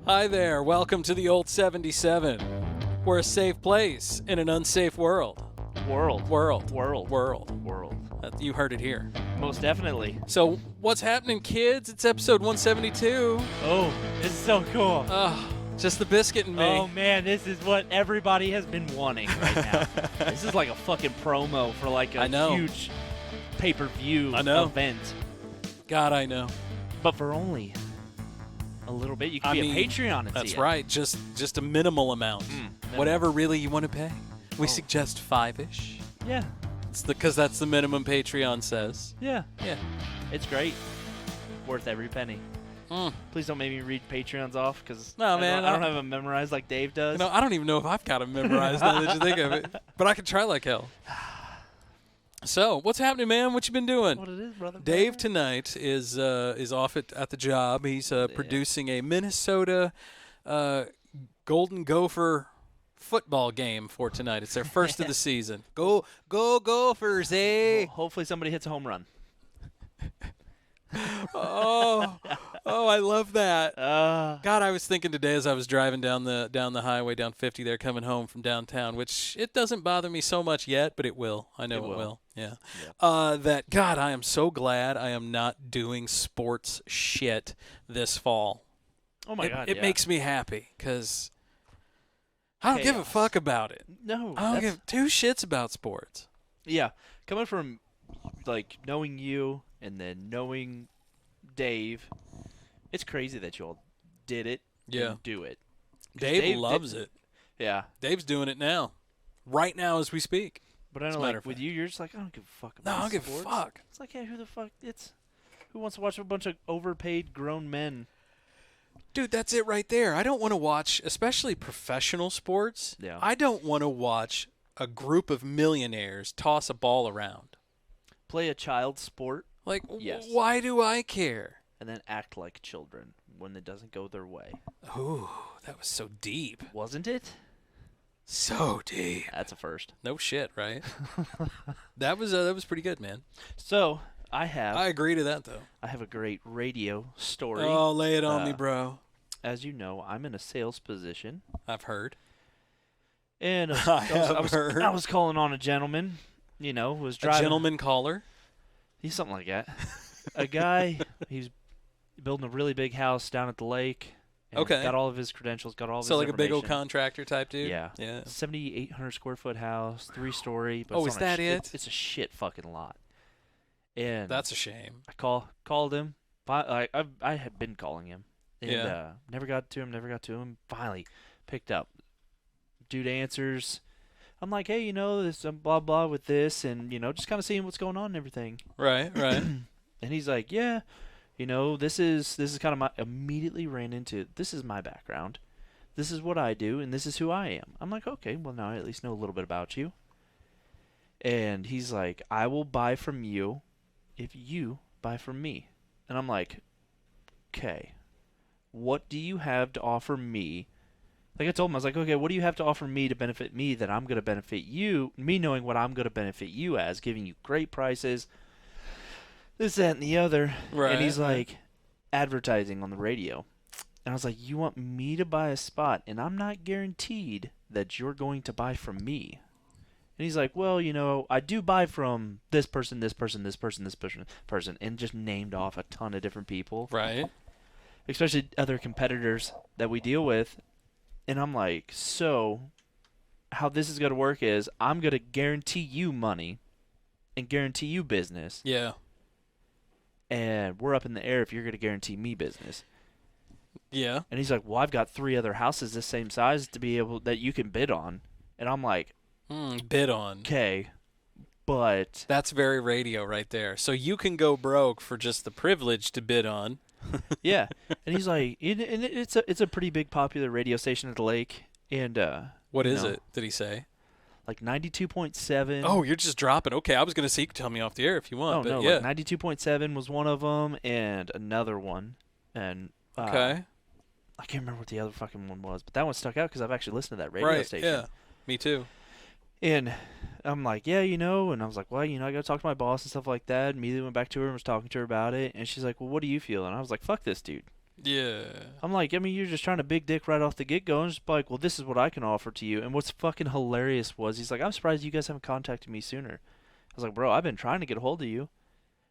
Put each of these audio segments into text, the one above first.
Hi there, welcome to the Old 77. We're a safe place in an unsafe world. World. You heard it here. Most definitely. So, what's happening, kids? It's episode 172. Oh, this is so cool. Just the biscuit and me. Oh, man, this is what everybody has been wanting right now. This is like a fucking promo for like a huge pay-per-view event. God, I know. But for only a little bit, you can be a Patreon and That's see right. Just a minimal amount. Whatever really you want to pay. We suggest $5-ish. Yeah. It's because that's the minimum Patreon says. Yeah. Yeah. It's great. Worth every penny. Please don't make me read Patreons off because I don't have them memorized like Dave does. I don't even know if I've got them memorized now that you think of it. But I can try like hell. So, what's happening, man? What you been doing? What it is, brother? Dave tonight is off at the job. He's producing a Minnesota Golden Gopher football game for tonight. It's their first of the season. Go Gophers, eh? Well, hopefully somebody hits a home run. Oh, I love that. God, I was thinking today as I was driving down the highway, down 50 there, coming home from downtown, which it doesn't bother me so much yet, but it will. I know it will. Yeah. That, God, I am so glad I am not doing sports shit this fall. Oh, my God, It makes me happy because I don't give a fuck about it. No. I don't give two shits about sports. Yeah. Coming from, like, knowing you and then knowing Dave, it's crazy that you all did it and do it. Dave loves it. Yeah. Dave's doing it now. Right now as we speak. But I know, like, with you, you're just like, I don't give a fuck about I don't give sports. a fuck. It's like, yeah, who the fuck? Who wants to watch a bunch of overpaid grown men? Dude, that's it right there. I don't want to watch, especially professional sports. Yeah. I don't want to watch a group of millionaires toss a ball around. Play a child sport. Like, yes. Why do I care? And then act like children when it doesn't go their way. Ooh, that was so deep. Wasn't it? So deep. That's a first. No shit, right? That was pretty good, man. So, I agree to that, though. I have a great radio story. Oh, lay it on me, bro. As you know, I'm in a sales position. I've heard. And heard. I was calling on a gentleman, was driving. A gentleman caller? He's something like that. A guy, he's building a really big house down at the lake. And got all of his credentials, got all of his information. So like a big old contractor type dude? Yeah. 7,800 square foot house, 3-story. But is that it? It's a shit fucking lot. And that's a shame. I called him. I had been calling him. And never got to him. Finally picked up. Dude answers. I'm like, hey, this blah blah with this, and just kind of seeing what's going on and everything. Right. And he's like, yeah, this is kind of my. Immediately ran into this is my background, this is what I do, and this is who I am. I'm like, okay, well now I at least know a little bit about you. And he's like, I will buy from you if you buy from me. And I'm like, okay, what do you have to offer me? Like I told him, I was like, okay, what do you have to offer me to benefit me that I'm going to benefit you, me knowing what I'm going to benefit you as, giving you great prices, this, that, and the other. Right. And he's like, advertising on the radio. And I was like, you want me to buy a spot, and I'm not guaranteed that you're going to buy from me. And he's like, well, I do buy from this person, this person, this person, this person, and just named off a ton of different people. Right. Especially other competitors that we deal with. And I'm like, so how this is going to work is I'm going to guarantee you money and guarantee you business. Yeah. And we're up in the air if you're going to guarantee me business. Yeah. And he's like, well, I've got 3 other houses this same size to be able that you can bid on. And I'm like, bid on. Okay, but that's very radio right there. So you can go broke for just the privilege to bid on. Yeah. And he's like, it's a pretty big popular radio station at the lake. And what is it? Did he say? Like 92.7. Oh, you're just dropping. Okay, I was gonna say you can tell me off the air if you want. Oh but no, yeah. like 92.7 was one of them, and another one, and okay. I can't remember what the other fucking one was, but that one stuck out because I've actually listened to that radio station. Yeah, me too. And I'm like, yeah, and I was like, well, I got to talk to my boss and stuff like that. Immediately went back to her and was talking to her about it, and she's like, well, what do you feel? And I was like, fuck this dude. Yeah. I'm like, I mean, you're just trying to big dick right off the get-go. And just like, well, this is what I can offer to you. And what's fucking hilarious was he's like, I'm surprised you guys haven't contacted me sooner. I was like, bro, I've been trying to get a hold of you.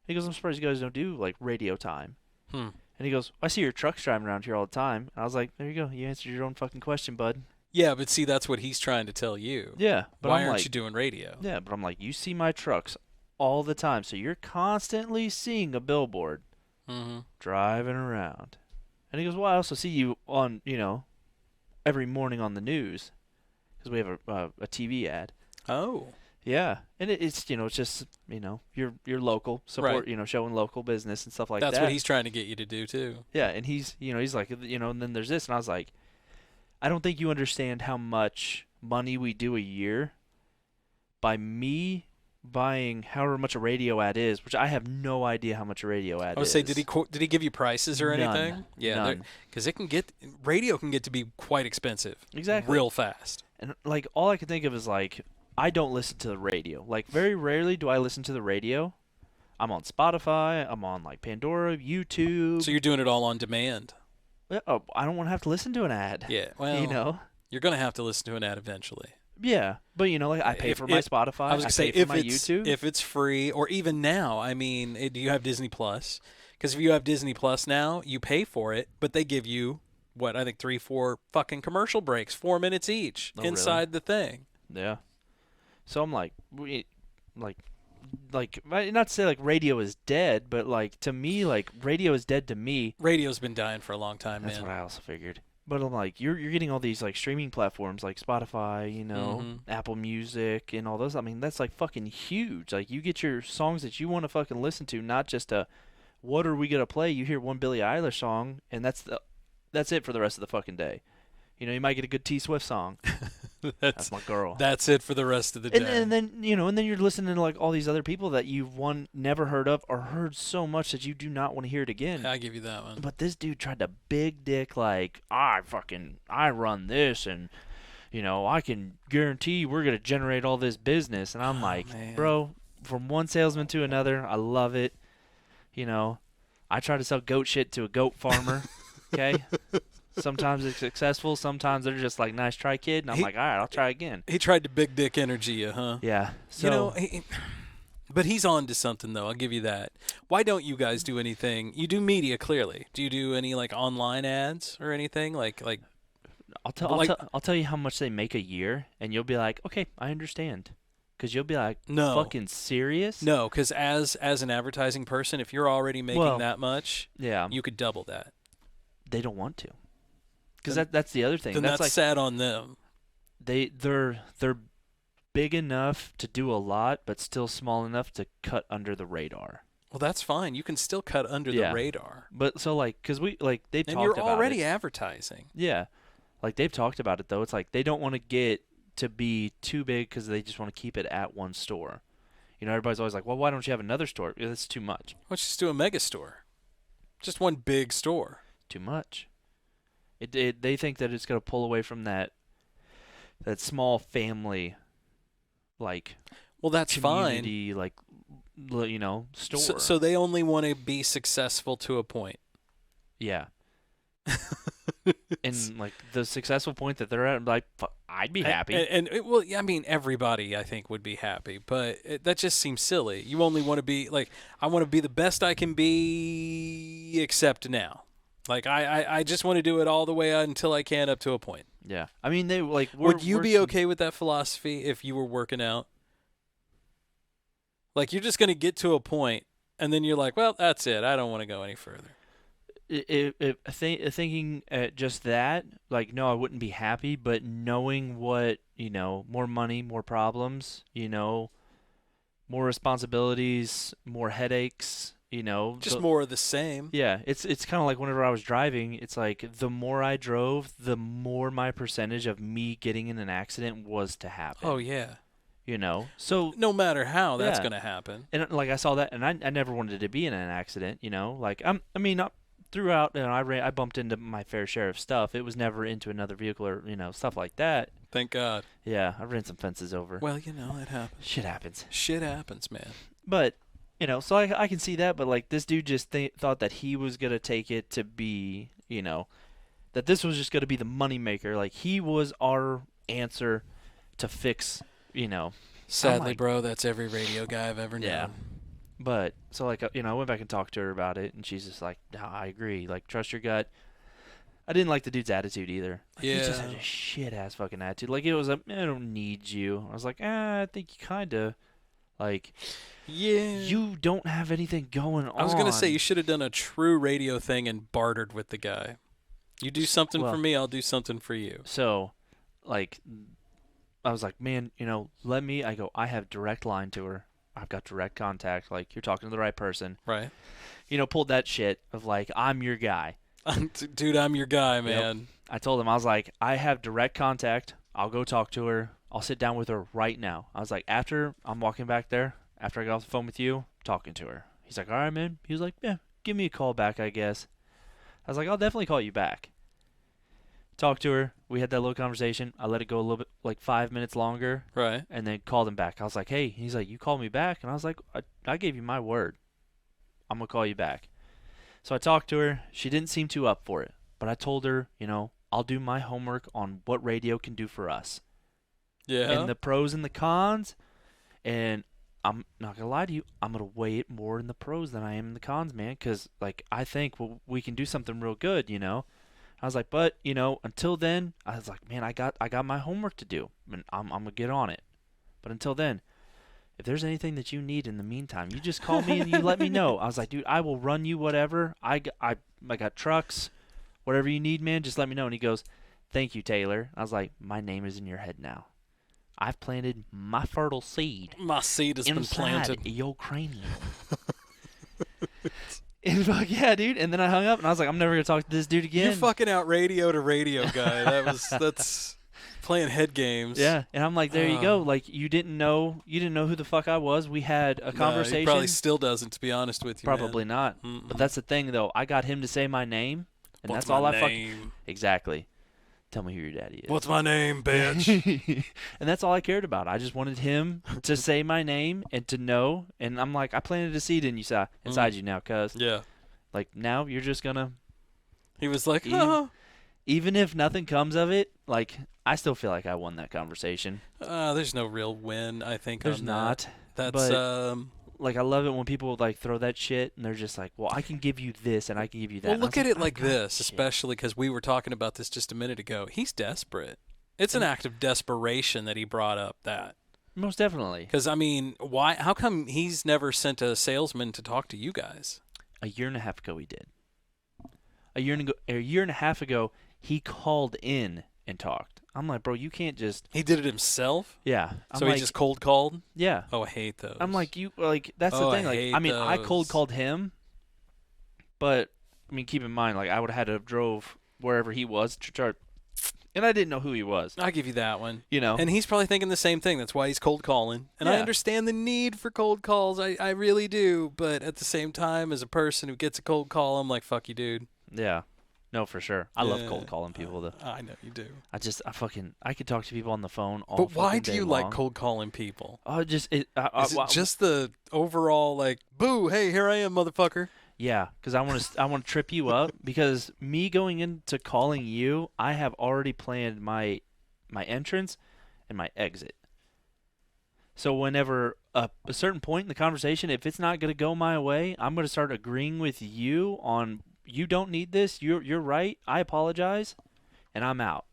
He goes, I'm surprised you guys don't do, like, radio time. And he goes, I see your trucks driving around here all the time. And I was like, there you go. You answered your own fucking question, bud. Yeah, but see, that's what he's trying to tell you. Yeah. But Why I'm aren't like, you doing radio? Yeah, but I'm like, you see my trucks all the time. So you're constantly seeing a billboard driving around. And he goes, well, I also see you on, every morning on the news. Because we have a TV ad. Oh. Yeah. And it's, it's just, your local support, Right. Showing local business and stuff like that. That's what he's trying to get you to do, too. Yeah, and he's like, and then there's this. And I was like, I don't think you understand how much money we do a year by me buying however much a radio ad is, which I have no idea how much a radio ad is. I would say, did he give you prices or anything? None. Yeah, because radio can get to be quite expensive. Exactly. Real fast. And like all I can think of is like I don't listen to the radio. Like very rarely do I listen to the radio. I'm on Spotify. I'm on like Pandora, YouTube. So you're doing it all on demand. Oh, I don't want to have to listen to an ad. Yeah, well, you're gonna have to listen to an ad eventually. Yeah, but like I pay for my Spotify. I was gonna say pay for my YouTube. If it's free, or even now, I mean, do you have Disney Plus? Because if you have Disney Plus now, you pay for it, but they give you what I think 3-4 fucking commercial breaks, 4 minutes each inside the thing. Yeah. So I'm like, not to say like radio is dead, but like to me, like radio is dead to me. Radio's been dying for a long time, That's man. what I also figured. But I'm like, you're getting all these like streaming platforms like Spotify, Apple Music and all those. I mean, that's like fucking huge. Like you get your songs that you want to fucking listen to, not just what are we gonna play? You hear one Billie Eilish song and that's it for the rest of the fucking day. You might get a good T Swift song. That's my girl. That's it for the rest of the day. And then you're listening to like all these other people that you've never heard of or heard so much that you do not want to hear it again. I give you that one. But this dude tried to big dick like I run this and I can guarantee we're gonna generate all this business. And I'm like, man. Bro, from one salesman to another, I love it. I try to sell goat shit to a goat farmer. Okay. Sometimes it's successful. Sometimes they're just like, nice try, kid. And I'm like, all right, I'll try again. He tried to big dick energy you, huh? Yeah. So, but he's on to something, though. I'll give you that. Why don't you guys do anything? You do media, clearly. Do you do any, like, online ads or anything? Like I'll tell you how much they make a year, and you'll be like, okay, I understand. Because you'll be like, no. Fucking serious? No, because as an advertising person, if you're already making that much, you could double that. They don't want to. Because that's the other thing. Then that's like, sad on them. They're big enough to do a lot, but still small enough to cut under the radar. Well, that's fine. You can still cut under the radar. But so like, because they've talked about it. And you're already advertising. Yeah, like they've talked about it though. It's like they don't want to get to be too big because they just want to keep it at one store. Everybody's always like, well, why don't you have another store? That's too much. Let's just do a mega store. Just one big store. Too much. They think that it's going to pull away from that small family, like. Well, that's community, fine. Like, store. So they only want to be successful to a point. Yeah. And like the successful point that they're at, like, I'd be happy. I mean, everybody I think would be happy, but that just seems silly. You only want to be like, I want to be the best I can be, except now. Like I just want to do it all the way until I can up to a point. Yeah, I mean they like. Would you be okay with that philosophy if you were working out? Like you're just gonna get to a point, and then you're like, well, that's it. I don't want to go any further. Thinking just that, like, no, I wouldn't be happy. But knowing what more money, more problems, more responsibilities, more headaches. Just more of the same. Yeah, it's kind of like whenever I was driving, it's like the more I drove, the more my percentage of me getting in an accident was to happen. Oh, yeah. So no matter how that's going to happen. And like I saw that, and I never wanted to be in an accident, like throughout, I bumped into my fair share of stuff. It was never into another vehicle or, stuff like that. Thank God. Yeah, I ran some fences over. Well, it happens. Shit happens. Shit happens, man. But You know, so I can see that, but like this dude just thought that he was gonna take it to be, that this was just gonna be the moneymaker. Like he was our answer to fix, Sadly, like, bro, that's every radio guy I've ever known. Yeah. But so like I went back and talked to her about it, and she's just like, "No, I agree. Like trust your gut." I didn't like the dude's attitude either. Like, Yeah. He just had a shit ass fucking attitude. Like it was I don't need you. I was like, I think you kinda like. Yeah. You don't have anything going on. I was going to say you should have done a true radio thing and bartered with the guy. You do something for me, I'll do something for you. So, like, I was like, man, I have direct line to her. I've got direct contact. Like, you're talking to the right person. Right. Pulled that shit of, like, I'm your guy. Dude, I'm your guy, man. Yep. I told him, I was like, I have direct contact. I'll go talk to her. I'll sit down with her right now. I was like, after I'm walking back there, after I got off the phone with you, talking to her. He's like, all right, man. He was like, yeah, give me a call back, I guess. I was like, I'll definitely call you back. Talked to her. We had that little conversation. I let it go a little bit, like 5 minutes longer. Right. And then called him back. I was like, hey. He's like, you called me back? And I was like, I gave you my word. I'm going to call you back. So I talked to her. She didn't seem too up for it. But I told her, I'll do my homework on what radio can do for us. Yeah. And the pros and the cons. And I'm not going to lie to you. I'm going to weigh it more in the pros than I am in the cons, man. Because, like, I think we can do something real good, I was like, but, until then, I was like, man, I got my homework to do. And I'm going to get on it. But until then, if there's anything that you need in the meantime, you just call me and you let me know. I was like, dude, I will run you whatever. I got trucks. Whatever you need, man, just let me know. And he goes, thank you, Taylor. I was like, my name is in your head now. I've planted my fertile seed. My seed has been planted. Inside your cranium. And like, yeah, dude. And then I hung up, and I was like, I'm never gonna talk to this dude again. You're fucking out radio to radio guy. That's playing head games. Yeah, and I'm like, there you go. Like you didn't know who the fuck I was. We had a conversation. He probably still doesn't, to be honest with you. Probably man. not. Mm-mm. But that's the thing, though. I got him to say my name, and What's that's all my I name? fucking exactly. Tell me who your daddy is. What's my name, bitch? And that's all I cared about. I just wanted him to say my name and to know. And I'm like, I planted a seed in you, inside you now, cuz. Yeah. Like, now you're just going to. He was like, even if nothing comes of it, like, I still feel like I won that conversation. There's no real win, I think. There's on not. That. That's, like, I love it when people, like, throw that shit and they're just like, well, I can give you this and I can give you that. Well, look at it like this, shit. especially because we were talking about this just a minute ago. He's desperate. It's an act of desperation that he brought up that. Most definitely. Because, I mean, why? How come he's never sent a salesman to talk to you guys? A year and a half ago, he did. A year and a half ago, he called in and talked. I'm like, bro, you can't just. He did it himself? Yeah. So he just cold called? Yeah. Oh, I hate those. I'm like, that's the thing. I cold called him, but I mean, keep in mind, like, I would have had to have drove wherever he was to try, and I didn't know who he was. I'll give you that one. And he's probably thinking the same thing. That's why he's cold calling. And I understand the need for cold calls. I really do. But at the same time, as a person who gets a cold call, I'm like, fuck you, dude. Yeah. No, for sure. I love cold calling people, though. I know you do. I could talk to people on the phone all But why do you long. like cold calling people? Is it just the overall, like, boo, hey, here I am, motherfucker? Yeah, because I want to trip you up. Because me going into calling you, I have already planned my entrance and my exit. So whenever a certain point in the conversation, if it's not going to go my way, I'm going to start agreeing with you on. You don't need this. You're right. I apologize, and I'm out.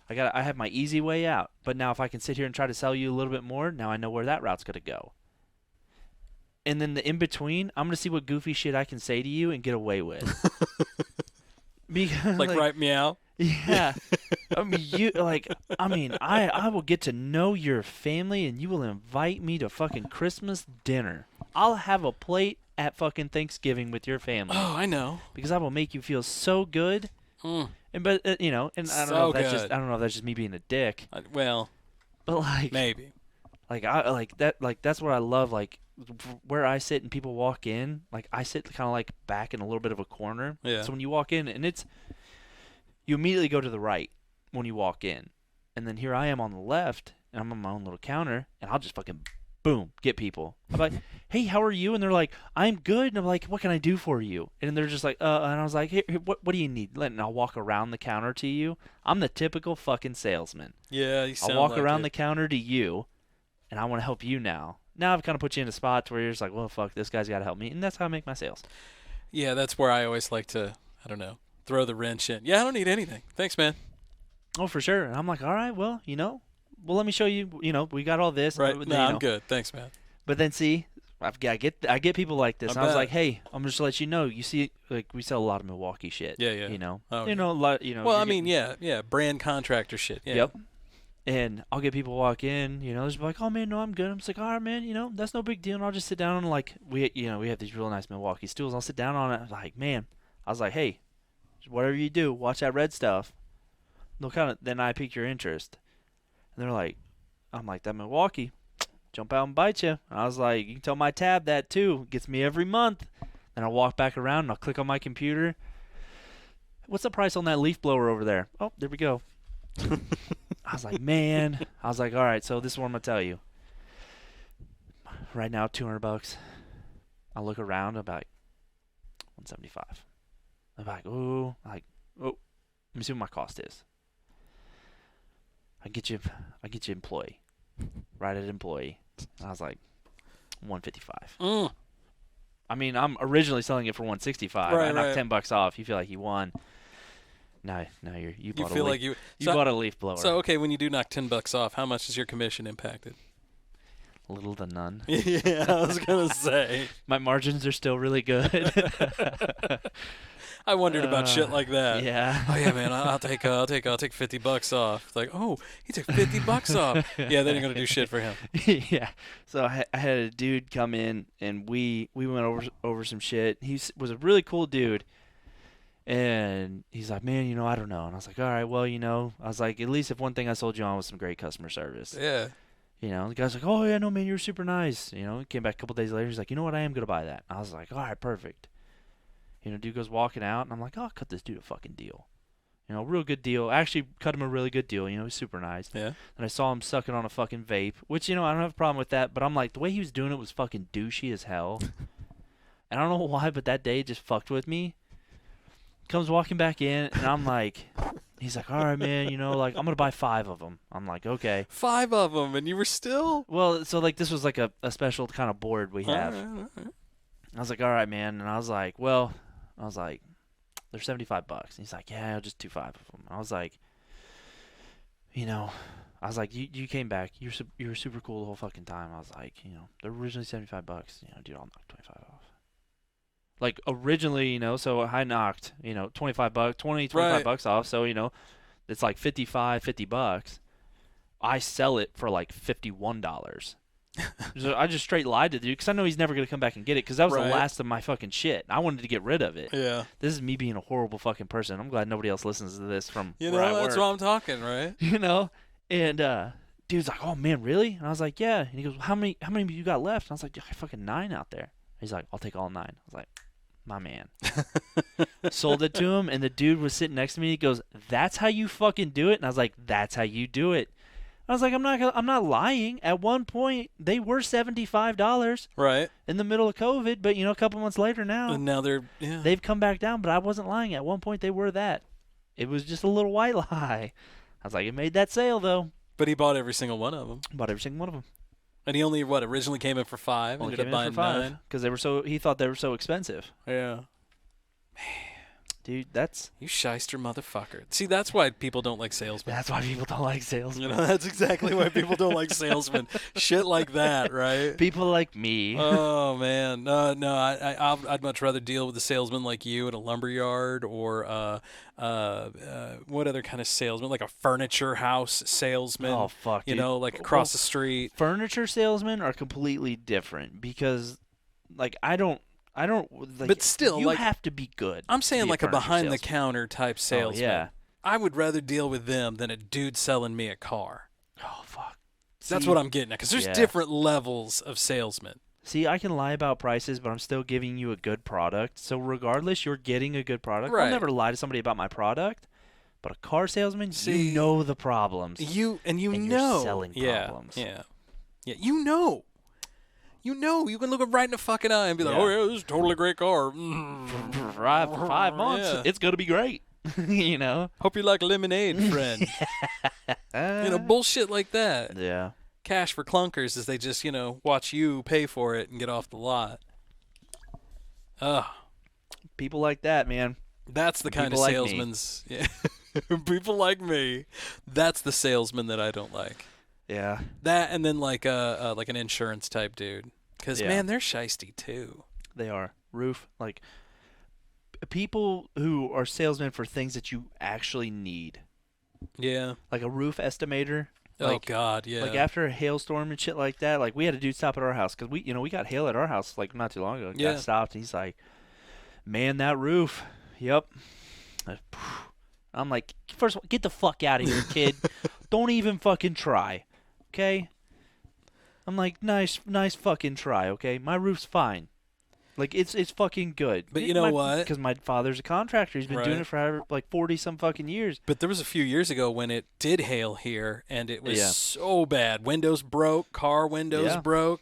I have my easy way out. But now if I can sit here and try to sell you a little bit more, now I know where that route's gonna go. And then the in between, I'm gonna see what goofy shit I can say to you and get away with. Because like right meow. Yeah. I will get to know your family and you will invite me to fucking Christmas dinner. I'll have a plate at fucking Thanksgiving with your family. Oh, I know. Because I will make you feel so good. And I don't know if that's just me being a dick. Well, but like maybe. That's what I love. Like where I sit and people walk in, like I sit kind of like back in a little bit of a corner. Yeah. So when you walk in, and you immediately go to the right when you walk in, and then here I am on the left, and I'm on my own little counter, and I'll just fucking boom, get people. I'm like, hey, how are you? And they're like, I'm good. And I'm like, what can I do for you? And they're just like, and I was like, here, what do you need? And I'll walk around the counter to you. I'm the typical fucking salesman. Yeah, you sound I'll walk like around it. the counter to you, and I want to help you now. Now I've kind of put you in a spot where you're just like, well, fuck, this guy's got to help me. And that's how I make my sales. Yeah, that's where I always like to, I don't know, throw the wrench in. Yeah, I don't need anything. Thanks, man. Oh, for sure. And I'm like, all right, well, let me show you, we got all this. Right. But, No, I'm good. Thanks, man. But then see, I get people like this. I And I was bet. like, hey, I'm just to let you know, you see, like we sell a lot of Milwaukee shit. Yeah, yeah. Oh, a lot. Well, I mean, yeah, brand contractor shit. Yeah. Yep. And I'll get people walk in, they're just like, oh man, no, I'm good. I'm just like, all right, man, that's no big deal. And I'll just sit down and like we have these real nice Milwaukee stools. I'll sit down on it. I'm like, man, I was like, hey, whatever you do, watch that red stuff. Then I pique your interest. And they're like, I'm like, that Milwaukee, jump out and bite you. And I was like, you can tell my tab that too. It gets me every month. Then I'll walk back around and I'll click on my computer. What's the price on that leaf blower over there? Oh, there we go. I was like, man. I was like, all right, so this is what I'm going to tell you. Right now, $200. I look around, I'm like, $175. I'm like, oh, let me see what my cost is. I get you employee. Right at employee. I was like, $155. I mean, I'm originally selling it for $165. I knocked $10 off. You feel like you won. No, you bought feel a like leaf. You bought a leaf blower. So okay, when you do knock $10 off, how much is your commission impacted? Little to none. Yeah, I was gonna say. My margins are still really good. I wondered about shit like that. Yeah. Oh yeah, man. I'll take $50 off. It's like, oh, he took $50 off. Yeah, that ain't gonna do shit for him. Yeah. So I had a dude come in and we went over some shit. He was a really cool dude. And he's like, man, I don't know. And I was like, all right, well, I was like, at least if one thing I sold you on was some great customer service. Yeah. The guy's like, oh, yeah, no, man, you're super nice. He came back a couple days later. He's like, you know what? I am going to buy that. I was like, all right, perfect. Dude goes walking out. And I'm like, oh, I'll cut this dude a fucking deal. Real good deal. I actually cut him a really good deal. He's super nice. Yeah. And I saw him sucking on a fucking vape, which, I don't have a problem with that. But I'm like, the way he was doing it was fucking douchey as hell. And I don't know why, but that day it just fucked with me. Comes walking back in, and I'm like, he's like, all right, man, like, I'm going to buy 5 of them. I'm like, okay. 5 of them, and you were still? Well, so, like, this was, like, a special kind of board we have. All right. I was like, all right, man. And I was like, they're $75. And he's like, yeah, I'll just do 5 of them. I was like, you came back. You were super cool the whole fucking time. I was like, they're originally $75. Dude, I'll knock 25 off. Like originally, so I knocked, $25, $25 off. So, it's like $50. I sell it for like $51. So I just straight lied to the dude because I know he's never going to come back and get it because that was the last of my fucking shit. I wanted to get rid of it. Yeah. This is me being a horrible fucking person. I'm glad nobody else listens to this from where I work. That's why I'm talking, right? And dude's like, oh man, really? And I was like, yeah. And he goes, well, how many you got left? And I was like, I got fucking 9 out there. He's like, I'll take all 9. I was like, my man. Sold it to him, and the dude was sitting next to me. He goes, that's how you fucking do it? And I was like, that's how you do it. I was like, I'm not lying. At one point, they were $75 right in the middle of COVID, but, a couple months later now. And now they've come back down, but I wasn't lying. At one point, they were that. It was just a little white lie. I was like, it made that sale, though. But he bought every single one of them. Bought every single one of them. And he only, originally came in for 5, Only ended up buying 9. Because he thought they were so expensive. Yeah. Dude, that's... You shyster motherfucker. See, that's why people don't like salesmen. That's why people don't like salesmen. That's exactly why people don't like salesmen. Shit like that, right? People like me. Oh, man. No, I'd much rather deal with a salesman like you at a lumberyard or what other kind of salesman? Like a furniture house salesman. Oh, fuck, dude. Like across the street. Furniture salesmen are completely different because, like, I don't. Like, but still, you have to be good. I'm saying like a behind-the-counter salesman. type salesman. Oh, yeah. I would rather deal with them than a dude selling me a car. Oh, fuck. That's what I'm getting at, because there's different levels of salesmen. See, I can lie about prices, but I'm still giving you a good product. So regardless, you're getting a good product. Right. I'll never lie to somebody about my product. But a car salesman, you know the problems. You're selling problems. Yeah. You know. You can look him right in the fucking eye and be like, oh, yeah, this is a totally great car. For 5 months, it's going to be great. You know? Hope you like lemonade, friend. Bullshit like that. Yeah. Cash for clunkers is they just, watch you pay for it and get off the lot. People like that, man. That's the kind of salesman's. Yeah. People like me. That's the salesman that I don't like. Yeah. That and then like an insurance type dude. Because, man, they're shisty too. They are. Roof. Like, people who are salesmen for things that you actually need. Yeah. Like a roof estimator. Oh, God, yeah. Like after a hailstorm and shit like that, like we had a dude stop at our house because we got hail at our house like not too long ago. Got stopped. He's like, man, that roof. Yep. I'm like, first of all, get the fuck out of here, kid. Don't even fucking try. Okay? I'm like, nice fucking try, okay? My roof's fine. Like, it's fucking good. But you know what? Because my father's a contractor. He's been doing it for like 40-some fucking years. But there was a few years ago when it did hail here, and it was so bad. Windows broke, car windows broke.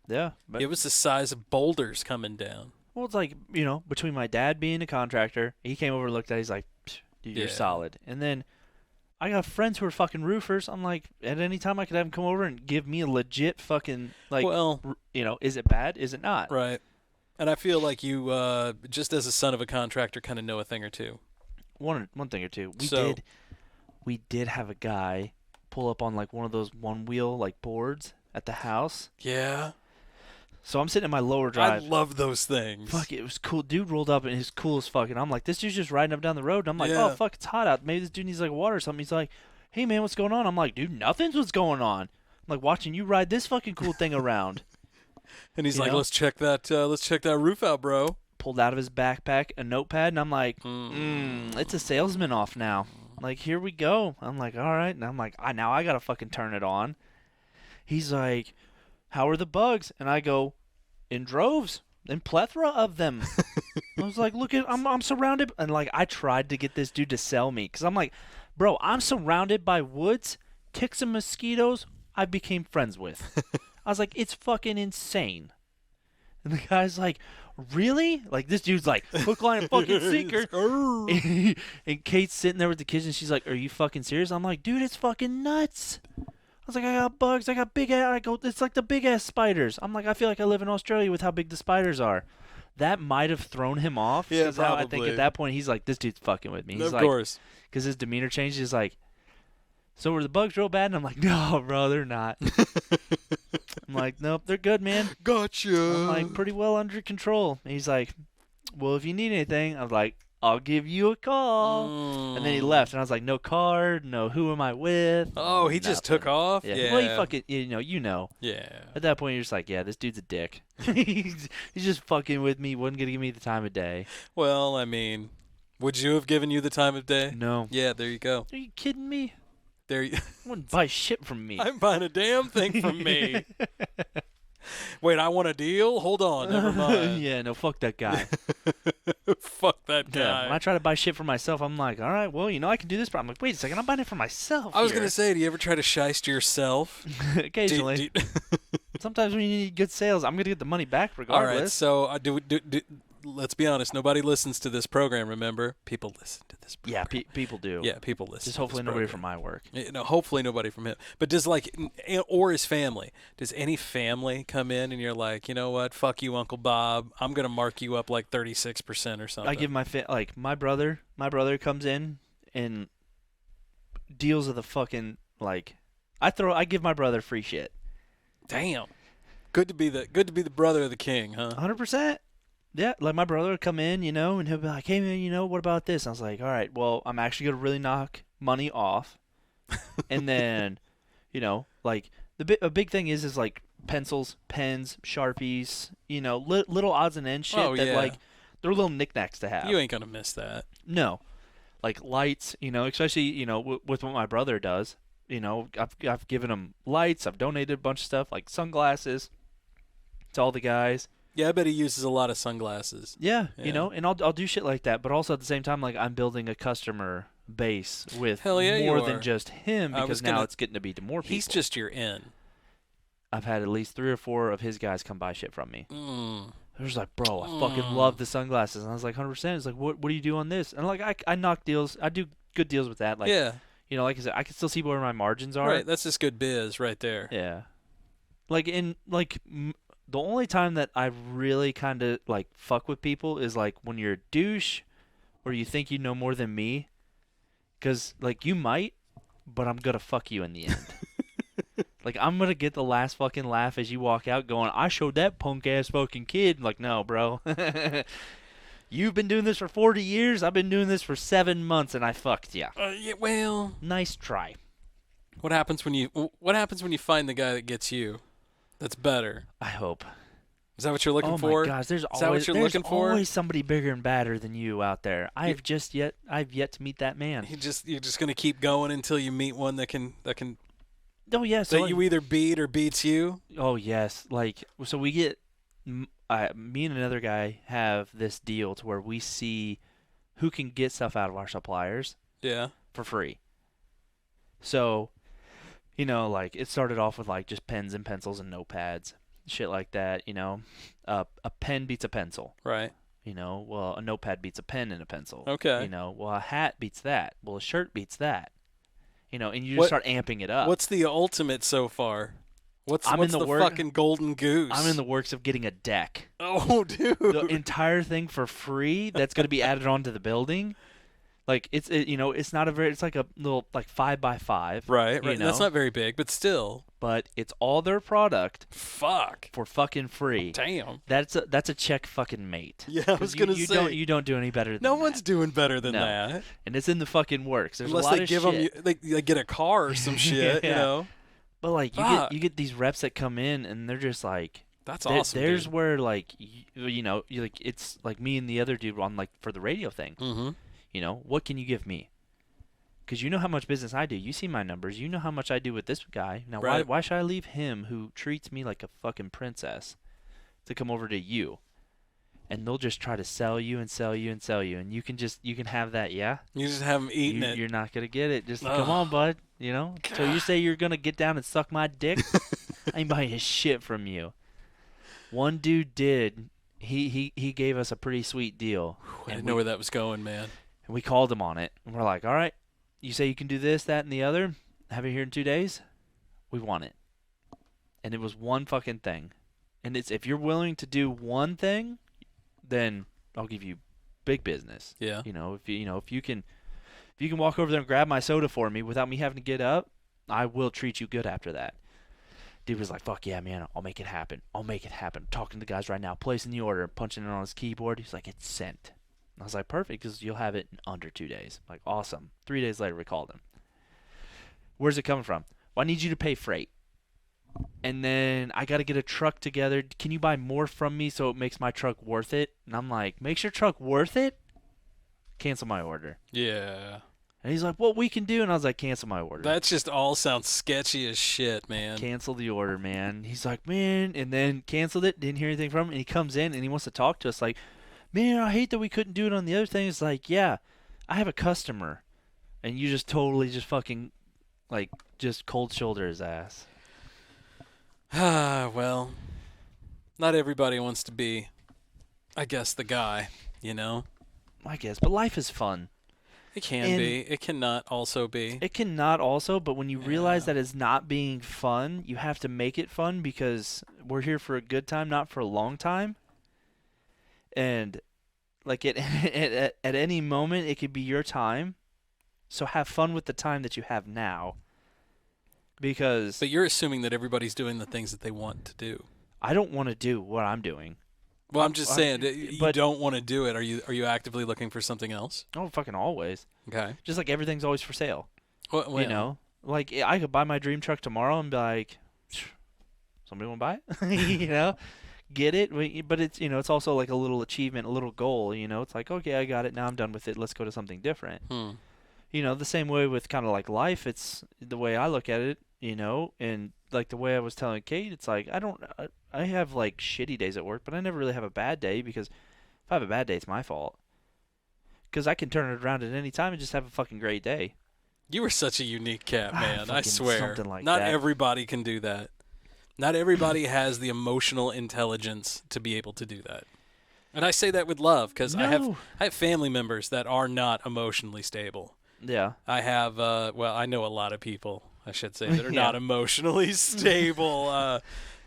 Yeah. But it was the size of boulders coming down. Well, it's like, between my dad being a contractor, he came over and looked at it, he's like, dude, you're solid. And then I got friends who are fucking roofers. I'm like, at any time I could have them come over and give me a legit fucking, like, is it bad? Is it not? Right. And I feel like you, just as a son of a contractor, kind of know a thing or two. One thing or two. We did have a guy pull up on, like, one of those one-wheel, like, boards at the house. Yeah. So I'm sitting in my lower drive. I love those things. Fuck, it was cool. Dude rolled up and he's cool as fuck. And I'm like, this dude's just riding up down the road. And I'm like, oh, fuck, it's hot out. Maybe this dude needs, like, water or something. He's like, hey, man, what's going on? I'm like, dude, nothing's what's going on. I'm like, watching you ride this fucking cool thing around. And he's like, let's check that roof out, bro. Pulled out of his backpack a notepad. And I'm like, it's a salesman off now. Like, here we go. I'm like, all right. And I'm like, now I got to fucking turn it on. He's like, how are the bugs? And I go, in droves, in plethora of them. I was like, look at, I'm surrounded. And like, I tried to get this dude to sell me. Because I'm like, bro, I'm surrounded by woods, ticks and mosquitoes I became friends with. I was like, it's fucking insane. And the guy's like, really? Like, this dude's like, hook, line, and fucking sinker. And Kate's sitting there with the kids, and she's like, are you fucking serious? I'm like, dude, it's fucking nuts. I was like, I got bugs. I got big ass. It's like the big ass spiders. I'm like, I feel like I live in Australia with how big the spiders are. That might have thrown him off. Yeah, probably. I think at that point he's like, this dude's fucking with me. He's of course. Because his demeanor changed. He's like, so were the bugs real bad? And I'm like, no, bro, they're not. I'm like, nope, they're good, man. Gotcha. I'm like, pretty well under control. And he's like, well, if you need anything, I was like, I'll give you a call. And then he left, and I was like, no card, no who am I with. Oh, he just took off? Yeah. Well, he fucking, you know. Yeah. At that point, you're just like, yeah, this dude's a dick. He's just fucking with me, wasn't going to give me the time of day. Well, I mean, would you have given you the time of day? No. Yeah, there you go. Are you kidding me? There you wouldn't buy shit from me. I'm buying a damn thing from me. Wait, I want a deal? Hold on, never mind. Yeah, no, fuck that guy. Fuck that guy. Yeah, when I try to buy shit for myself, I'm like, all right, well, I can do this, but I'm like, wait a second, I'm buying it for myself. I was going to say, do you ever try to shyst yourself? Occasionally. Sometimes when you need good sales, I'm going to get the money back regardless. All right, so let's be honest. Nobody listens to this program, remember? People listen to this program. Yeah, people do. Yeah, people listen. Just hopefully nobody from my work. Hopefully nobody from him. But does or his family. Does any family come in and you're like, you know what? Fuck you, Uncle Bob. I'm going to mark you up like 36% or something. I give my brother comes in and deals with the fucking, like, I give my brother free shit. Damn. Good to be the brother of the king, huh? 100%. Yeah, like my brother would come in, and he'll be like, hey, man, what about this? And I was like, all right, well, I'm actually going to really knock money off. And then, like, a big thing is like pencils, pens, Sharpies, little odds and ends shit like, they're little knickknacks to have. You ain't going to miss that. No. Like lights, especially, with what my brother does. I've given him lights. I've donated a bunch of stuff, like sunglasses to all the guys. Yeah, I bet he uses a lot of sunglasses. Yeah. And I'll do shit like that. But also at the same time, like, I'm building a customer base with more than just him because now it's getting to be to more people. He's just your in. I've had at least 3 or 4 of his guys come buy shit from me. They're just like, bro, I fucking love the sunglasses. And I was like, 100%. It's like, what do you do on this? And like, I knock deals. I do good deals with that. Like, yeah. You know, like I said, I can still see where my margins are. Right. That's just good biz right there. Yeah. Like, the only time that I really kind of, like, fuck with people is, like, when you're a douche or you think you know more than me. Because, like, you might, but I'm going to fuck you in the end. Like, I'm going to get the last fucking laugh as you walk out going, I showed that punk-ass fucking kid. Like, no, bro. You've been doing this for 40 years. I've been doing this for 7 months, and I fucked you. Yeah, well. Nice try. What happens when you find the guy that gets you? That's better. I hope. Is that what you're looking for? Oh, my gosh. There's always somebody bigger and badder than you out there. I've yet to meet that man. You're just going to keep going until you meet one that can Oh, yes. that you either beat or beats you? Oh, yes. Like, so we get, me and another guy have this deal to where we see who can get stuff out of our suppliers. Yeah. For free. So, you know, like, it started off with, like, just pens and pencils and notepads, shit like that, you know. A pen beats a pencil. Right. You know, well, a notepad beats a pen and a pencil. Okay. You know, well, a hat beats that. Well, a shirt beats that. You know, and you just start amping it up. What's the ultimate so far? What's the fucking golden goose? I'm in the works of getting a deck. Oh, dude. The entire thing for free that's going to be added onto the building. Like, it's not it's like a little, like, 5x5. Right. You know? That's not very big, but still. But it's all their product. Fuck. For fucking free. Damn. That's a check fucking mate. Yeah, I was going to say. You don't do any better than that. No one's doing better than that. And it's in the fucking works. There's Unless a lot they of give shit. them, they get a car or some shit, Yeah. you know. But, like, you get these reps that come in, and they're just like, that's awesome. There's dude. where, like, you know, like, it's like me and the other dude on, like, for the radio thing. Mm-hmm. You know, what can you give me? Because you know how much business I do. You see my numbers. You know how much I do with this guy. Now, right. why should I leave him, who treats me like a fucking princess, to come over to you? And they'll just try to sell you and sell you and sell you, and you can have that, yeah. You just have them eating it. You're not gonna get it. Just come on, bud. You know. So you say you're gonna get down and suck my dick? I ain't buying his shit from you. One dude did. He gave us a pretty sweet deal. I didn't know where that was going, man. And we called him on it, and we're like, all right, you say you can do this, that, and the other. Have it here in 2 days. We want it. And it was one fucking thing. And it's, if you're willing to do one thing, then I'll give you big business. Yeah. You know, if you can walk over there and grab my soda for me without me having to get up, I will treat you good after that. Dude was like, fuck yeah, man, I'll make it happen. I'm talking to the guys right now, placing the order, punching it on his keyboard. He's like, it's sent. And I was like, perfect, because you'll have it in under 2 days. I'm like, awesome. 3 days later, we called him. Where's it coming from? Well, I need you to pay freight. And then I got to get a truck together. Can you buy more from me so it makes my truck worth it? And I'm like, makes your truck worth it? Cancel my order. Yeah. And he's like, what we can do? And I was like, cancel my order. That just all sounds sketchy as shit, man. Cancel the order, man. He's like, man, and then canceled it. Didn't hear anything from him. And he comes in and he wants to talk to us like, man, I hate that we couldn't do it on the other thing. It's like, yeah, I have a customer. And you just totally just fucking, like, just cold shoulder his ass. Well, not everybody wants to be, I guess, the guy, you know? I guess, but life is fun. It can be. It cannot also be. It cannot also, but when you realize that it's not being fun, you have to make it fun because we're here for a good time, not for a long time. And, like, at any moment, it could be your time. So have fun with the time that you have now. Because... But you're assuming that everybody's doing the things that they want to do. I don't want to do what I'm doing. Well, I'm just saying, you don't want to do it. Are you actively looking for something else? Oh, fucking always. Okay. Just like everything's always for sale. Well, you know? Like, I could buy my dream truck tomorrow and be like, somebody want to buy it? You know? Get it? But it's, you know, it's also like a little achievement, a little goal, you know? It's like, okay, I got it. Now I'm done with it. Let's go to something different. You know, the same way with kind of like life, it's the way I look at it, you know, and like the way I was telling Kate, it's like I have like shitty days at work, but I never really have a bad day because if I have a bad day, it's my fault. Because I can turn it around at any time and just have a fucking great day. You are such a unique cat, man. I swear. Something like Not that. everybody can do that. Not everybody has the emotional intelligence to be able to do that. And I say that with love because I have family members that are not emotionally stable. Yeah. I have, I know a lot of people, I should say, that are not emotionally stable.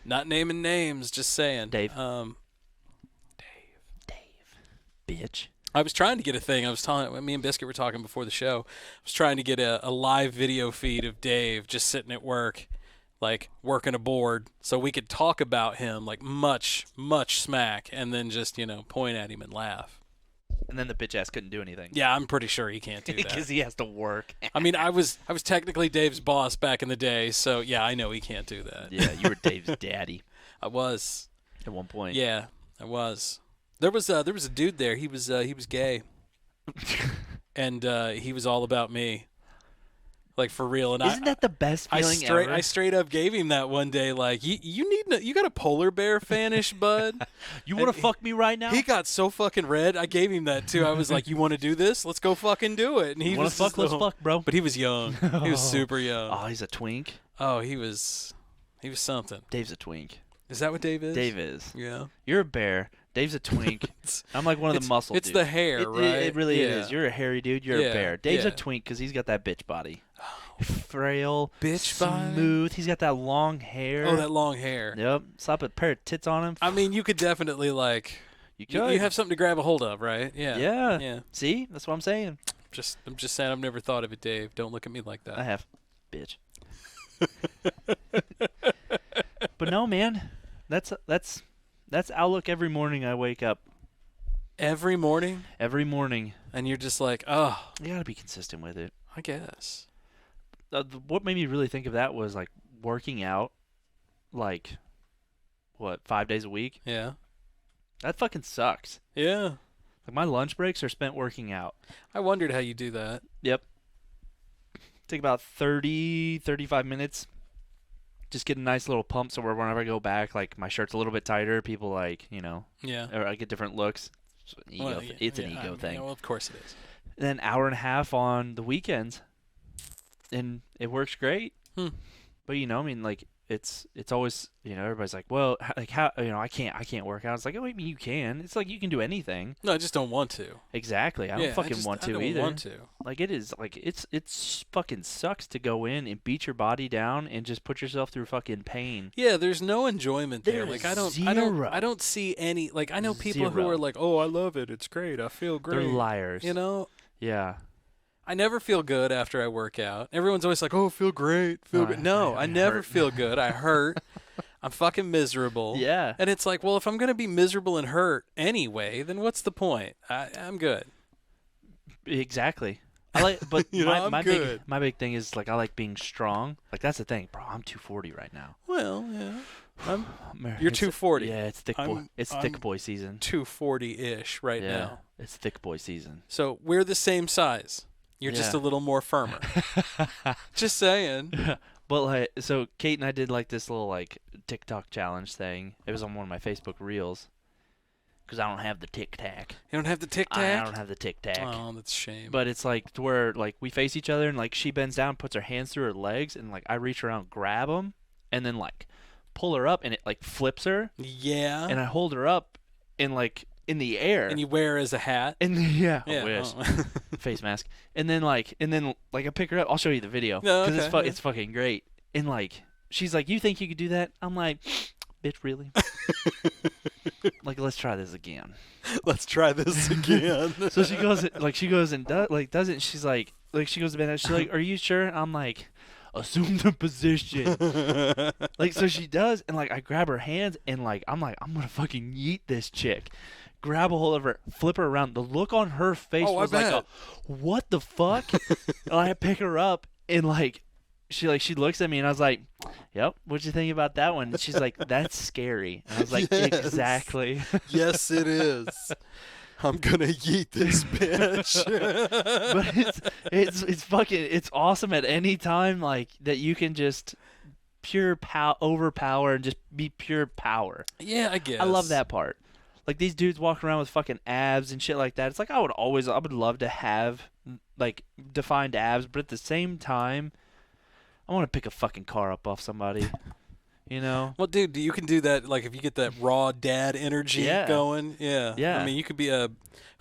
Not naming names, just saying. Dave. Bitch. I was trying to get a thing. Me and Biscuit were talking before the show. I was trying to get a live video feed of Dave just sitting at work, like working a board, so we could talk about him like much smack, and then just point at him and laugh. And then the bitch ass couldn't do anything. Yeah, I'm pretty sure he can't do that because he has to work. I mean, I was technically Dave's boss back in the day, so yeah, I know he can't do that. Yeah, you were Dave's daddy. I was at one point. Yeah, I was. There was a dude there. He was gay, and he was all about me, like for real. And isn't that the best feeling ever? I straight up gave him that one day. Like you got a polar bear fanish, bud. You want to fuck me right now? He got so fucking red. I gave him that too. I was like, you want to do this? Let's go fucking do it. And he was fuck. Let's fuck, bro. But he was young. He was super young. Oh, he's a twink. Oh, he was something. Dave's a twink. Is that what Dave is? Dave is. Yeah. You're a bear. Dave's a twink. I'm like one of the muscle dudes. It's the hair, right? It really is. You're a hairy dude. You're a bear. Dave's a twink because he's got that bitch body. Frail, bitch body, smooth. He's got that long hair. Oh, that long hair. Yep. Slap a pair of tits on him. I mean, you could definitely you have something to grab a hold of, right? Yeah. Yeah. Yeah. See, that's what I'm saying. I'm just saying, I've never thought of it, Dave. Don't look at me like that. I have, bitch. But no, man. That's outlook every morning I wake up. Every morning? Every morning. And you're just like, oh. You got to be consistent with it. I guess. What made me really think of that was, like, working out, 5 days a week? Yeah. That fucking sucks. Yeah. Like, my lunch breaks are spent working out. I wondered how you do that. Yep. Take about 30, 35 minutes. Just get a nice little pump so whenever I go back, like, my shirt's a little bit tighter. People, yeah. Or I get different looks. It's an ego thing. Well, of course it is. And then an hour and a half on the weekends. And it works great. But, it's always, everybody's like, well, how, I can't work out. It's like, oh, I mean, you can. It's like you can do anything. No, I just don't want to. Exactly. I don't fucking want to either. I don't want to. Like, it is, like, it's fucking sucks to go in and beat your body down and just put yourself through fucking pain. Yeah, there's no enjoyment there. Like, I don't see any, like, I know people who are like, oh, I love it. It's great. I feel great. They're liars. Yeah. I never feel good after I work out. Everyone's always like, oh, feel great, feel good. No, I never feel good. I hurt. I'm fucking miserable. Yeah. And it's like, well, if I'm going to be miserable and hurt anyway, then what's the point? I'm good. Exactly. I like, but I'm good. My big thing is, like, I like being strong. Like, that's the thing. Bro, I'm 240 right now. Well, yeah. You're 240. Yeah, it's thick boy. It's thick boy season. 240-ish right now. It's thick boy season. So we're the same size. You're just a little more firmer. Just saying. But so Kate and I did this little TikTok challenge thing. It was on one of my Facebook reels. Because I don't have the Tic Tac. You don't have the Tic Tac? I don't have the Tic Tac. Oh, that's a shame. But it's to where we face each other and she bends down, puts her hands through her legs, and I reach around, grab them, and then pull her up, and it flips her. Yeah. And I hold her up in in the air. And you wear her as a hat? And I wish. Face mask. And then I pick her up. I'll show you the video. No, because it's fucking great. And she's like, you think you could do that? I'm like, bitch, really? Let's try this again. Let's try this again. So she goes and does it. And she's she goes to bed. She's like, are you sure? I'm like, assume the position. So she does, and I grab her hands, and I'm gonna fucking yeet this chick. Grab a hold of her, flip her around. The look on her face was what the fuck? And I pick her up, and she looks at me, and I was like, yep, what'd you think about that one? And she's like, that's scary. And I was like, yes. Exactly. Yes, it is. I'm gonna yeet this bitch. But it's awesome at any time that you can just pure overpower and just be pure power. Yeah, I guess. I love that part. These dudes walk around with fucking abs and shit like that. It's I would love to have defined abs, but at the same time, I want to pick a fucking car up off somebody. You know? Well, dude, you can do that. Like if you get that raw dad energy going. Yeah. Yeah. I mean, you could be a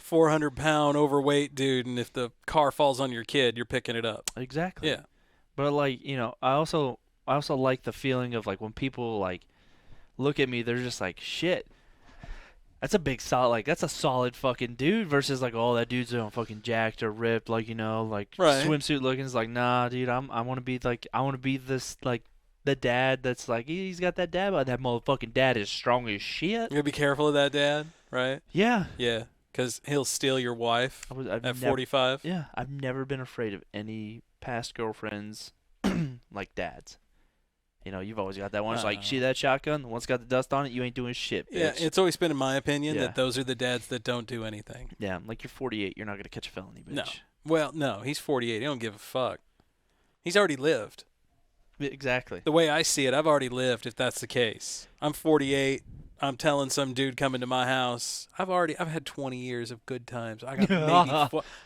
400-pound overweight dude, and if the car falls on your kid, you're picking it up. Exactly. Yeah. But like, you know, I also like the feeling of like when people like look at me, they're just like, shit. That's a big solid, like that's a solid fucking dude versus like, oh, that dude's fucking jacked or ripped, like, you know, like swimsuit looking. It's like, nah, dude, I want to be this like the dad that's like, he's got that dad, but that motherfucking dad is strong as shit. You gotta be careful of that dad, right? Yeah. Yeah, because he'll steal your wife at 45. Yeah, I've never been afraid of any past girlfriends like dads. You know, you've always got that one. It's like, see that shotgun? The one's got the dust on it, you ain't doing shit, bitch. Yeah, it's always been in my opinion that those are the dads that don't do anything. Yeah, like you're 48, you're not going to catch a felony, bitch. No. Well, no, he's 48. He don't give a fuck. He's already lived. Exactly. The way I see it, I've already lived if that's the case. I'm 48. I'm telling some dude coming to my house, I've had 20 years of good times. I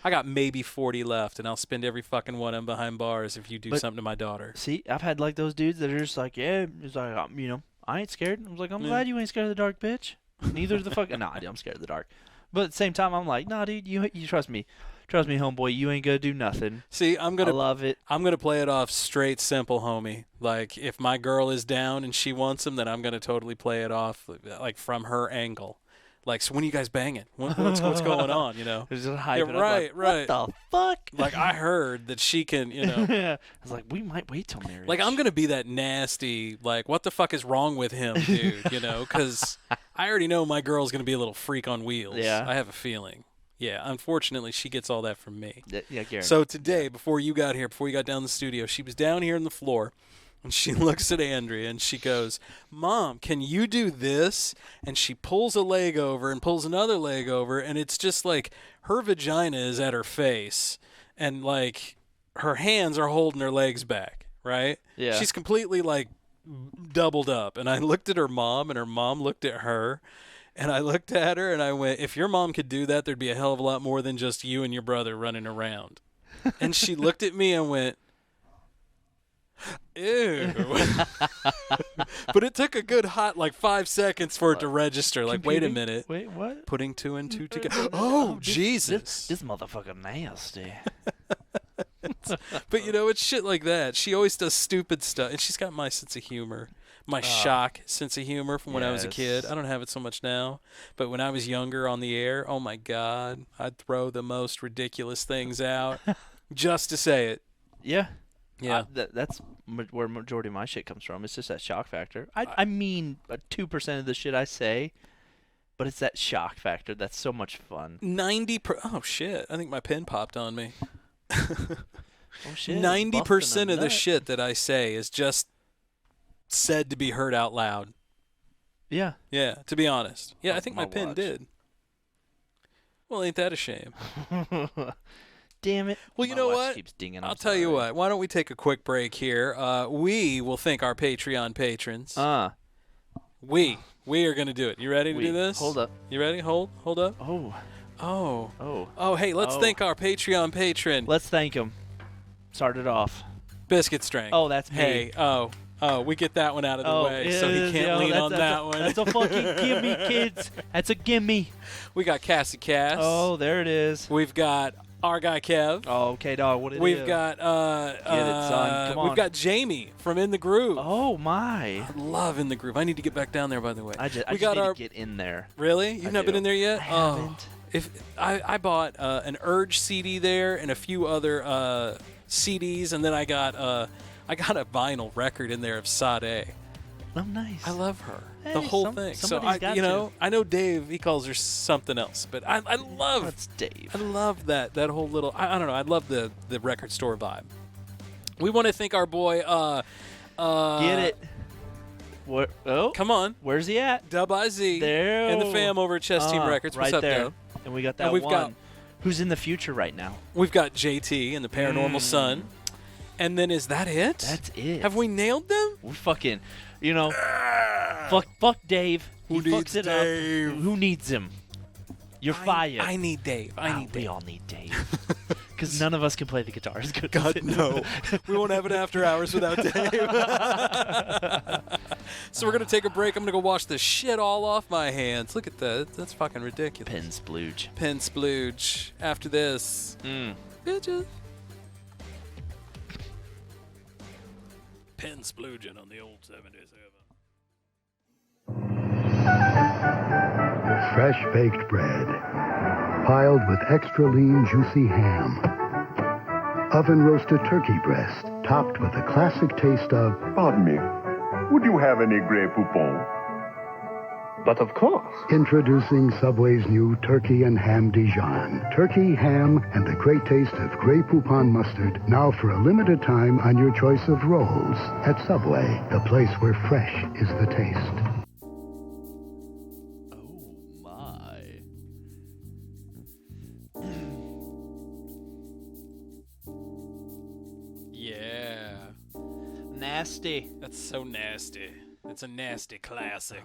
got maybe 40 left, and I'll spend every fucking one of them behind bars if you do something to my daughter. See, I've had like those dudes that are just like, yeah, it's like, you know, I ain't scared. I was like, I'm glad you ain't scared of the dark, bitch. Neither the fuck. Nah, I'm scared of the dark. But at the same time, I'm like, nah, dude, you trust me. Trust me, homeboy, you ain't gonna do nothing. See, I love it. I'm gonna play it off straight, simple, homie. Like, if my girl is down and she wants him, then I'm gonna totally play it off, like from her angle. Like, so when are you guys banging? What's going on? You know? Just hype it up, right. What the fuck? Like, I heard that she can, you know. I was like, we might wait till marriage. Like, I'm gonna be that nasty. Like, what the fuck is wrong with him, dude? You know, because I already know my girl's gonna be a little freak on wheels. Yeah. I have a feeling. Yeah, unfortunately, she gets all that from me. Yeah, guaranteed. So today, before you got down the studio, she was down here on the floor, and she looks at Andrea, and she goes, Mom, can you do this? And she pulls a leg over and pulls another leg over, and it's just like her vagina is at her face, and like her hands are holding her legs back, right? Yeah. She's completely like doubled up, and I looked at her mom, and her mom looked at her. And I looked at her and I went, if your mom could do that, there'd be a hell of a lot more than just you and your brother running around. And she looked at me and went, ew. But it took a good hot, like 5 seconds for it to register. Like, wait a minute. Wait, what? Putting two and two together. Oh, Jesus. This motherfucker nasty. But, you know, it's shit like that. She always does stupid stuff. And she's got my sense of humor. My shock sense of humor from when I was a kid. I don't have it so much now. But when I was younger on the air, oh, my God, I'd throw the most ridiculous things out just to say it. Yeah. Yeah. That's where majority of my shit comes from. It's just that shock factor. I mean 2% of the shit I say, but it's that shock factor that's so much fun. Oh, shit. I think my pen popped on me. Oh, shit. 90% of the shit that I say is just said to be heard out loud. Yeah. Yeah, to be honest. Yeah, I think my pen watch. did. Well, ain't that a shame? Damn it. Well, you know what? Keeps dinging. I'll tell you what. Why don't we take a quick break here? We will thank our Patreon patrons. We are going to do it. You ready to do this? Hold up. You ready? Hold up. Oh, hey, let's thank our Patreon patron. Let's thank him. Start it off. Biscuit Strength. Oh, that's me. Hey, we get that one out of the way, so he can't lean on that one. That's a fucking gimme, kids. That's a gimme. We got Kass Kass. Oh, there it is. We've got our guy Kev. Oh, okay, dog. What it is? We've got get it, son. Come on. We've got Jamie from In the Groove. Oh my! I love In the Groove. I need to get back down there, by the way. I just need to get in there. Really? You've not been in there yet? I haven't. If I bought an Urge CD there and a few other CDs, and then I got a vinyl record in there of Sade. Oh, nice. I love her. Hey, the whole thing. So I know Dave. He calls her something else, but I love. That's Dave. I love that whole little. I don't know. I love the record store vibe. We want to thank our boy. Get it. What? Oh, come on. Where's he at? Dub IZ. There. And the fam over at Chess Team Records. What's right up, there. Dub? And we got that one. Who's in the future right now? We've got JT and the Paranormal Son. And then is that it? That's it. Have we nailed them? We fucking, fuck Dave. Who needs Dave? Who needs him? You're fired. I need Dave. We all need Dave. Because none of us can play the guitar as good God, as him. no. We won't have it after hours without Dave. So we're going to take a break. I'm going to go wash the shit all off my hands. Look at that. That's fucking ridiculous. Pin splooge. Pin splooge. After this. Bitches. Pin splooging on the old 77. Fresh baked bread, piled with extra lean, juicy ham. Oven roasted turkey breast, topped with a classic taste of... Pardon me, would you have any Grey Poupon? But of course. Introducing Subway's new Turkey and Ham Dijon. Turkey, ham, and the great taste of Grey Poupon mustard, now for a limited time on your choice of rolls. At Subway, the place where fresh is the taste. Nasty. That's so nasty. It's a nasty classic.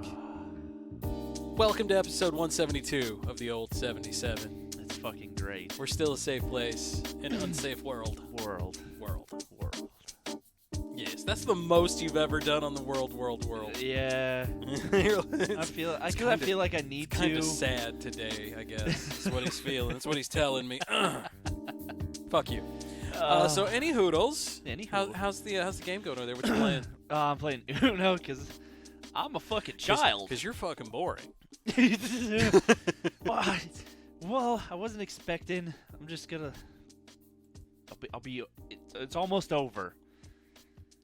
Welcome to episode 172 of the old 77. That's fucking great. We're still a safe place in an unsafe world. World. Yes, that's the most you've ever done on the world. Yeah. I feel like I need to. Kind of sad today, I guess. Is what he's feeling. That's what he's telling me. Fuck you. So any hoodles? How's the game going over there? What you playing? I'm playing Uno because I'm a fucking child. Because you're fucking boring. Well, I wasn't expecting. I'm just gonna. I'll be. It's almost over.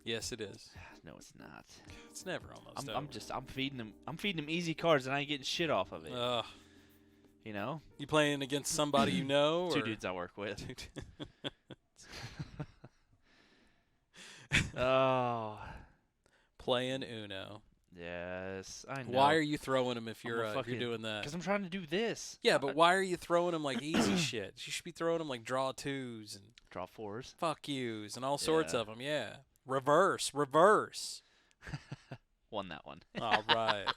Yes, it is. No, it's not. It's never almost over. I'm feeding him. I'm feeding him easy cards, and I ain't getting shit off of it. You know. You playing against somebody you know? Two dudes I work with. Oh. Playing Uno. Yes, I know. Why are you throwing them if you're doing that? Because I'm trying to do this. Yeah, but why are you throwing them like easy shit? You should be throwing them like draw twos and draw fours, fuck yous, and all sorts of them. Yeah, reverse. Won that one. All right.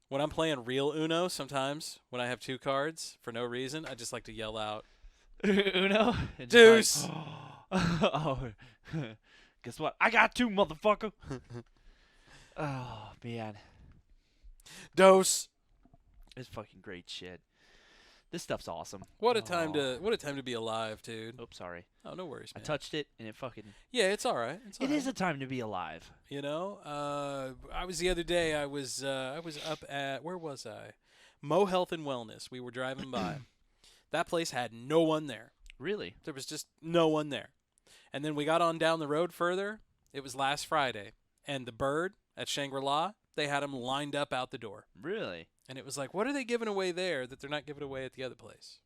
When I'm playing real Uno, sometimes when I have two cards for no reason, I just like to yell out, Uno, deuce. Like, oh, guess what? I got two, motherfucker. Oh man, dose. It's fucking great shit. This stuff's awesome. What a time to be alive, dude. Oops, sorry. Oh, no worries, man. I touched it and it fucking. Yeah, it's all right. It is a time to be alive. You know, I was the other day. I was up at, where was I? Mo Health and Wellness. We were driving by. That place had no one there. Really? There was just no one there. And then we got on down the road further. It was last Friday, and the Bird at Shangri-La, they had them lined up out the door. Really? And it was like, what are they giving away there that they're not giving away at the other place?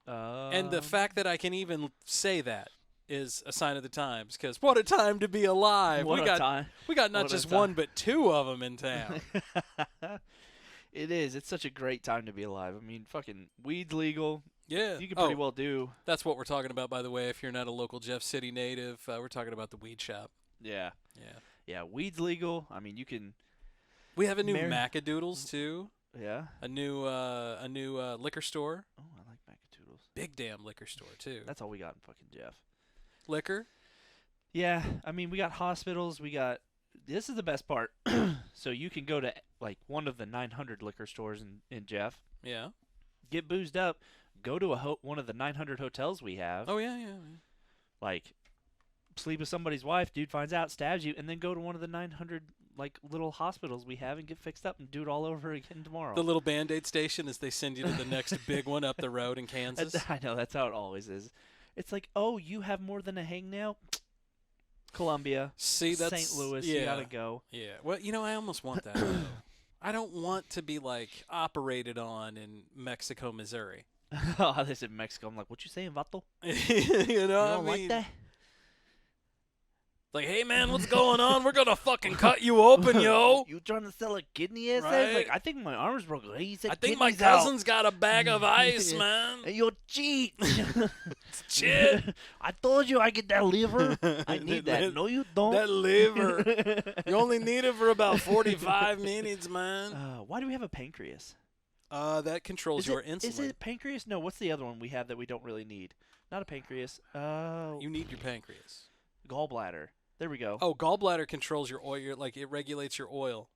And the fact that I can even say that is a sign of the times, because what a time to be alive. We got not just one, but two of them in town. It is. It's such a great time to be alive. I mean, fucking weed's legal. Yeah. You can pretty well do. That's what we're talking about, by the way. If you're not a local Jeff City native, we're talking about the weed shop. Yeah. Yeah, weed's legal. I mean, you can. We have a new Macadoodles, too. Yeah. A new liquor store. Oh, I like Macadoodles. Big damn liquor store, too. That's all we got in fucking Jeff. Liquor? Yeah. I mean, we got hospitals. We got. This is the best part. So you can go to, like, one of the 900 liquor stores in Jeff. Yeah. Get boozed up. Go to one of the 900 hotels we have. Oh, yeah. Like, sleep with somebody's wife, dude finds out, stabs you, and then go to one of the 900, like, little hospitals we have and get fixed up and do it all over again tomorrow. The little Band-Aid station as they send you to the next big one up the road in Kansas. I know, that's how it always is. It's like, oh, you have more than a hangnail? Columbia. See, that's St. Louis, you gotta go. Yeah. Well, I almost want that, though. I don't want to be, like, operated on in Mexico, Missouri. Oh, they said Mexico. I'm like, what you saying, vato? You don't like that? Like, hey, man, what's going on? We're going to fucking cut you open, yo. You trying to sell a kidney ass? Right. Like, I think my arm's broken. He said, I think my cousin's got a bag of ice, man. And you're cheat. It's shit. I told you I get that liver. I need that. No, you don't. That liver. You only need it for about 45 minutes, man. Why do we have a pancreas? That controls your insulin. Is it pancreas? No, what's the other one we have that we don't really need? Not a pancreas. You need your pancreas. Gallbladder. There we go. Oh, gallbladder controls your oil. It regulates your oil.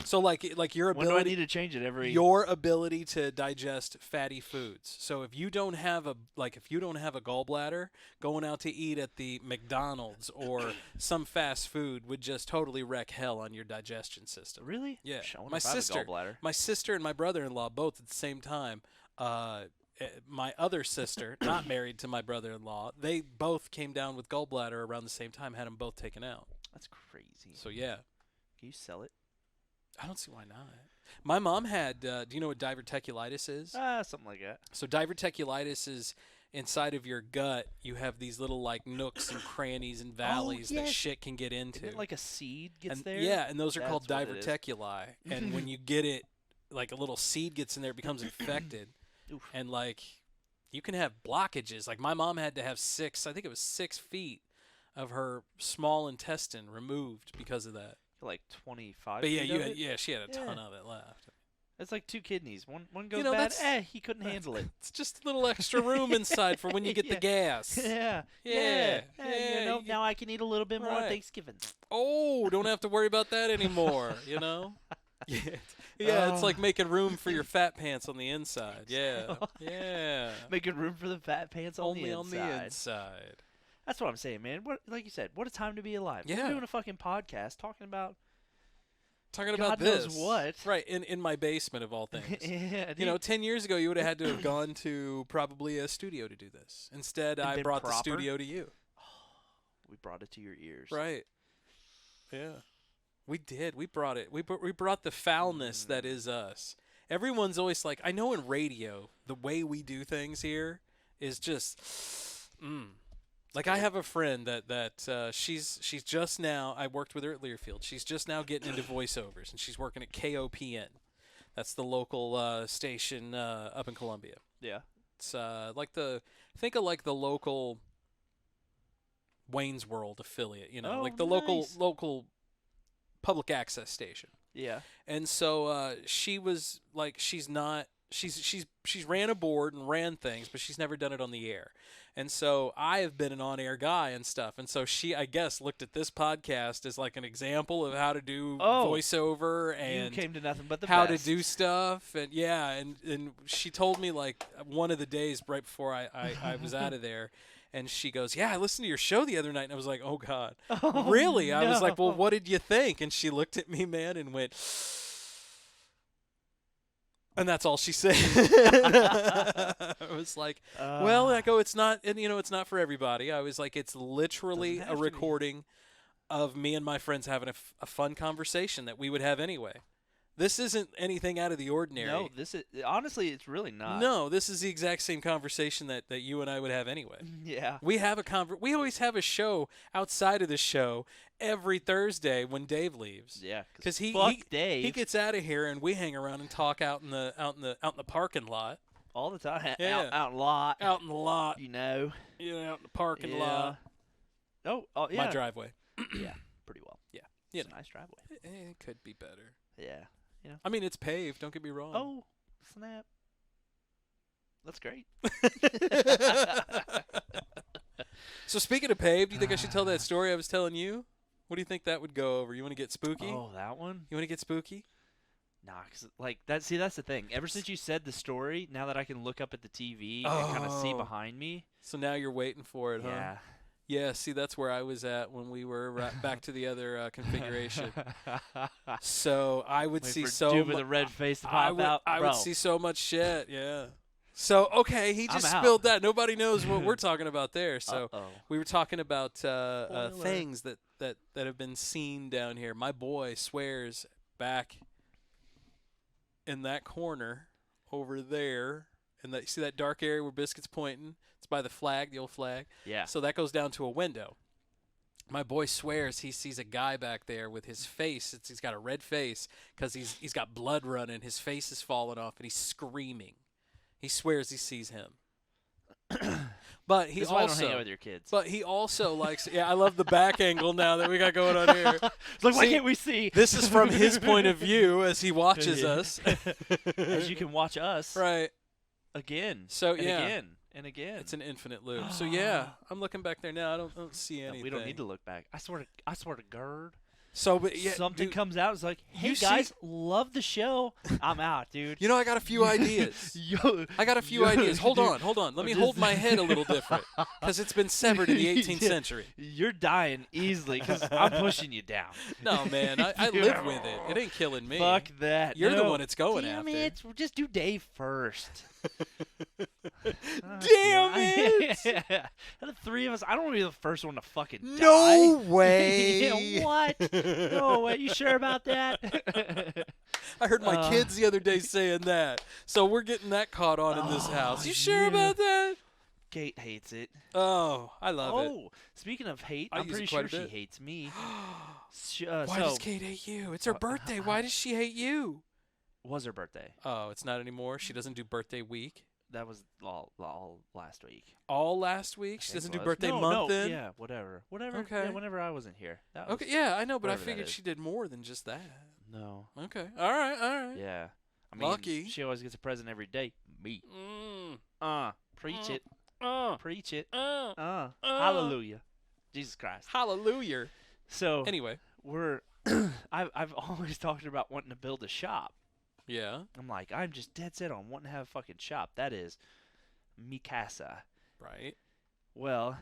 So like your When do I ability. need to change it every? Your ability to digest fatty foods. So if you don't have a gallbladder, going out to eat at the McDonald's or some fast food would just totally wreck hell on your digestion system. Really? Yeah. I wonder if I have a gallbladder. My sister and my brother-in-law both at the same time. My other sister, not married to my brother-in-law, they both came down with gallbladder around the same time. Had them both taken out. That's crazy. So yeah. Can you sell it? I don't see why not. My mom had, do you know what diverticulitis is? Something like that. So diverticulitis is inside of your gut. You have these little nooks and crannies and valleys that shit can get into. Isn't it like a seed gets there? Yeah, and those are That's called what it is. diverticuli. And when you get it, a little seed gets in there, it becomes infected. Oof. And you can have blockages. Like my mom had to have 6 feet of her small intestine removed because of that. Like 25. But feet of it? she had a ton of it left. It's like 2 kidneys. One goes bad. He couldn't handle it. It's just a little extra room inside for when you get the gas. Yeah. Now I can eat a little bit more on Thanksgiving. Oh, don't have to worry about that anymore. It's like making room for your fat pants on the inside. Yeah. Making room for the fat pants Only on the inside. That's what I'm saying, man. Like you said, what a time to be alive. Yeah. We're doing a fucking podcast talking about about knows this. what. Right, in my basement of all things. Yeah, 10 years ago, you would have had to have gone to probably a studio to do this. Instead, I brought the studio to you. We brought it to your ears. Right. Yeah. We did. We brought it. We brought the foulness that is us. Everyone's always like, I know in radio, the way we do things here is just, Like I have a friend that she's just now. I worked with her at Learfield. She's just now getting into voiceovers, and she's working at KOPN. That's the local station up in Columbia. Yeah, it's think of the local Wayne's World affiliate. Like the local public access station. Yeah, and so she was like, she's ran a board and ran things, but she's never done it on the air. And so I have been an on-air guy and stuff. And so she, I guess, looked at this podcast as like an example of how to do voiceover and you came to nothing but the how best. to do stuff. And and she told me like one of the days right before I was out of there. And she goes, yeah, I listened to your show the other night. And I was like, oh, God. Really? I was like, well, what did you think? And she looked at me, man, and went... And that's all she said. I was like, well, I go, it's not, and it's not for everybody. I was like, it's literally a recording of me and my friends having a fun conversation that we would have anyway. This isn't anything out of the ordinary. No, this is, honestly, it's really not. No, this is the exact same conversation that you and I would have anyway. Yeah. We have we always have a show outside of the show every Thursday when Dave leaves. Yeah, because Dave. He gets out of here and we hang around and talk out in the parking lot all the time. Yeah. Out in the lot. Out in the lot. Out in the parking lot. Oh, yeah. My driveway. Yeah, pretty well. Yeah, it's a nice driveway. It could be better. Yeah. I mean, it's paved. Don't get me wrong. Oh, snap. That's great. So speaking of paved, do you think I should tell that story I was telling you? What do you think that would go over? You want to get spooky? Oh, that one? You want to get spooky? Nah, cause that's the thing. Ever since you said the story, now that I can look up at the TV and kind of see behind me. So now you're waiting for it, huh? Yeah. Yeah, see, that's where I was at when we were back to the other configuration. So I would see dude with a red face to pop out. I would see so much shit, yeah. So, okay, he just spilled that. Nobody knows what we're talking about there. So we were talking about things that have been seen down here. My boy swears back in that corner over there. And you see that dark area where Biscuit's pointing? It's by the flag, the old flag. Yeah. So that goes down to a window. My boy swears he sees a guy back there with his face. He's got a red face because he's got blood running. His face is falling off, and he's screaming. He swears he sees him. But he also, why I don't hang out with your kids. But he also likes. Yeah, I love the back angle now that we got going on here. It's like, why can't we see? This is from his point of view as he watches us. As you can watch us. Right. Again. So and yeah. again. and again. It's an infinite loop. So yeah, I'm looking back there now. I don't see anything. No, we don't need to look back. I swear to God. So, but yeah, something dude, comes out. It's like, hey guys, love the show. I'm out, dude. You know, I got a few ideas. I got a few ideas. Hold on. Let me hold my head a little different because it's been severed in the 18th century. You're dying easily because I'm pushing you down. No, man, I live with it. It ain't killing me. Fuck that. You're the one it's going after. Damn it. Just do Dave first. Damn it! Yeah. Out of three of us, I don't want to be the first one to fucking die. No way! Yeah, what? No way. You sure about that? I heard my kids the other day saying that. So we're getting that caught on in this house. You sure about that? Kate hates it. Oh, I love it. Oh, speaking of hate, I'm pretty sure she hates me. Why does Kate hate you? It's her birthday. Why does she hate you? Was her birthday. Oh, it's not anymore? She doesn't do birthday week? That was all last week. All last week? She doesn't do birthday month then? Yeah, whatever. Okay. Yeah, whenever I wasn't here. Okay, yeah, I know, but I figured she did more than just that. No. Okay. All right. Yeah. I mean, lucky. She always gets a present every day. Me. Preach it. Preach it. Hallelujah. Jesus Christ. Hallelujah. So anyway, I've always talked about wanting to build a shop. Yeah. I'm like, I'm just dead set on wanting to have a fucking shop. That is mi casa. Right. Well,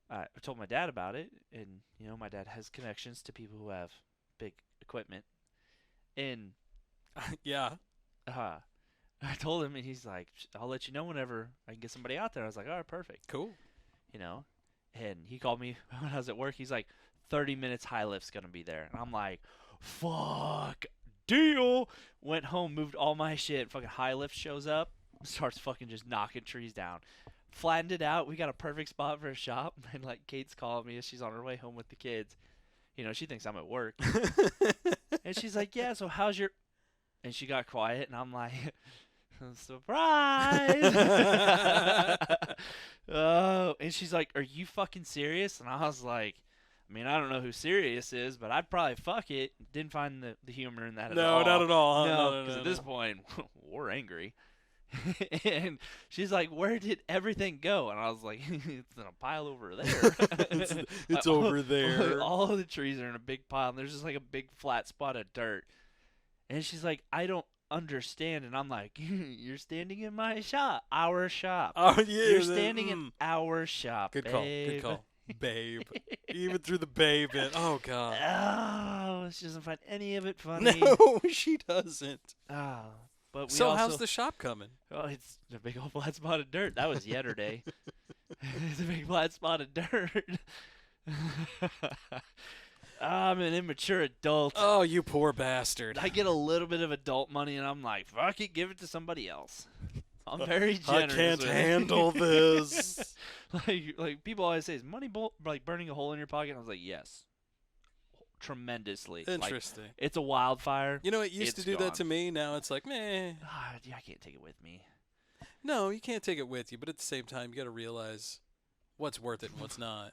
I told my dad about it, and, you know, my dad has connections to people who have big equipment. And yeah. I told him, and he's like, I'll let you know whenever I can get somebody out there. I was like, all right, perfect. Cool. You know, and he called me when I was at work. He's like, 30 minutes high lift's going to be there. And I'm like, fuck, deal. Went home, moved all my shit. Fucking high lift shows up, starts fucking just knocking trees down. Flattened it out. We got a perfect spot for a shop. And, like, Kate's calling me as she's on her way home with the kids. You know, she thinks I'm at work. And she's like, yeah, so how's your... And she got quiet, and I'm like, surprise! Oh, and she's like, are you fucking serious? And I was like, I mean, I don't know who serious is, but I'd probably fuck it. Didn't find the humor in that at all. No, not at all. No, because at this point, we're angry. And she's like, where did everything go? And I was like, it's in a pile over there. It's over there. All of the trees are in a big pile, and there's just like a big flat spot of dirt. And she's like, I don't understand. And I'm like, you're standing in my shop, our shop. Oh, yeah. You're standing in our shop, Good babe. call. Babe. Even through the babe bit. Oh, God. Oh, she doesn't find any of it funny. No, she doesn't. Oh, but so how's the shop coming? Oh, it's a big old flat spot of dirt. That was yesterday. It's a big flat spot of dirt. I'm an immature adult. Oh, you poor bastard. I get a little bit of adult money, and I'm like, fuck it, give it to somebody else. I'm very generous. I can't handle this. like people always say, is money like burning a hole in your pocket? And I was like, yes. Tremendously. Interesting. Like, it's a wildfire. You know, it used to do that to me. Now it's like, meh. I can't take it with me. No, you can't take it with you. But at the same time, you got to realize what's worth it and what's not.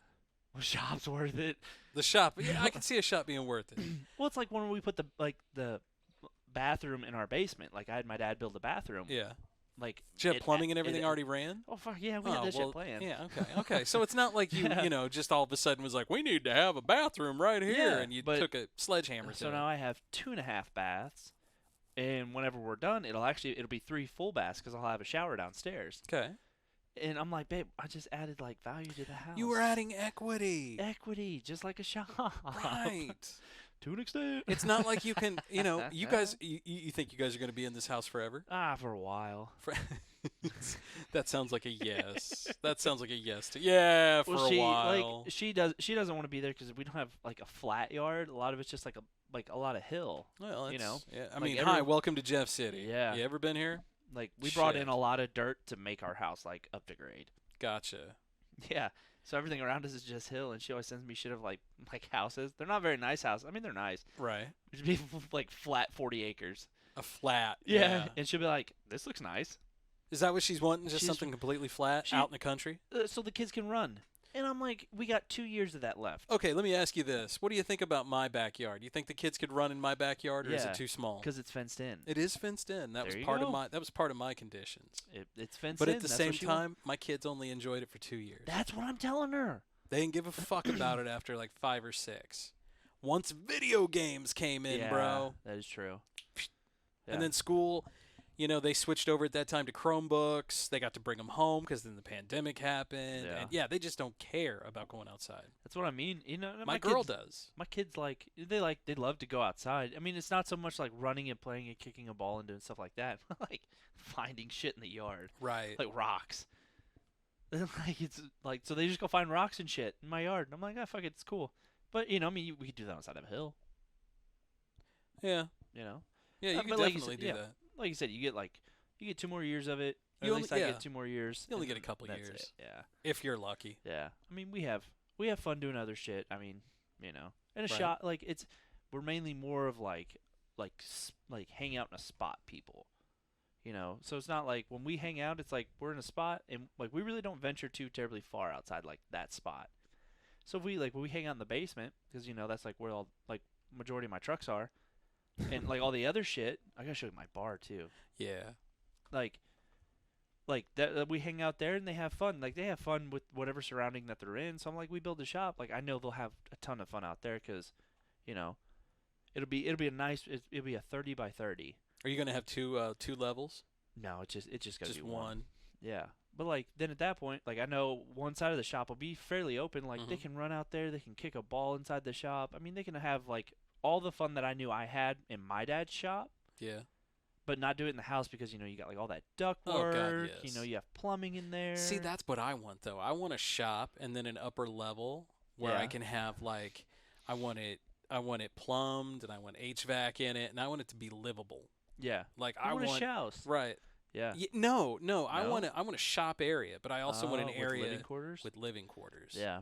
Well, shop's worth it. The shop. Yeah, I can see a shop being worth it. Well, it's like when we put the bathroom in our basement. Like I had my dad build a bathroom. Yeah. Like, did you have plumbing and everything already ran? Oh, fuck yeah, we had that shit planned. Yeah, okay. So it's not like you know, just all of a sudden was like, we need to have a bathroom right here, and you took a sledgehammer to it. So now I have 2.5 baths, and whenever we're done, it'll be 3 full baths because I'll have a shower downstairs. Okay. And I'm like, babe, I just added, like, value to the house. You were adding equity. Equity, just like a shop. Right. To an extent. It's not like you can, you know, you guys, you think you guys are going to be in this house forever? For a while. That sounds like a yes. That sounds like a yes. For a while. Like, she doesn't want to be there because we don't have, like, a flat yard. A lot of it's just, like a lot of hill. Well, you know. Yeah. I like mean, hi, welcome to Jeff City. Yeah. You ever been here? Like, we brought in a lot of dirt to make our house, like, up to grade. Gotcha. Yeah. So everything around us is just hill, and she always sends me shit of, like houses. They're not very nice houses. I mean, they're nice. Right. It'd be, like, flat 40 acres. A flat. Yeah. And she'll be like, this looks nice. Is that what she's wanting? Just something completely flat out in the country? So the kids can run. And I'm like, we got 2 years of that left. Okay, let me ask you this. What do you think about my backyard? You think the kids could run in my backyard, or is it too small? Because it's fenced in. It is fenced in. That was part of my conditions. It's fenced in. But at the same time, my kids only enjoyed it for 2 years. That's what I'm telling her. They didn't give a fuck about it after like 5 or 6. Once video games came in, bro. That is true. And then school, they switched over at that time to Chromebooks. They got to bring them home because then the pandemic happened. Yeah. And they just don't care about going outside. That's what I mean. My girl does. My kids they love to go outside. I mean, it's not so much like running and playing and kicking a ball and doing stuff like that. Like finding shit in the yard. Right. Like rocks. So they just go find rocks and shit in my yard. And I'm like, fuck it, it's cool. But we could do that outside of a hill. Yeah. Yeah, you can definitely do that. Like you said, you get 2 more years of it. Or You at only- least I yeah. get 2 more years. You only and get a couple that's years. it. Yeah. If you're lucky. Yeah. I mean, we have fun doing other shit. I mean, and a Right. shot we're mainly more of like hang out in a spot people. So it's not like when we hang out, it's like we're in a spot and like we really don't venture too terribly far outside like that spot. So if when we hang out in the basement, because that's like where all like majority of my trucks are, and like all the other shit, I gotta show you my bar too. Yeah. Like that we hang out there and they have fun. Like they have fun with whatever surrounding that they're in. So I'm like, we build a shop. Like I know they'll have a ton of fun out there because, it'll be a 30 by 30. Are you gonna have two levels? No, it's just gotta Just be one. Yeah. But then at that point, I know one side of the shop will be fairly open. Like they can run out there, they can kick a ball inside the shop. I mean, they can have all the fun that I knew I had in my dad's shop. Yeah. But not do it in the house because you got all that duct Oh, work. God, yes. You have plumbing in there. See, that's what I want though. I want a shop and then an upper level where I can have I want it plumbed and I want HVAC in it and I want it to be livable. Yeah. I want a house. Right. Yeah. No. I want a shop area, but I also want an area with living quarters. Yeah. Yeah.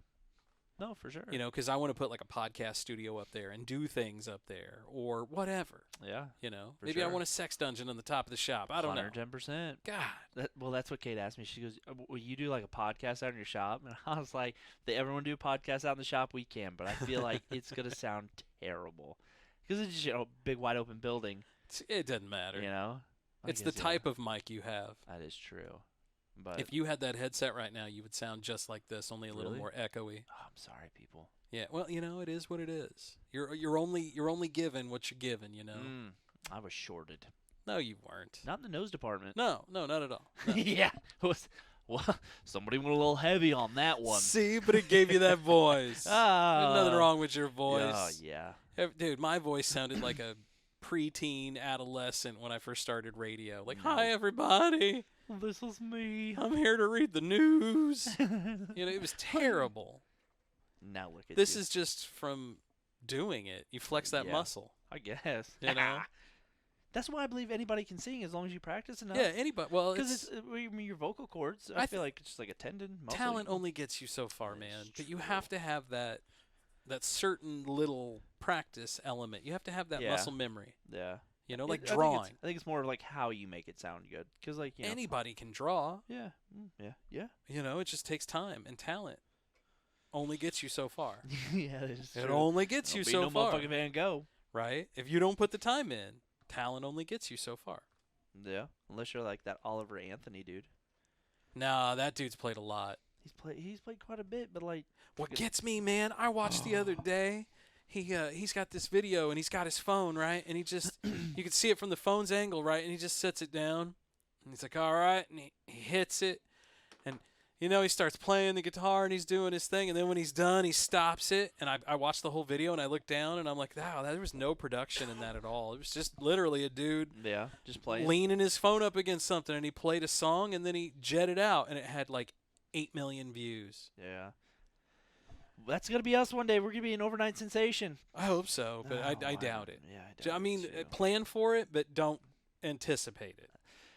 No, for sure. Because I want to put a podcast studio up there and do things up there or whatever. Yeah. Maybe I want a sex dungeon on the top of the shop. I don't know. 110%. God. That's what Kate asked me. She goes, "Will you do a podcast out in your shop?" And I was like, "If they ever want to do a podcast out in the shop, we can, but I feel like it's gonna sound terrible because it's just a big wide open building." It doesn't matter. It's the type of mic you have. That is true. But if you had that headset right now, you would sound just like this, only a little more echoey. Oh, I'm sorry, people. Yeah, well, it is what it is. You're only given what you're given, I was shorted. No, you weren't. Not in the nose department. No, not at all. No. Yeah. Well, somebody went a little heavy on that one. See, but it gave you that voice. There's nothing wrong with your voice. Oh, yeah. Dude, my voice sounded like a preteen adolescent when I first started radio. Hi, everybody. This is me. I'm here to read the news. It was terrible. Now look at this. Is just from doing it. You flex that muscle. I guess. That's why I believe anybody can sing as long as you practice enough. Yeah, anybody. Well, because your vocal cords. I feel like it's just like a tendon. Muscle. Talent only gets you so far, man. But you have to have that certain little practice element. You have to have that muscle memory. Yeah. Drawing. I think it's more of how you make it sound good. Because anybody can draw. Yeah. Yeah. It just takes time and talent. Only gets you so far. Yeah, it only gets you so far. Motherfucking Van Gogh. Right? If you don't put the time in, talent only gets you so far. Yeah, unless you're like that Oliver Anthony dude. Nah, that dude's played a lot. He's played quite a bit, but what gets me, man? I watched the other day. He's got this video and he's got his phone, right? And he just you can see it from the phone's angle, right? And he just sets it down and he's like, all right, and he hits it, and he starts playing the guitar and he's doing his thing, and then when he's done, he stops it, and I watched the whole video and I looked down and I'm like, wow, there was no production in that at all. It was just literally a dude, just playing, leaning his phone up against something, and he played a song and then he jetted out and it had 8 million views. Yeah. That's going to be us one day. We're going to be an overnight sensation. I hope so, but I doubt it. Yeah, I doubt it. Plan for it, but don't anticipate it.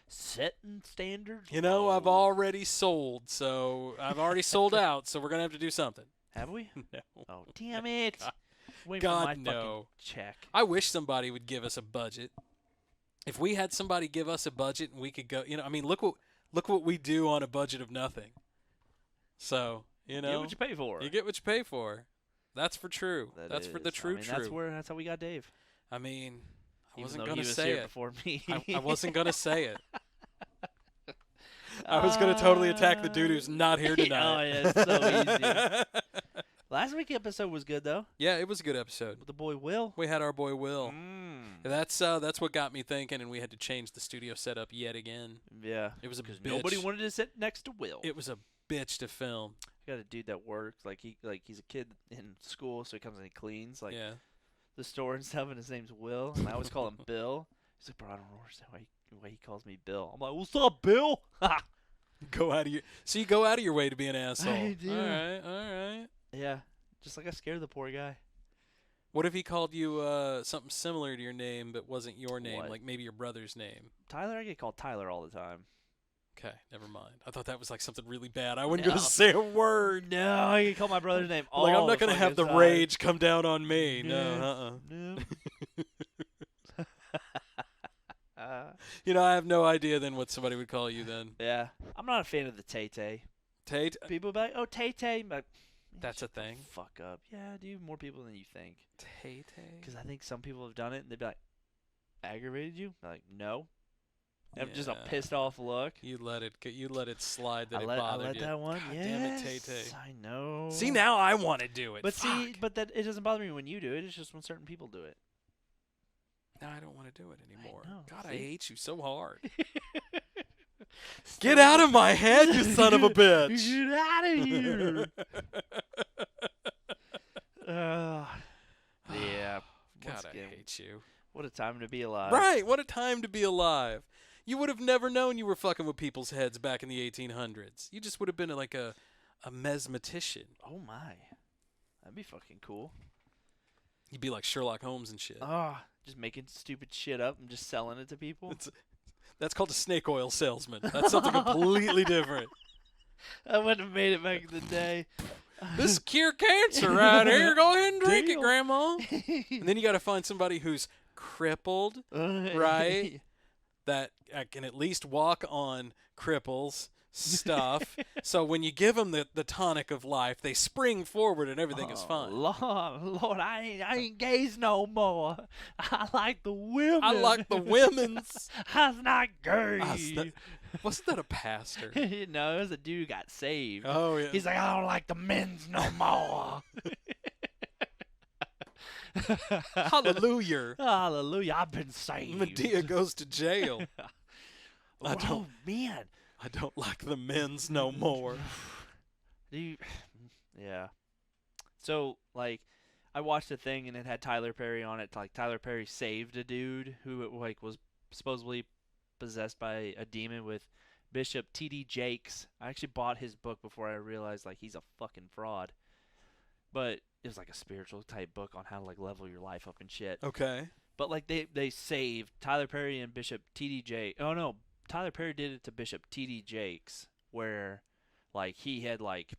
Setting standards. I've already sold, so I've already sold out, so we're going to have to do something. Have we? No. Oh, damn it. God, no. Check. I wish somebody would give us a budget. If we had somebody give us a budget and we could go, look what we do on a budget of nothing. So, You know, get what you pay for. You get what you pay for. That's for true. That's for the true. That's how we got Dave. I mean, I Even wasn't though going to he was say here it before me. I wasn't going to say it. I was going to totally attack the dude who's not here tonight. Oh, yeah, it's so easy. Last week's episode was good, though. Yeah, it was a good episode. With the boy Will. We had our boy Will. That's what got me thinking, and we had to change the studio setup yet again. Yeah. It was a because bitch. nobody wanted to sit next to Will. It was a bitch to film. I got a dude that works he's a kid in school, so he comes and he cleans the store and stuff, and his name's Will, and I always call him Bill. He's like, bro, I don't understand why he calls me Bill. I'm like, what's up, Bill? You go out of your way to be an asshole. I do. All right. Yeah, just like I scared the poor guy. What if he called you something similar to your name but wasn't your name, What? like maybe your brother's name? Tyler, I get called Tyler all the time. Okay, never mind. I thought that was like something really bad. I wasn't going to say a word. No, I get called my brother's name all I'm not going to have the rage come down on me. No. I have no idea then what somebody would call you then. Yeah. I'm not a fan of the Tay-Tay. Tate? People be like, oh, Tay-Tay. Like, That's a thing? Fuck up. Yeah, dude, more people than you think. Tay-Tay? Because I think some people have done it, and they'd be like, aggravated you? I'm like, no. Have just a pissed off look. You let it slide that I it bothered you. let that one. God yes, damn it, Tay-Tay. I know. See, now I want to do it. But Fuck. but that it doesn't bother me when you do it. It's just when certain people do it. No, I don't want to do it anymore. I know, God, see? I hate you so hard. Get out of my head, you son of a bitch. Get out of here. Yeah. God, I hate you. What a time to be alive. Right, what a time to be alive. You would have never known you were fucking with people's heads back in the 1800s. You just would have been like a mesmetician. Oh, my. That'd be fucking cool. You'd be like Sherlock Holmes and shit. Just making stupid shit up and just selling it to people. That's called a snake oil salesman. That's something completely different. I wouldn't have made it back in the day. This cure cancer right here. Go ahead and drink it, Grandma. And then you got to find somebody who's crippled, right? That can at least walk on cripples stuff. So when you give them the tonic of life, they spring forward and everything is fine. Lord, I ain't gays no more. I like the women. I like the women's. I'm not gay. Wasn't that a pastor? No, it was a dude who got saved. Oh, yeah. He's like, I don't like the men's no more. Hallelujah. Hallelujah, I've been saved. Medea goes to jail. Oh, man. I don't like the men's no more. Yeah. So, like, I watched a thing and it had Tyler Perry on it. Like, Tyler Perry saved a dude who, like, was supposedly possessed by a demon with Bishop T.D. Jakes. I actually bought his book before I realized, like, he's a fucking fraud. But it was, like, a spiritual type book on how to, like, level your life up and shit. Okay. But, like, they saved Tyler Perry and Bishop T.D. Jakes. Oh, no. Tyler Perry did it to Bishop T.D. Jakes, where, like, he had, like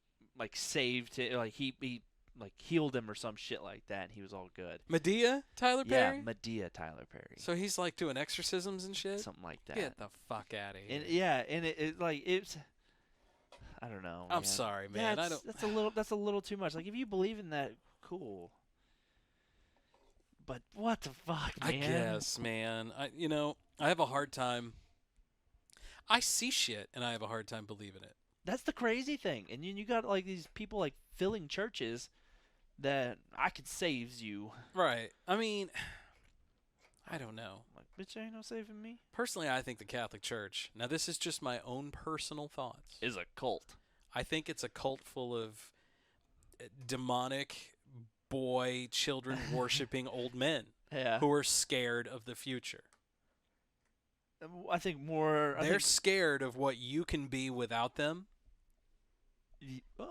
saved it, like, he like, healed him or some shit like that, and he was all good. Medea, Tyler Perry? Yeah, Medea, Tyler Perry. So he's, like, doing exorcisms and shit? Something like that. Get the fuck out of here. And, yeah, and it like, it's, I don't know, I'm sorry, man. Yeah, that's a little too much. Like, if you believe in that, cool. But what the fuck, man? I guess, man. I have a hard time. I see shit, and I have a hard time believing it. That's the crazy thing. And you got, like, these people, like, filling churches that I could saves you. Right. I mean, I don't know. Like, bitch, ain't no saving me. Personally, I think the Catholic Church, now this is just my own personal thoughts, is a cult. I think it's a cult full of demonic children worshiping old men who are scared of the future. I think more... They're scared of what you can be without them,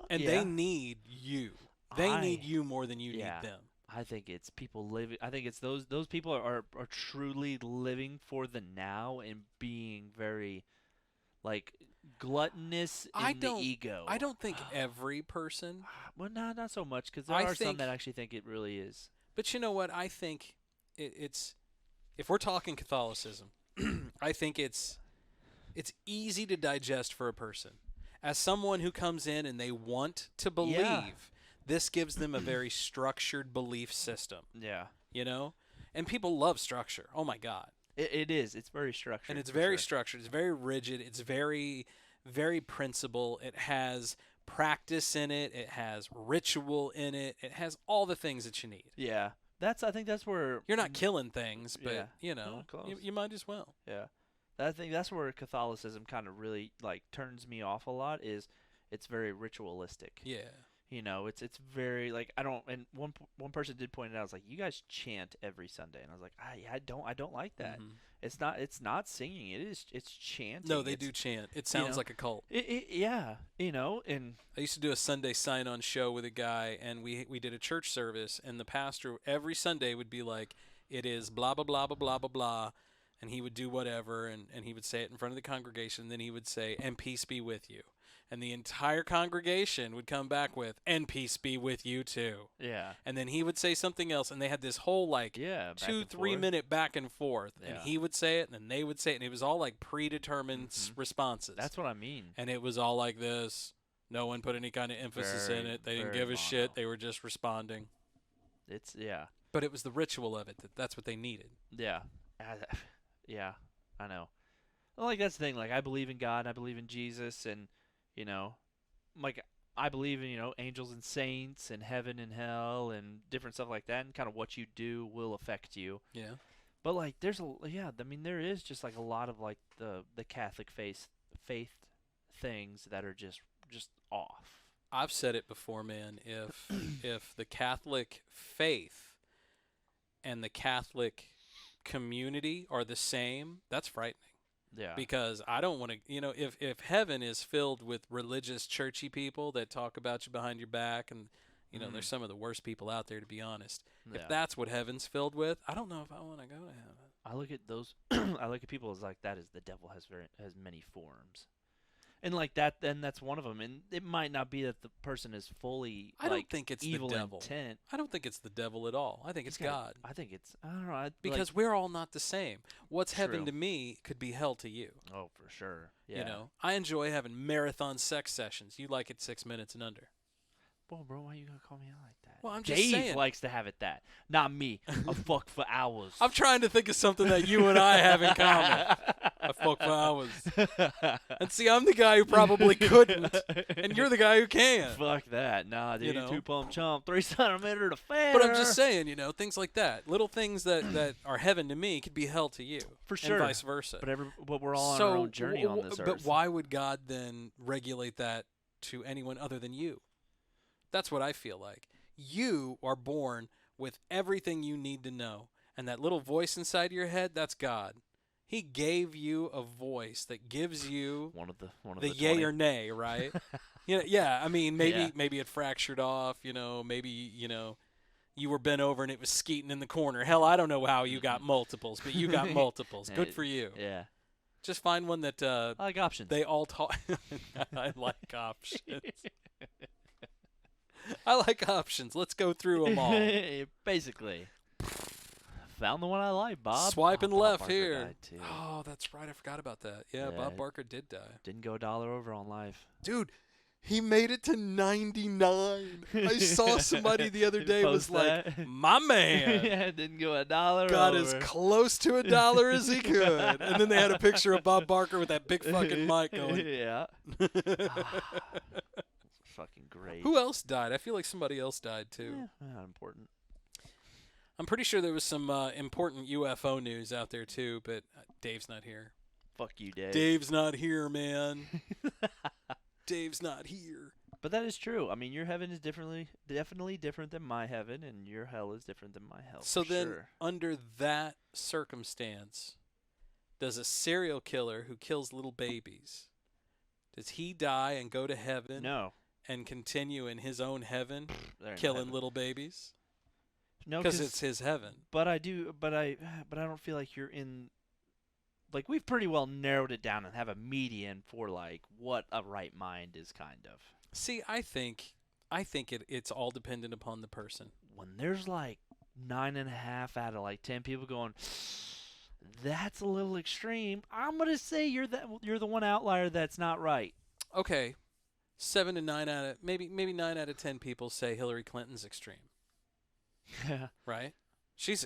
and yeah. they need you. They need you more than you need them. I think it's people living... I think it's those people are truly living for the now and being very, like, gluttonous in the ego. I don't think every person... Well, no, not so much, because there are some that actually think it really is. But you know what? I think it's... If we're talking Catholicism... I think it's easy to digest for a person. As someone who comes in and they want to believe, this gives them a very structured belief system. Yeah. You know? And people love structure. Oh, my God. It is. It's very structured. And it's very structured. It's very rigid. It's very, very principled. It has practice in it. It has ritual in it. It has all the things that you need. Yeah. I think that's where... You're not killing things, but, you might as well. Yeah. I think that's where Catholicism kind of really, turns me off a lot, is it's very ritualistic. Yeah. You know, it's very, I don't... And one person did point it out. I was like, you guys chant every Sunday. And I was like, I don't like that. Mm-hmm. It's not singing. It's chanting. No, they do chant. It sounds like a cult. Yeah. And... I used to do a Sunday sign-on show with a guy, and we did a church service, and the pastor every Sunday would be like, it is blah, blah, blah, blah, blah, blah, blah. And he would do whatever, and he would say it in front of the congregation, and then he would say, and peace be with you. And the entire congregation would come back with, and peace be with you too. Yeah. And then he would say something else, and they had this whole 2-3 minute back and forth. Yeah. And he would say it, and then they would say it, and it was all predetermined responses. That's what I mean. And it was all like this. No one put any kind of emphasis in it. They didn't give a shit. They were just responding. But it was the ritual of it. That's what they needed. Yeah. Yeah, I know. Well, that's the thing. I believe in God, and I believe in Jesus, and, I believe in, angels and saints and heaven and hell and different stuff like that, and kind of what you do will affect you. Yeah. But, there is just, a lot of, the Catholic faith things that are just off. I've said it before, man. If the Catholic faith and the Catholic community are the same, that's frightening. Yeah. Because I don't want to, if heaven is filled with religious, churchy people that talk about you behind your back, and, there's some of the worst people out there, to be honest. Yeah. If that's what heaven's filled with, I don't know if I want to go to heaven. I look at those, I look at people as that is the devil has many forms. And then that's one of them. And it might not be that the person is fully I don't think it's evil the devil. Intent. I don't think it's the devil at all. I think it's God. I think it's, I don't know. Because we're all not the same. What's heaven to me could be hell to you. Oh, for sure. Yeah. I enjoy having marathon sex sessions. You like it 6 minutes and under. Well, bro, why are you going to call me out like that? Well, I'm just Dave saying. Likes to have it that. Not me. I fuck for hours. I'm trying to think of something that you and I have in common. I fuck for hours. And see, I'm the guy who probably couldn't, and you're the guy who can. Fuck that. Nah, dude, 2-pump chomp, 3 centimeter to fair. But I'm just saying, things like that. Little things that are heaven to me could be hell to you. For sure. And vice versa. But we're all on our own journey on this earth. But why would God then regulate that to anyone other than you? That's what I feel like. You are born with everything you need to know. And that little voice inside your head, that's God. He gave you a voice that gives you one of the yay or nay, right? Yeah. I mean, maybe it fractured off. Maybe you were bent over and it was skeeting in the corner. Hell, I don't know how you got multiples, but you got multiples. Good for you. Yeah. Just find one that I like options. They all talk. I like options. I like options. Let's go through them all. Basically. Found the one I like, Bob. Swiping left Barker here. Too. Oh, that's right. I forgot about that. Yeah, Bob Barker did die. Didn't go $1 over on life. Dude, he made it to 99. I saw somebody the other day was like, my man. Yeah, didn't go $1 got over. as close to $1 as he could. And then they had a picture of Bob Barker with that big fucking mic going. Yeah. Fucking great. Who else died? I feel like somebody else died too. Yeah, not important. I'm pretty sure there was some important UFO news out there too, but Dave's not here. Fuck you, Dave. Dave's not here, man. Dave's not here. But that is true. I mean, your heaven is definitely different than my heaven, and your hell is different than my hell. So then, under that circumstance, does a serial killer who kills little babies, does he die and go to heaven? No. And continue in his own heaven, killing little babies? No, because it's his heaven. But I don't feel like you're in. Like, we've pretty well narrowed it down and have a median for what a right mind is, kind of. See, I think it's all dependent upon the person. When there's 9.5 out of 10 people going, that's a little extreme, I'm gonna say you're the one outlier that's not right. Okay. 7 to 9 out of maybe 9 out of 10 people say Hillary Clinton's extreme. Yeah. Right? She's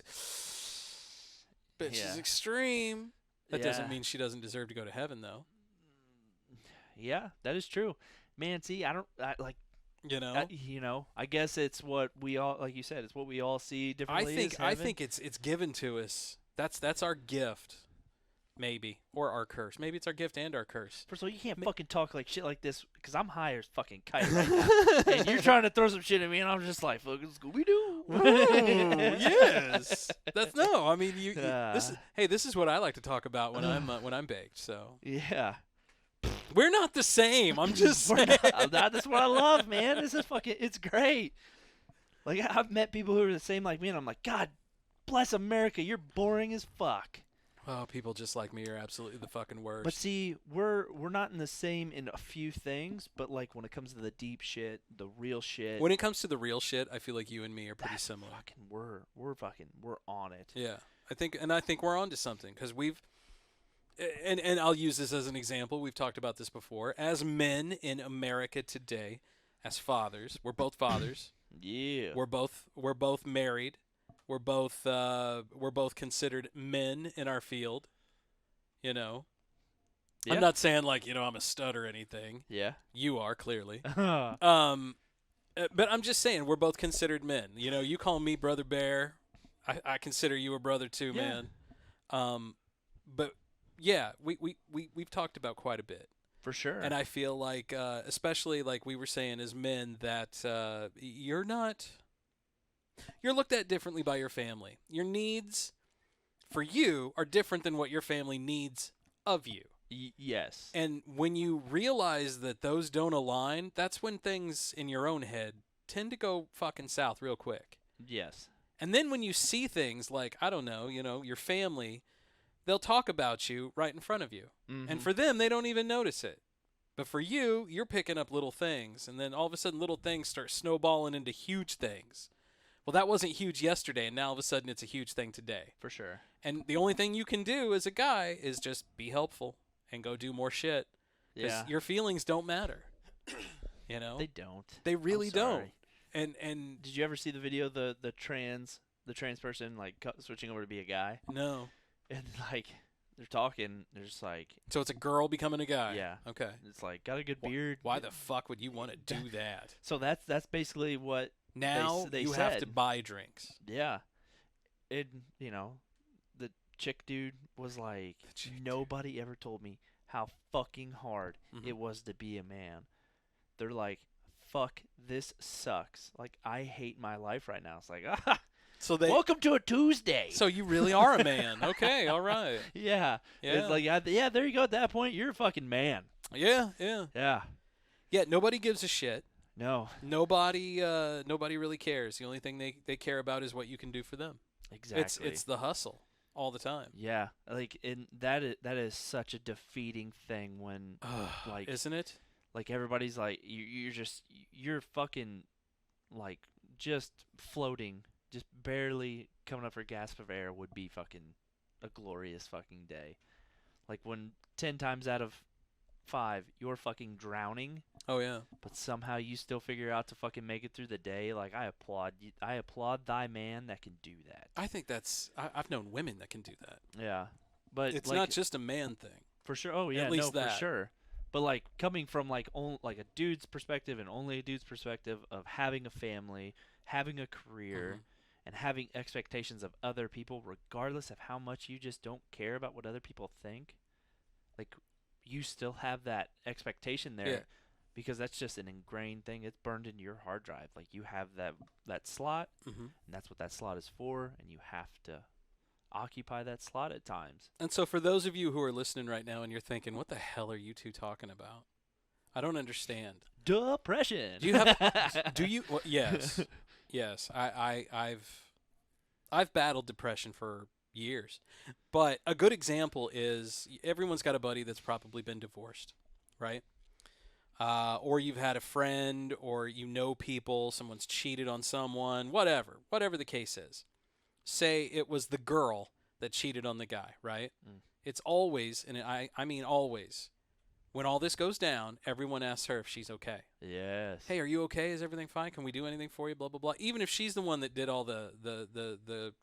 extreme. That doesn't mean she doesn't deserve to go to heaven, though. Yeah, that is true. Man, see, I guess it's what we all, like you said, it's what we all see differently. I think it's given to us. That's our gift. Maybe. Or our curse. Maybe it's our gift and our curse. First of all, you can't fucking talk like shit like this because I'm high as fucking kite right now. And you're trying to throw some shit at me, and I'm just like, fucking Scooby-Doo. Yes. This is what I like to talk about when I'm baked. So yeah. We're not the same. I'm just saying. That's what I love, man. This is it's great. Like, I've met people who are the same like me, and I'm like, God bless America. You're boring as fuck. Oh, people just like me are absolutely the fucking worst. But see, we're not in the same in a few things, but like when it comes to the deep shit, the real shit. When it comes to the real shit, I feel like you and me are pretty similar. We're on it. Yeah, I think we're on to something because we've. And I'll use this as an example. We've talked about this before. As men in America today, as fathers, we're both fathers. Yeah. We're both married. We're both considered men in our field. You know. Yeah. I'm not saying like, I'm a stud or anything. Yeah. You are clearly. But I'm just saying we're both considered men. You call me Brother Bear. I consider you a brother too, man. But yeah, we've talked about quite a bit. For sure. And I feel like, especially like we were saying as men, that you're looked at differently by your family. Your needs for you are different than what your family needs of you. Yes. And when you realize that those don't align, that's when things in your own head tend to go fucking south real quick. Yes. And then when you see things like, I don't know, your family, they'll talk about you right in front of you. Mm-hmm. And for them, they don't even notice it. But for you, you're picking up little things. And then all of a sudden, little things start snowballing into huge things. Well, that wasn't huge yesterday, and now all of a sudden it's a huge thing today. For sure. And the only thing you can do as a guy is just be helpful and go do more shit. Yeah. Your feelings don't matter. They don't. They really don't. And did you ever see the video the trans person like switching over to be a guy? No. And like they're talking, they're just like. So it's a girl becoming a guy. Yeah. Okay. It's like got a good beard. Why the fuck would you want to do that? So that's basically what. Now they you said. have to buy drinks. Yeah. The chick dude was like, nobody ever told me how fucking hard it was to be a man. They're like, fuck, this sucks. Like, I hate my life right now. It's like, welcome to a Tuesday. So you really are a man. Okay, all right. Yeah. It's like, there you go. At that point, you're a fucking man. Yeah. Yeah, nobody gives a shit. No. Nobody really cares. The only thing they care about is what you can do for them. Exactly. It's the hustle all the time. Yeah. Like, that is such a defeating thing when, like. Isn't it? Like, everybody's like, you're fucking, like, just floating, just barely coming up for a gasp of air would be fucking a glorious fucking day. Like, when 10 times out of 5, you're fucking drowning. Oh yeah. But somehow you still figure out to fucking make it through the day. Like, I applaud you. I applaud thy man that can do that. I think I've known women that can do that. Yeah, but it's not just a man thing. For sure. Oh yeah, at least for sure. But like coming from like a dude's perspective and only a dude's perspective of having a family, having a career, and having expectations of other people, regardless of how much you just don't care about what other people think. Like, you still have that expectation there because that's just an ingrained thing. It's burned into your hard drive. Like, you have that slot, and that's what that slot is for, and you have to occupy that slot at times. And so for those of you who are listening right now and you're thinking, what the hell are you two talking about? I don't understand. Depression. Do you have well, yes. Yes. I've battled depression for years. But a good example is everyone's got a buddy that's probably been divorced, right? Or you've had a friend, or people, someone's cheated on someone, whatever the case is. Say it was the girl that cheated on the guy, right? It's always, and I mean always, When all this goes down, everyone asks her if she's okay. Yes. Hey, are you okay? Is everything fine? Can we do anything for you? Blah, blah, blah. Even if she's the one that did all the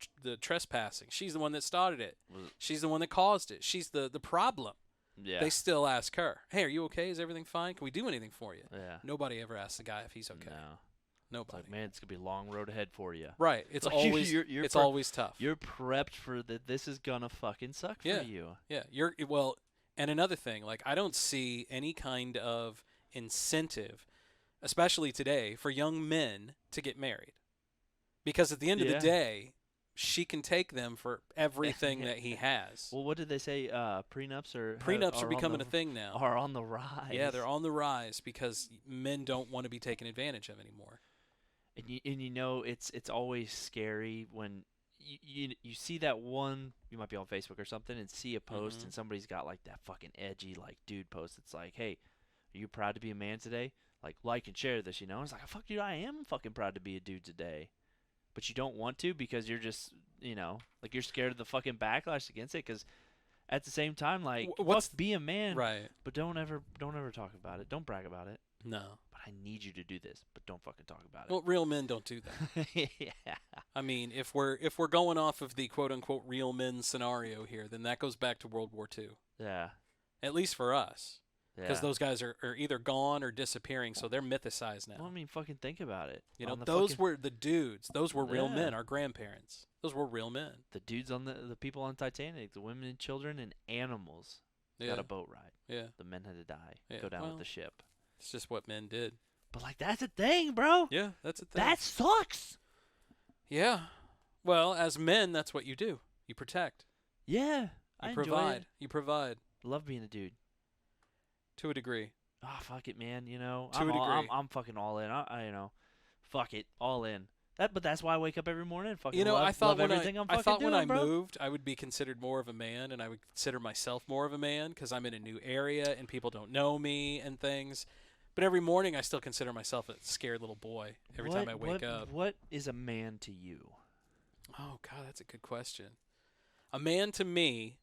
trespassing. She's the one that started it. She's the one that caused it. She's the problem. Yeah. They still ask her, hey, are you okay? Is everything fine? Can we do anything for you? Yeah. Nobody ever asks the guy if he's okay. No. Nobody. It's like, man, it's going to be a long road ahead for you. Right. It's Like, always you're always tough. You're prepped for that. This is going to fucking suck for you. Yeah. And another thing, like, I don't see any kind of incentive, especially today, for young men to get married. Because at the end of the day, she can take them for everything that he has. Well, what did they say? Prenups are becoming a thing now. Are on the rise. Yeah, they're on the rise because men don't want to be taken advantage of anymore. And you know, it's always scary when you see that one. You might be on Facebook or something and see a post and somebody's got like that fucking edgy like dude post. It's like, hey, are you proud to be a man today? Like and share this, you know. And it's like, fuck, dude, I am fucking proud to be a dude today. But you don't want to because you're just, you know, like you're scared of the fucking backlash against it. Because at the same time, like, be a man, right? But don't ever talk about it. Don't brag about it. No. But I need you to do this, but don't fucking talk about it. Well, real men don't do that. Yeah. I mean, if we're going off of the quote unquote real men scenario here, then that goes back to World War II. Yeah. At least for us. Because Yeah. those guys are either gone or disappearing, so they're mythicized now. Well, I mean, fucking think about it. You know, those were the dudes. Those were real men, our grandparents. Those were real men. The dudes on the people on Titanic, the women and children and animals got a boat ride. Yeah. The men had to die, Yeah. go down with the ship. It's just what men did. But, like, that's a thing, bro. Yeah, that's a thing. That sucks. Yeah. Well, as men, that's what you do. You protect. Yeah. You I provide. enjoy it. You provide. Love being a dude. To a degree. Oh, fuck it, man. You know, To a degree. I'm fucking all in. I you know, fuck it, all in. But that's why I wake up every morning and fucking I thought love everything I'm fucking doing, when I bro. moved, I would be considered more of a man, and I would consider myself more of a man because I'm in a new area and people don't know me and things. But every morning, I still consider myself a scared little boy every time I wake up. What is a man to you? Oh, God, that's a good question. A man to me...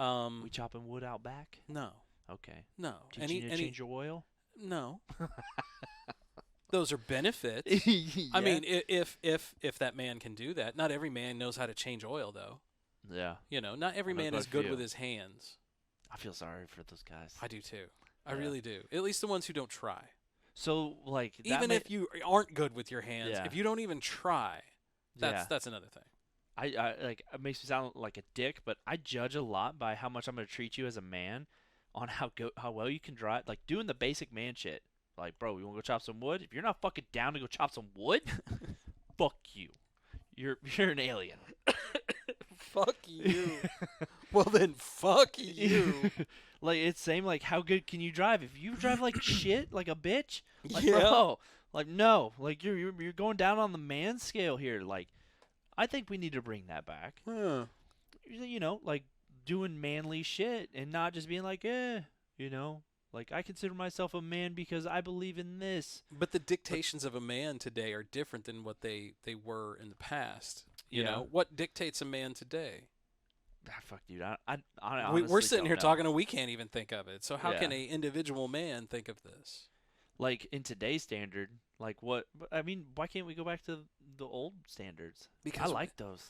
we chopping wood out back? No. Okay. No. Teaching you to change your oil? No. Those are benefits. Yeah. I mean, if that man can do that. Not every man knows how to change oil, though. Yeah. You know, not every man is good with his hands. I feel sorry for those guys. I do, too. I really do. At least the ones who don't try. So, like... Even if you aren't good with your hands, if you don't even try, that's another thing. I like, it makes me sound like a dick, but I judge a lot by how much I'm going to treat you as a man on how well you can drive. Like, doing the basic man shit. Like, bro, you want to go chop some wood? If you're not fucking down to go chop some wood, fuck you. You're an alien. Fuck you. Well, then fuck you. Like, it's same, like, how good can you drive? If you drive like shit, like a bitch, like, Yeah. bro, like, no. Like, you're going down on the man scale here. Like, I think we need to bring that back. Huh. You know, like, doing manly shit and not just being like, you know. Like, I consider myself a man because I believe in this. But the dictations of a man today are different than what they were in the past. You know, what dictates a man today? Ah, fuck, dude. I honestly We're sitting don't here know. talking and we can't even think of it. So how Yeah. can a individual man think of this? Like, in today's standard, like what? I mean, why can't we go back to the old standards? Because I like those.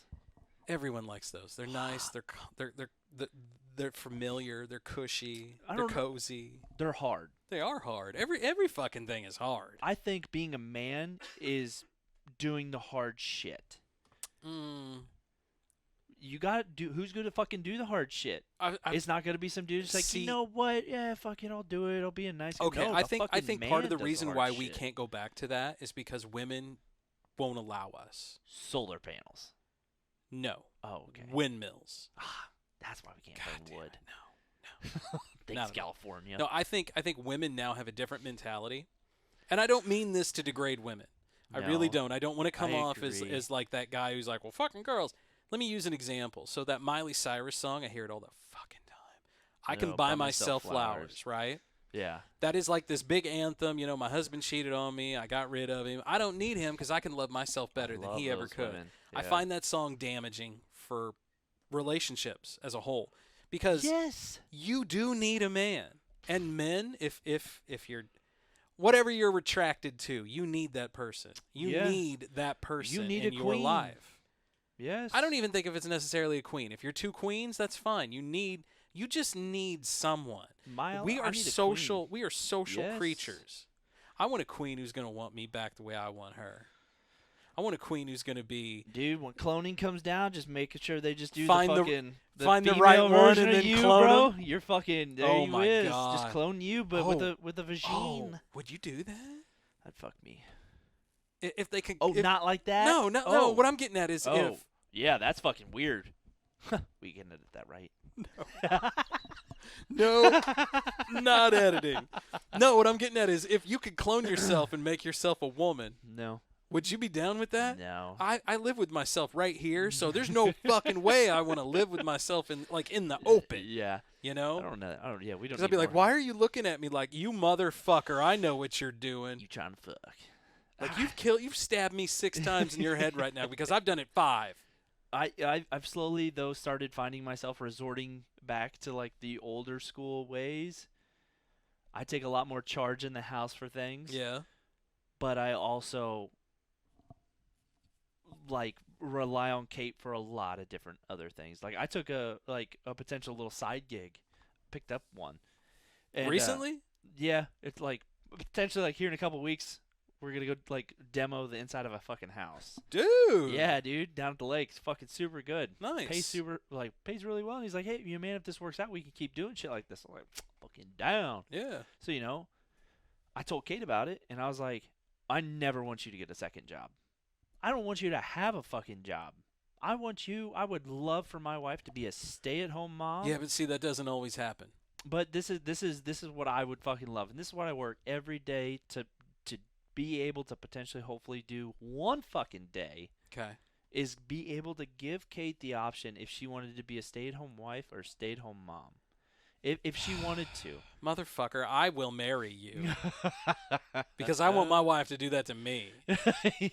Everyone likes those. They're nice. They're familiar. They're cushy. They're don't- cozy. They're hard. They are hard. Every fucking thing is hard. I think being a man is doing the hard shit. You got to do. Who's going to fucking do the hard shit? It's not going to be some dude just like, you know what? Yeah, fuck it, I'll do it. It'll be a nice. Okay, No, I the think fucking part of man the does reason hard why we shit. can't go back to that is because women won't allow us. Solar panels. No. Oh, okay. Windmills. That's why we can't God burn damn wood. it, no. Thanks, Not at all. California. No, I think women now have a different mentality, and I don't mean this to degrade women. I really No, don't. I don't want to come I off agree. as like that guy who's like, well, fucking girls. Let me use an example. So that Miley Cyrus song, I hear it all the fucking time. I can buy myself flowers, right? Yeah. That is like this big anthem. You know, my husband cheated on me. I got rid of him. I don't need him because I can love myself better than love he ever those could. women. I Yeah. find that song damaging for relationships as a whole because Yes. you do need a man. And men, if you're whatever you're attracted to, you need that person. You need that person You need in a your queen. life. Yes. I don't even think if it's necessarily a queen. If you're two queens, that's fine. You just need someone. We are social. We are social creatures. I want a queen who's going to want me back the way I want her. I want a queen who's going to be... Dude, when cloning comes down, just making sure they just do find the fucking... find the right one and then you, clone bro. them. You're fucking... There Oh you my is. God. Just clone you, but with a vagine. Oh, would you do that? That'd fuck me. If they could... Not like that? No. What I'm getting at is if... Yeah, that's fucking weird. We can edit that, right? No, not editing. No, what I'm getting at is if you could clone yourself and make yourself a woman. No. Would you be down with that? No. I live with myself right here, so there's no fucking way I want to live with myself in the open. Yeah. You know? I don't know. Yeah, we don't. Because I'd be like, why are you looking at me like, you motherfucker? I know what you're doing. You trying to fuck? Like you've stabbed me 6 times in your head right now because I've done it 5. I've slowly though started finding myself resorting back to like the older school ways. I take a lot more charge in the house for things. Yeah. But I also like rely on Kate for a lot of different other things. Like I took a potential little side gig, picked up one. And, recently? Yeah, it's like potentially like here in a couple weeks. We're going to go, like, demo the inside of a fucking house. Dude. Yeah, dude. Down at the lake. It's fucking super good. Nice. Pays really well. And he's like, hey, man, if this works out, we can keep doing shit like this. I'm like, fucking down. Yeah. So, I told Kate about it, and I was like, I never want you to get a second job. I don't want you to have a fucking job. I would love for my wife to be a stay-at-home mom. Yeah, but see, that doesn't always happen. But this is what I would fucking love. And this is what I work every day to be able to potentially hopefully do one fucking day. Okay. Is be able to give Kate the option if she wanted to be a stay-at-home wife or stay-at-home mom. If she wanted to. Motherfucker, I will marry you. Because I want my wife to do that to me.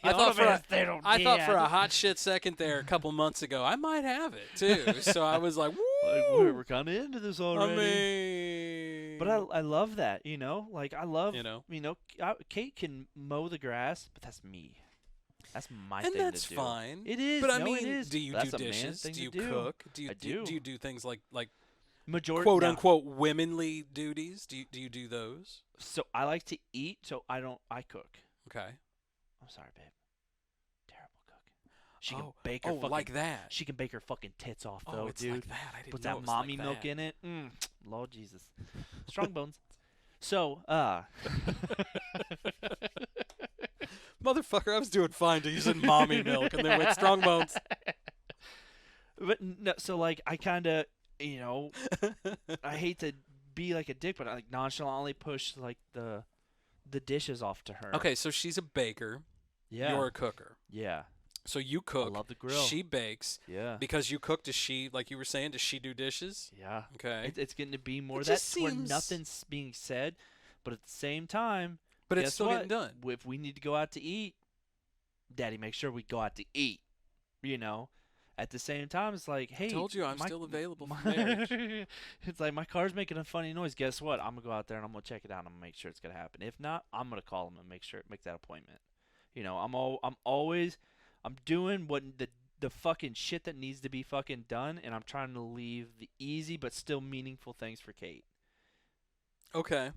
I thought for a hot shit second there a couple months ago, I might have it too. So I was like, woo! Like, we're kind of into this already. I mean... But I love that, Like, I love, Kate can mow the grass, but that's me. That's my thing to do. And that's fine. It is. But I it mean, is. do you That's do a man dishes? thing Do you to cook? I do. Do you do things like majority quote unquote womanly duties? Do you do those? So I like to eat, so I cook. Okay. I'm sorry, babe. Terrible cook. She can bake her fucking like that. She can bake her fucking tits off though, it's dude. like that. I didn't Put know that it was mommy like milk that. in it. Lord Jesus. Strong bones. So, motherfucker, I was doing fine till you said mommy milk and then went strong bones. But no, so like I kind of, I hate to be like a dick, but I like nonchalantly push like the dishes off to her. Okay, so she's a baker. Yeah. You're a cooker. Yeah. So you cook. I love the grill. She bakes. Yeah. Because you cook, does she, like you were saying, does she do dishes? Yeah. Okay. It's getting to be more It that just where seems- nothing's being said, but at the same time, But it's guess still what? getting done. If we need to go out to eat, Daddy makes sure we go out to eat. At the same time, it's like, hey, I told you I'm still available for marriage. It's like my car's making a funny noise. Guess what? I'm gonna go out there and I'm gonna check it out and I'm gonna make sure it's gonna happen. If not, I'm gonna call him and make that appointment. I'm doing what the fucking shit that needs to be fucking done, and I'm trying to leave the easy but still meaningful things for Kate. Okay.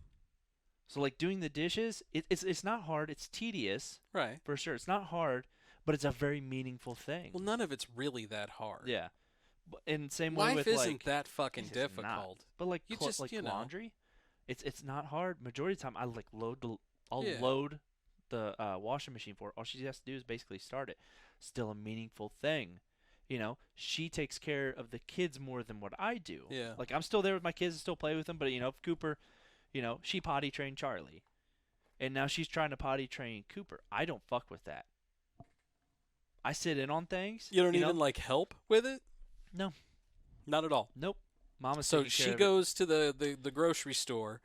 So like doing the dishes, it's not hard. It's tedious, Right. for sure. It's not hard, but it's a very meaningful thing. Well, none of it's really that hard. Yeah. And same way Life with isn't like that fucking it's difficult. not. But like You just, laundry, it's not hard. Majority of the time, I like load the washing machine for it. All she has to do is basically start it. Still a meaningful thing. She takes care of the kids more than what I do. Yeah. Like I'm still there with my kids and still play with them, but if Cooper, she potty trained Charlie. And now she's trying to potty train Cooper. I don't fuck with that. I sit in on things. You don't even like help with it? No. Not at all. Nope. Mama's So taking care she of it. goes to the grocery store,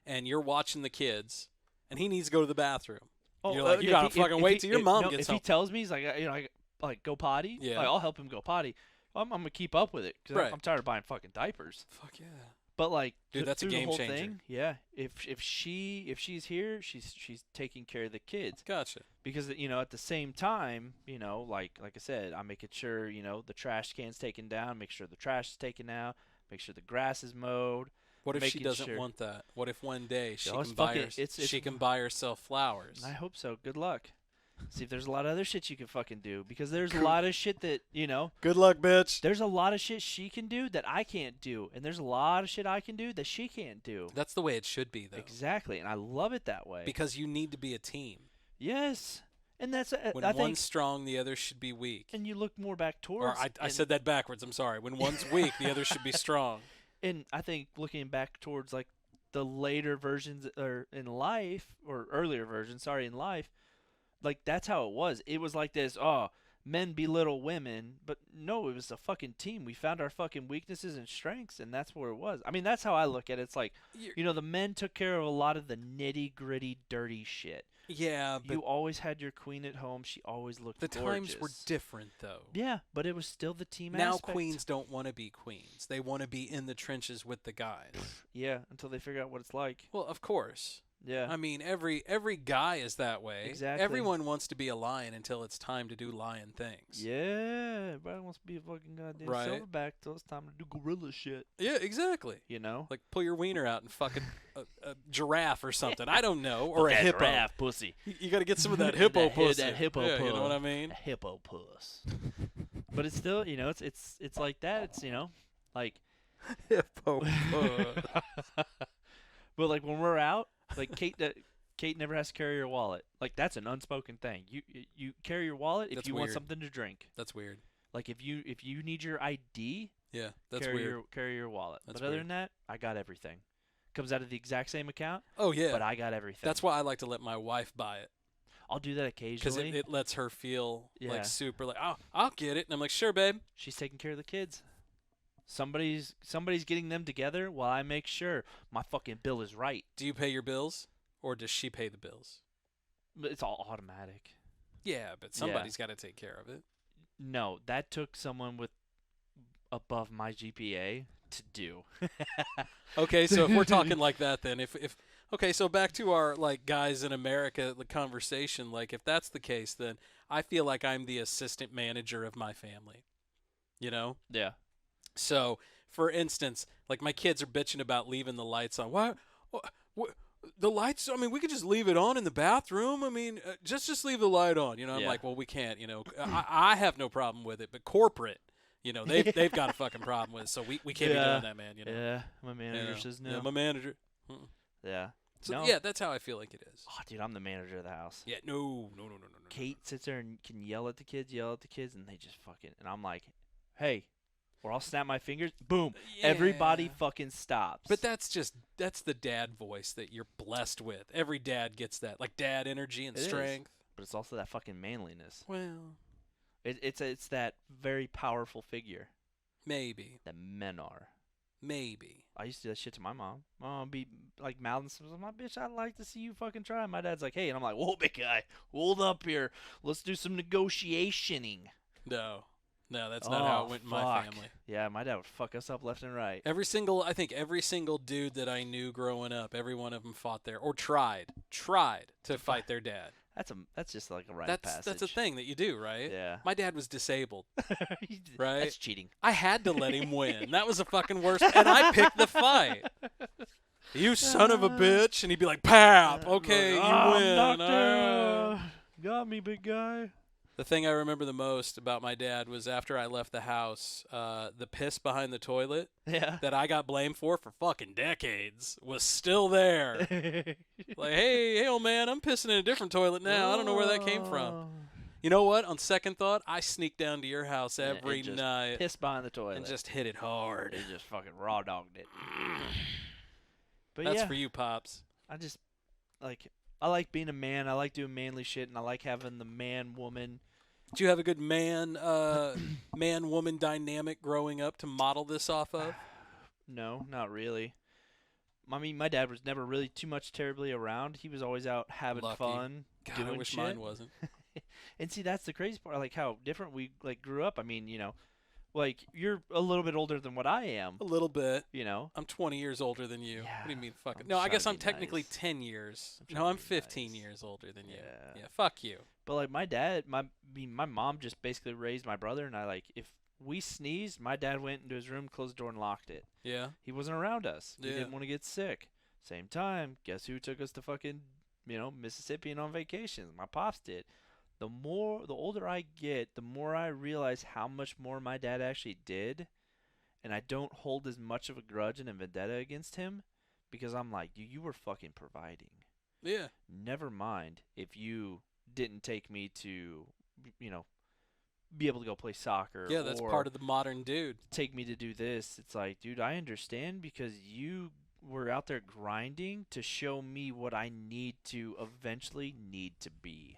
and you're watching the kids, and he needs to go to the bathroom. You're like, you gotta fucking wait till your mom gets If home. he tells me, he's like, like go potty. Yeah. Like, I'll help him go potty. I'm gonna keep up with it because Right. I'm tired of buying fucking diapers. Fuck yeah. But like, dude, that's a through the game whole changer. thing, yeah. If she's here, she's taking care of the kids. Gotcha. Because at the same time, like I said, I'm making sure the trash can's taken down, make sure the trash is taken out, make sure the grass is mowed. What if she doesn't want that? What if one day she can buy herself flowers? I hope so. Good luck. See if there's a lot of other shit you can fucking do, because there's a lot of shit that Good luck, bitch. There's a lot of shit she can do that I can't do, and there's a lot of shit I can do that she can't do. That's the way it should be, though. Exactly, and I love it that way. Because you need to be a team. Yes, and that's when one's strong, the other should be weak. And you look more back towards. Or I said that backwards. I'm sorry. When one's weak, the other should be strong. And I think looking back towards like the later versions or in life, or earlier versions, in life, like that's how it was. It was like this, men belittle women, but no, it was a fucking team. We found our fucking weaknesses and strengths, and that's where it was. I mean, that's how I look at it. It's like, the men took care of a lot of the nitty-gritty, dirty shit. Yeah, but you always had your queen at home. She always looked gorgeous. The times were different, though. Yeah, but it was still the team now aspect. Queens don't want to be queens. They want to be in the trenches with the guys. Yeah, until they figure out what it's like. Well, of course. Yeah. I mean, every guy is that way. Exactly. Everyone wants to be a lion until it's time to do lion things. Yeah. Everybody wants to be a fucking goddamn silverback till it's time to do gorilla shit. Yeah, exactly. Like pull your wiener out and fucking a giraffe or something. I don't know. Or a hippo. Giraffe pussy. You got to get some of that hippo pussy. That hippo puss. You know what I mean? A hippo puss. But it's still, it's like that. It's, like. Hippo puss. But like when we're out, like Kate never has to carry her wallet. Like that's an unspoken thing. You carry your wallet if you want something to drink. That's weird. Like if you need your ID, yeah, that's weird. Carry your wallet. But other than that, I got everything. Comes out of the exact same account. Oh yeah. But I got everything. That's why I like to let my wife buy it. I'll do that occasionally. Because it lets her feel like super like, I'll get it. And I'm like, sure, babe. She's taking care of the kids. Somebody's getting them together while I make sure my fucking bill is right. Do you pay your bills, or does she pay the bills? It's all automatic. Yeah, but somebody's got to take care of it. No, that took someone with above my GPA to do. Okay, so if we're talking like that, then okay, so back to our like guys in America, the conversation. Like if that's the case, then I feel like I'm the assistant manager of my family. Yeah. So, for instance, like my kids are bitching about leaving the lights on. Why? The lights? I mean, we could just leave it on in the bathroom. I mean, just leave the light on. I'm like, well, we can't. I have no problem with it, but corporate, they've got a fucking problem with it. So we can't be doing that, man. Yeah, my manager says no. Yeah, my manager. Yeah. So yeah, that's how I feel like it is. Oh, dude, I'm the manager of the house. Yeah, no. Kate sits there and can yell at the kids, and they just fucking. And I'm like, hey. Or I'll snap my fingers. Boom. Yeah. Everybody fucking stops. But that's the dad voice that you're blessed with. Every dad gets that. Like dad energy and strength. But it's also that fucking manliness. Well. It's that very powerful figure. Maybe. That men are. Maybe. I used to do that shit to my mom. My mom would be like mouthing something. My bitch, I'd like to see you fucking try. My dad's like, hey. And I'm like, whoa, big guy. Hold up here. Let's do some negotiationing. No, that's not how it went in my family. Yeah, my dad would fuck us up left and right. I think every single dude that I knew growing up, every one of them fought or tried to fight their dad. That's just like a rite of passage. That's a thing that you do, right? Yeah. My dad was disabled, right? That's cheating. I had to let him win. That was the fucking worst, and I picked the fight. You son of a bitch, and he'd be like, "Pap, okay, you win." Doctor, got me, big guy. The thing I remember the most about my dad was after I left the house, the piss behind the toilet that I got blamed for fucking decades was still there. Like, hey, old man, I'm pissing in a different toilet now. I don't know where that came from. You know what? On second thought, I sneak down to your house every night. Piss behind the toilet. And just hit it hard. They just fucking raw dogged it. But that's for you, Pops. I like being a man. I like doing manly shit, and I like having the man-woman. Did you have a good man-woman dynamic growing up to model this off of? No, not really. I mean, my dad was never really too much terribly around. He was always out having fun, God, doing I wish shit. mine wasn't. And see, that's the crazy part. Like how different we grew up. I mean, Like, you're a little bit older than what I am. A little bit. You know? I'm 20 years older than you. Yeah, What do you mean fucking? I'm No, I trying guess to I'm be technically nice. 10 years. I'm No, I'm trying to be 15 nice. years older than you. Yeah. Yeah, fuck you. But, like, my dad, my mom just basically raised my brother, and I, like, if we sneezed, my dad went into his room, closed the door, and locked it. Yeah. He wasn't around us. He Yeah. didn't want to get sick. Same time, guess who took us to fucking, Mississippi and on vacations? My pops did. The older I get, the more I realize how much more my dad actually did, and I don't hold as much of a grudge and a vendetta against him, because I'm like, you were fucking providing. Yeah. Never mind if you didn't take me to, be able to go play soccer. Yeah, that's or part of the modern dude. take me to do this. It's like, dude, I understand because you were out there grinding to show me what I need to eventually need to be.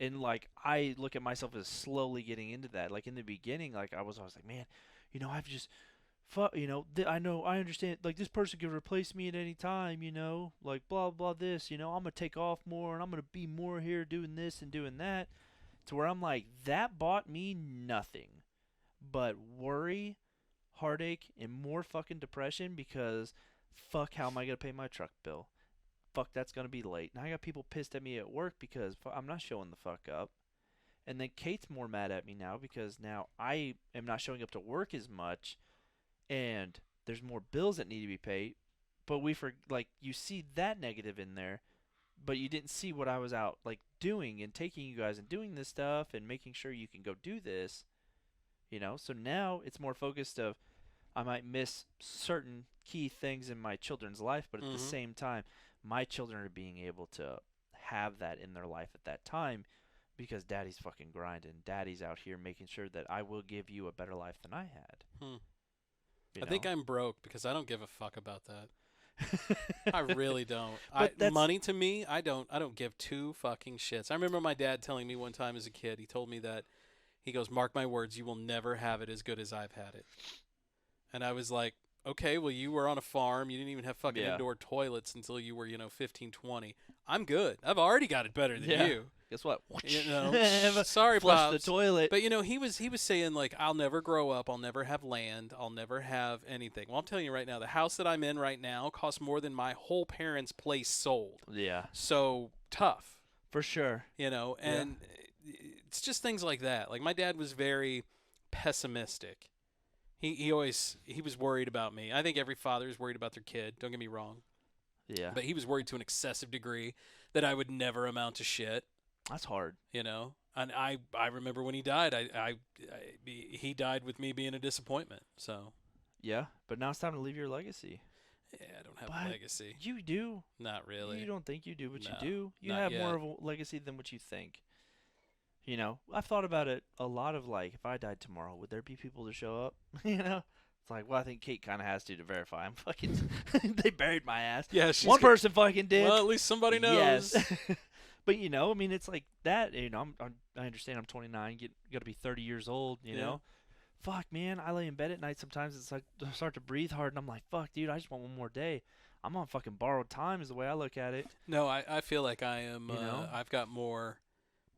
And, like, I look at myself as slowly getting into that. Like, in the beginning, like, I was always like, man, I've just, I know, I understand, like, this person could replace me at any time, like, blah, blah, this, I'm going to take off more, and I'm going to be more here doing this and doing that. To where I'm like, that bought me nothing but worry, heartache, and more fucking depression because, fuck, how am I going to pay my truck bill? Fuck, that's going to be late. Now I got people pissed at me at work because I'm not showing the fuck up. And then Kate's more mad at me now because now I am not showing up to work as much and there's more bills that need to be paid. But you see that negative in there, but you didn't see what I was out, like, doing and taking you guys and doing this stuff and making sure you can go do this, So now it's more focused of I might miss certain key things in my children's life, but at the same time, my children are being able to have that in their life at that time because daddy's fucking grinding. Daddy's out here making sure that I will give you a better life than I had. I think I'm broke because I don't give a fuck about that. I really don't. Money to me, I don't give two fucking shits. I remember my dad telling me one time as a kid, he told me that, he goes, mark my words, you will never have it as good as I've had it. And I was like, okay, well, you were on a farm. You didn't even have fucking indoor toilets until you were, 15, 20. I'm good. I've already got it better than you. Guess what? Sorry, flush Pops. the toilet. But, he was saying, like, I'll never grow up. I'll never have land. I'll never have anything. Well, I'm telling you right now, the house that I'm in right now costs more than my whole parents' place sold. Yeah. So, tough. For sure. And it's just things like that. Like, my dad was very pessimistic. He was worried about me. I think every father is worried about their kid. Don't get me wrong. Yeah. But he was worried to an excessive degree that I would never amount to shit. That's hard. And I remember when he died. He died with me being a disappointment. So. Yeah, but now it's time to leave your legacy. Yeah, I don't have a legacy. You do. Not really. You don't think you do, but No, you do. You not have yet. more of a legacy than what you think. I've thought about it a lot of, like, if I died tomorrow, would there be people to show up? It's like, well, I think Kate kind of has to verify. I'm fucking, they buried my ass. Yeah, one person fucking did. Well, at least somebody knows. Yes. But, it's like that, I understand I'm 29, got to be 30 years old, you know? Fuck, man, I lay in bed at night sometimes, it's like, I start to breathe hard, and I'm like, fuck, dude, I just want one more day. I'm on fucking borrowed time is the way I look at it. No, I feel like I am, I've got more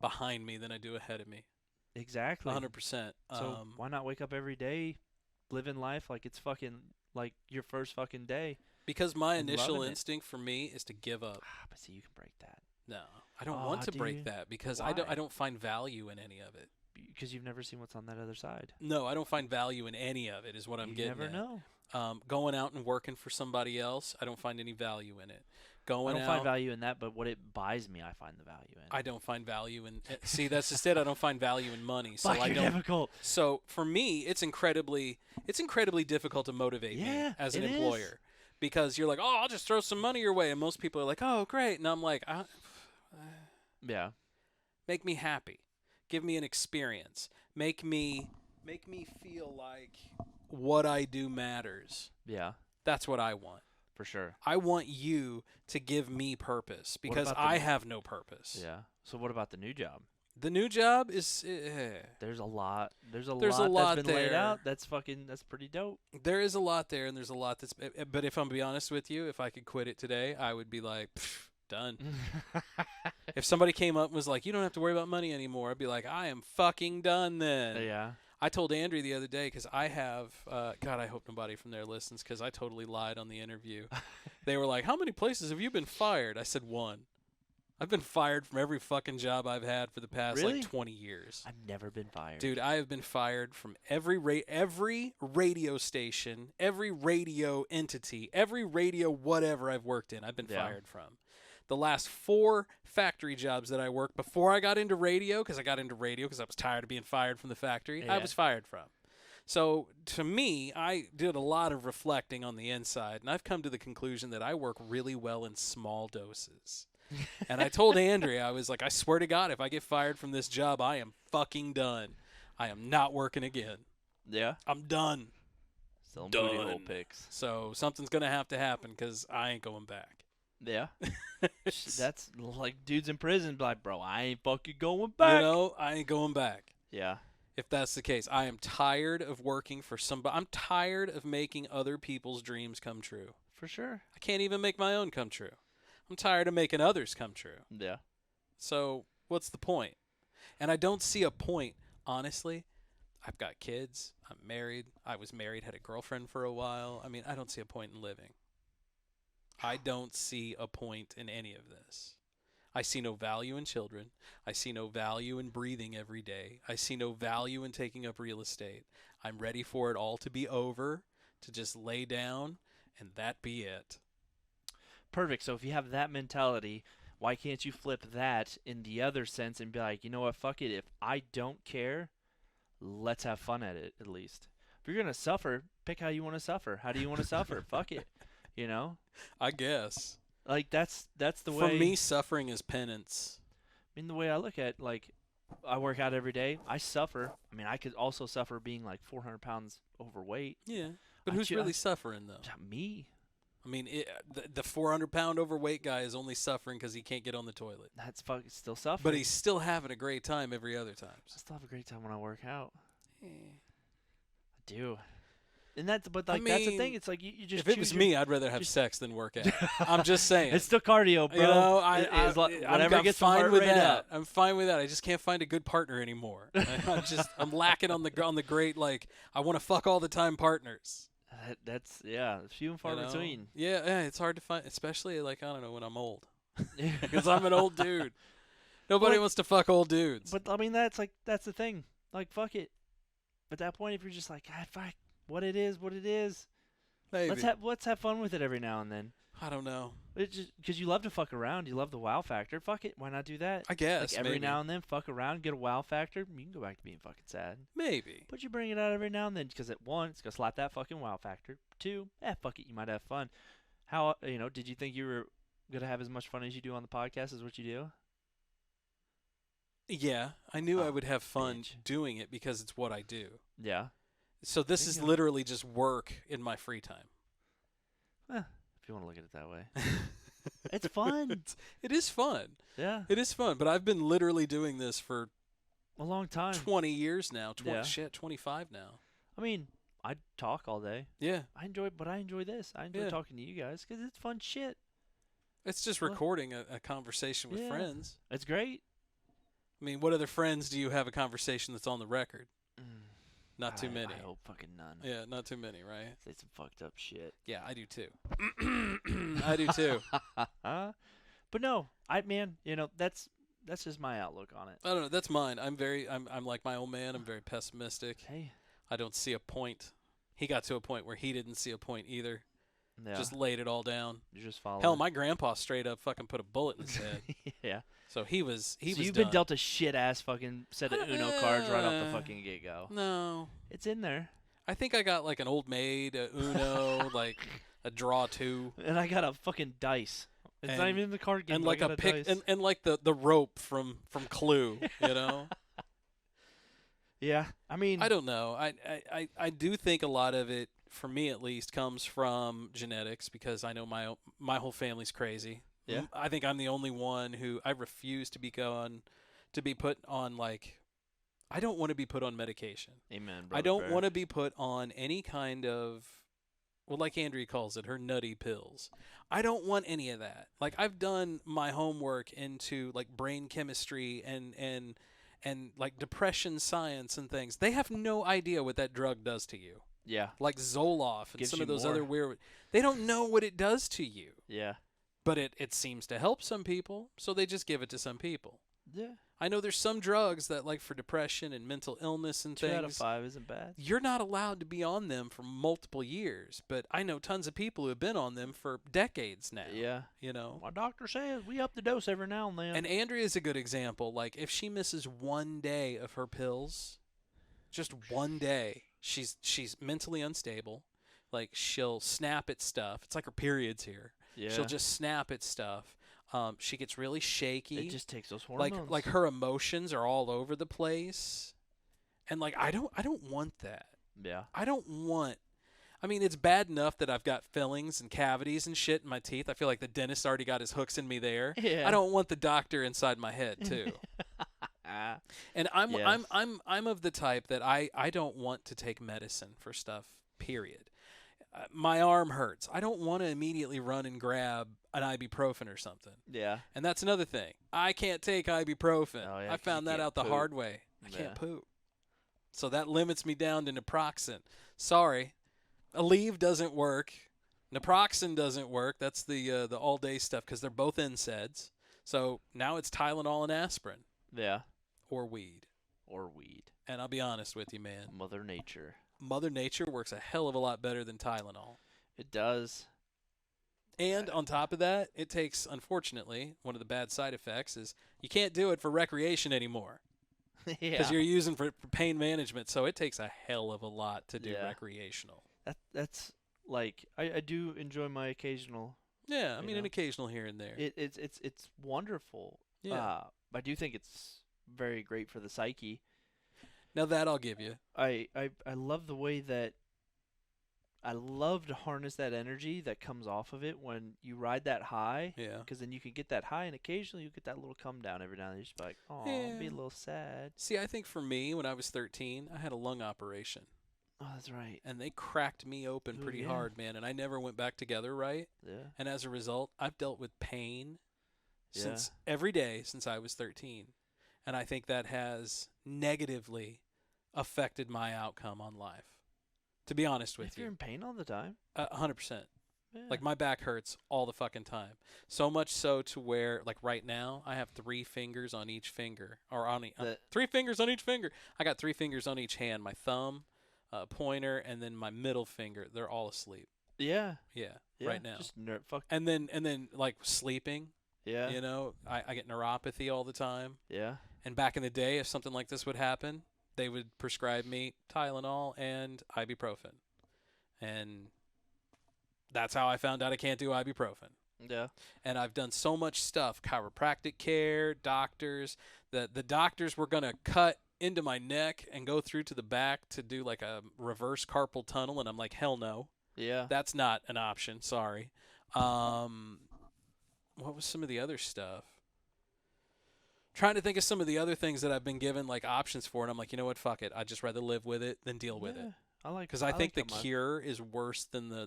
behind me than I do ahead of me. Exactly. 100%. So why not wake up every day, living life like it's fucking like your first fucking day? Because my initial instinct for me is to give up. But see, you can break that. No, I don't want to break that because I don't find value in any of it. Because you've never seen what's on that other side. No, I don't find value in any of it is what I'm getting at. You never know. Going out and working for somebody else, I don't find any value in it. I don't find value in that, but what it buys me, I find the value in. I don't find value in. See, that's just it. I don't find value in money, so you're difficult. So for me, it's incredibly difficult to motivate me as an employer because you're like, oh, I'll just throw some money your way, and most people are like, oh, great, and I'm like, yeah, make me happy, give me an experience, make me feel like what I do matters. Yeah, that's what I want. For sure. I want you to give me purpose because I have no purpose. Yeah. So what about the new job? The new job is there's a lot that's been laid out. That's pretty dope. There is a lot there, and there's a lot that's. But if I'm to be honest with you, if I could quit it today, I would be like, done. If somebody came up and was like, you don't have to worry about money anymore, I'd be like, I am fucking done then. Yeah. I told Andrea the other day because I have, God, I hope nobody from there listens because I totally lied on the interview. They were like, how many places have you been fired? I said 1. I've been fired from every fucking job I've had for the past like 20 years. I've never been fired. Dude, I have been fired from every radio station, every radio entity, every radio whatever I've worked in, I've been fired from. The last 4 factory jobs that I worked before I got into radio, because I was tired of being fired from the factory, I was fired from. So to me, I did a lot of reflecting on the inside, and I've come to the conclusion that I work really well in small doses. And I told Andrea, I was like, I swear to God, if I get fired from this job, I am fucking done. I am not working again. Yeah? I'm done. Selling booty hole pics. So something's going to have to happen because I ain't going back. Yeah. That's like dudes in prison like, bro, I ain't fucking going back. I ain't going back. Yeah. If that's the case. I am tired of working for somebody. I'm tired of making other people's dreams come true. For sure. I can't even make my own come true. I'm tired of making others come true. Yeah. So what's the point? And I don't see a point, honestly. I've got kids. I'm married. I was married, had a girlfriend for a while. I mean, I don't see a point in living. I don't see a point in any of this. I see no value in children. I see no value in breathing every day. I see no value in taking up real estate. I'm ready for it all to be over, to just lay down, and that be it. Perfect. So if you have that mentality, why can't you flip that in the other sense and be like, you know what, fuck it. If I don't care, let's have fun at it at least. If you're going to suffer, pick how you want to suffer. How do you want to suffer? Fuck it. You know? I guess. Like, that's the way. For me, suffering is penance. I mean, the way I look at, like, I work out every day. I suffer. I mean, I could also suffer being, like, 400 pounds overweight. Yeah. But who's really suffering, though? Me. I mean, the 400-pound overweight guy is only suffering because he can't get on the toilet. That's fucking still suffering. But he's still having a great time every other time. I still have a great time when I work out. Yeah. I do. And that's the thing. It's like you just. If it was me, I'd rather have sex than work out. I'm just saying. It's still cardio, bro. You know, I'm fine with that. Up. I'm fine with that. I just can't find a good partner anymore. I'm lacking on the great, like, I want to fuck all the time partners. That's few and far between. Yeah, it's hard to find, especially like, I don't know, when I'm old, because I'm an old dude. Nobody wants to fuck old dudes. But I mean, that's the thing. Like, fuck it. At that point, if you're just like, God, fuck, what it is. Maybe. Let's have fun with it every now and then. I don't know. It's just because you love to fuck around, you love the wow factor. Fuck it, why not do that? I guess like every maybe. now and then, fuck around, get a wow factor. You can go back to being fucking sad. Maybe. But you bring it out every now and then because at 1, it's gonna slap that fucking wow factor. 2, fuck it, you might have fun. How did you think you were gonna have as much fun as you do on the podcast as what you do? Yeah, I knew I would have fun doing it because it's what I do. Yeah. So this is literally just work in my free time. If you want to look at it that way. It's fun. It is fun. Yeah. It is fun, but I've been literally doing this for a long time. 20 years now. 25 now. I mean, I talk all day. Yeah. I enjoy this. I enjoy talking to you guys because it's fun shit. It's just recording a conversation with friends. It's great. I mean, what other friends do you have a conversation that's on the record? Not too many. I hope fucking none. Yeah, not too many, right? Say some fucked up shit. Yeah, I do too. I do too. But no, that's just my outlook on it. I don't know. That's mine. I'm like my old man. I'm very pessimistic. Hey. I don't see a point. He got to a point where he didn't see a point either. Yeah. Just laid it all down. You're just following. Hell, my grandpa straight up fucking put a bullet in his head. Yeah. So he was you've been dealt a shit ass fucking set of Uno cards right off the fucking get go. No. It's in there. I think I got like an old maid, a Uno, like a draw 2. And I got a fucking dice. It's not even in the card game. And like a pick and like the rope from Clue, you know? Yeah. I mean, I don't know. I do think a lot of it, for me at least, comes from genetics because I know my whole family's crazy. Yeah. I think I'm the only one who I refuse to be put on, like, I don't want to be put on medication. Amen, brother. I don't want to be put on any kind of, well, like Andrea calls it, her nutty pills. I don't want any of that. Like, I've done my homework into like brain chemistry and and like depression science and things. They have no idea what that drug does to you. Yeah. Like Zoloft and Gives some you of those more. other weird. They don't know what it does to you. Yeah. But it seems to help some people, so they just give it to some people. Yeah. I know there's some drugs that, like for depression and mental illness and 2 things, out of 5 isn't bad. you're not allowed to be on them for multiple years. But I know tons of people who have been on them for decades now. Yeah. You know? My doctor says we up the dose every now and then. And Andrea's a good example. Like, if she misses one day of her pills, just one day, she's mentally unstable. Like, she'll snap at stuff. It's like her periods here. Yeah. She'll just snap at stuff. She gets really shaky. It just takes those hormones. Like her emotions are all over the place. And like I don't want that. Yeah. I mean, it's bad enough that I've got fillings and cavities and shit in my teeth. I feel like the dentist already got his hooks in me there. Yeah. I don't want the doctor inside my head too. And I'm of the type that I don't want to take medicine for stuff, period. My arm hurts. I don't want to immediately run and grab an ibuprofen or something. Yeah. And that's another thing. I can't take ibuprofen. Oh, yeah, I found that out the hard way. I can't poop. So that limits me down to naproxen. Sorry. Aleve doesn't work. Naproxen doesn't work. That's the all-day stuff because they're both NSAIDs. So now it's Tylenol and aspirin. Yeah. Or weed. And I'll be honest with you, man. Mother Nature works a hell of a lot better than Tylenol. It does. And on top of that, it takes, unfortunately, one of the bad side effects is you can't do it for recreation anymore. Because you're using for pain management. So it takes a hell of a lot to do recreational. That's like, I do enjoy my occasional. Yeah, I mean, an occasional here and there. It's wonderful. Yeah. I do think it's very great for the psyche. Now that I'll give you. I love the way that I love to harness that energy that comes off of it when you ride that high. Yeah. Because then you can get that high, and occasionally you get that little come down every now and then. You're just like, oh, be a little sad. See, I think for me, when I was 13, I had a lung operation. Oh, that's right. And they cracked me open pretty hard, man. And I never went back together right. Yeah. And as a result, I've dealt with pain since every day since I was 13. And I think that has negatively affected my outcome on life. To be honest with you. You're in pain all the time? 100%. Yeah. Like, my back hurts all the fucking time. So much so to where, like, right now, I have 3 fingers on each finger. Or on 3 fingers on each finger. I got 3 fingers on each hand. My thumb, pointer, and then my middle finger. They're all asleep. Yeah. Yeah, right now. Just and then, like, sleeping. Yeah. You know, I get neuropathy all the time. Yeah. And back in the day, if something like this would happen, they would prescribe me Tylenol and ibuprofen. And that's how I found out I can't do ibuprofen. Yeah. And I've done so much stuff, chiropractic care, doctors, that the doctors were going to cut into my neck and go through to the back to do like a reverse carpal tunnel. And I'm like, hell no. Yeah. That's not an option. Sorry. What was some of the other stuff? Trying to think of some of the other things that I've been given like options for, and I'm like, you know what, fuck it. I'd just rather live with it than deal with it. Because I think the cure is worse than the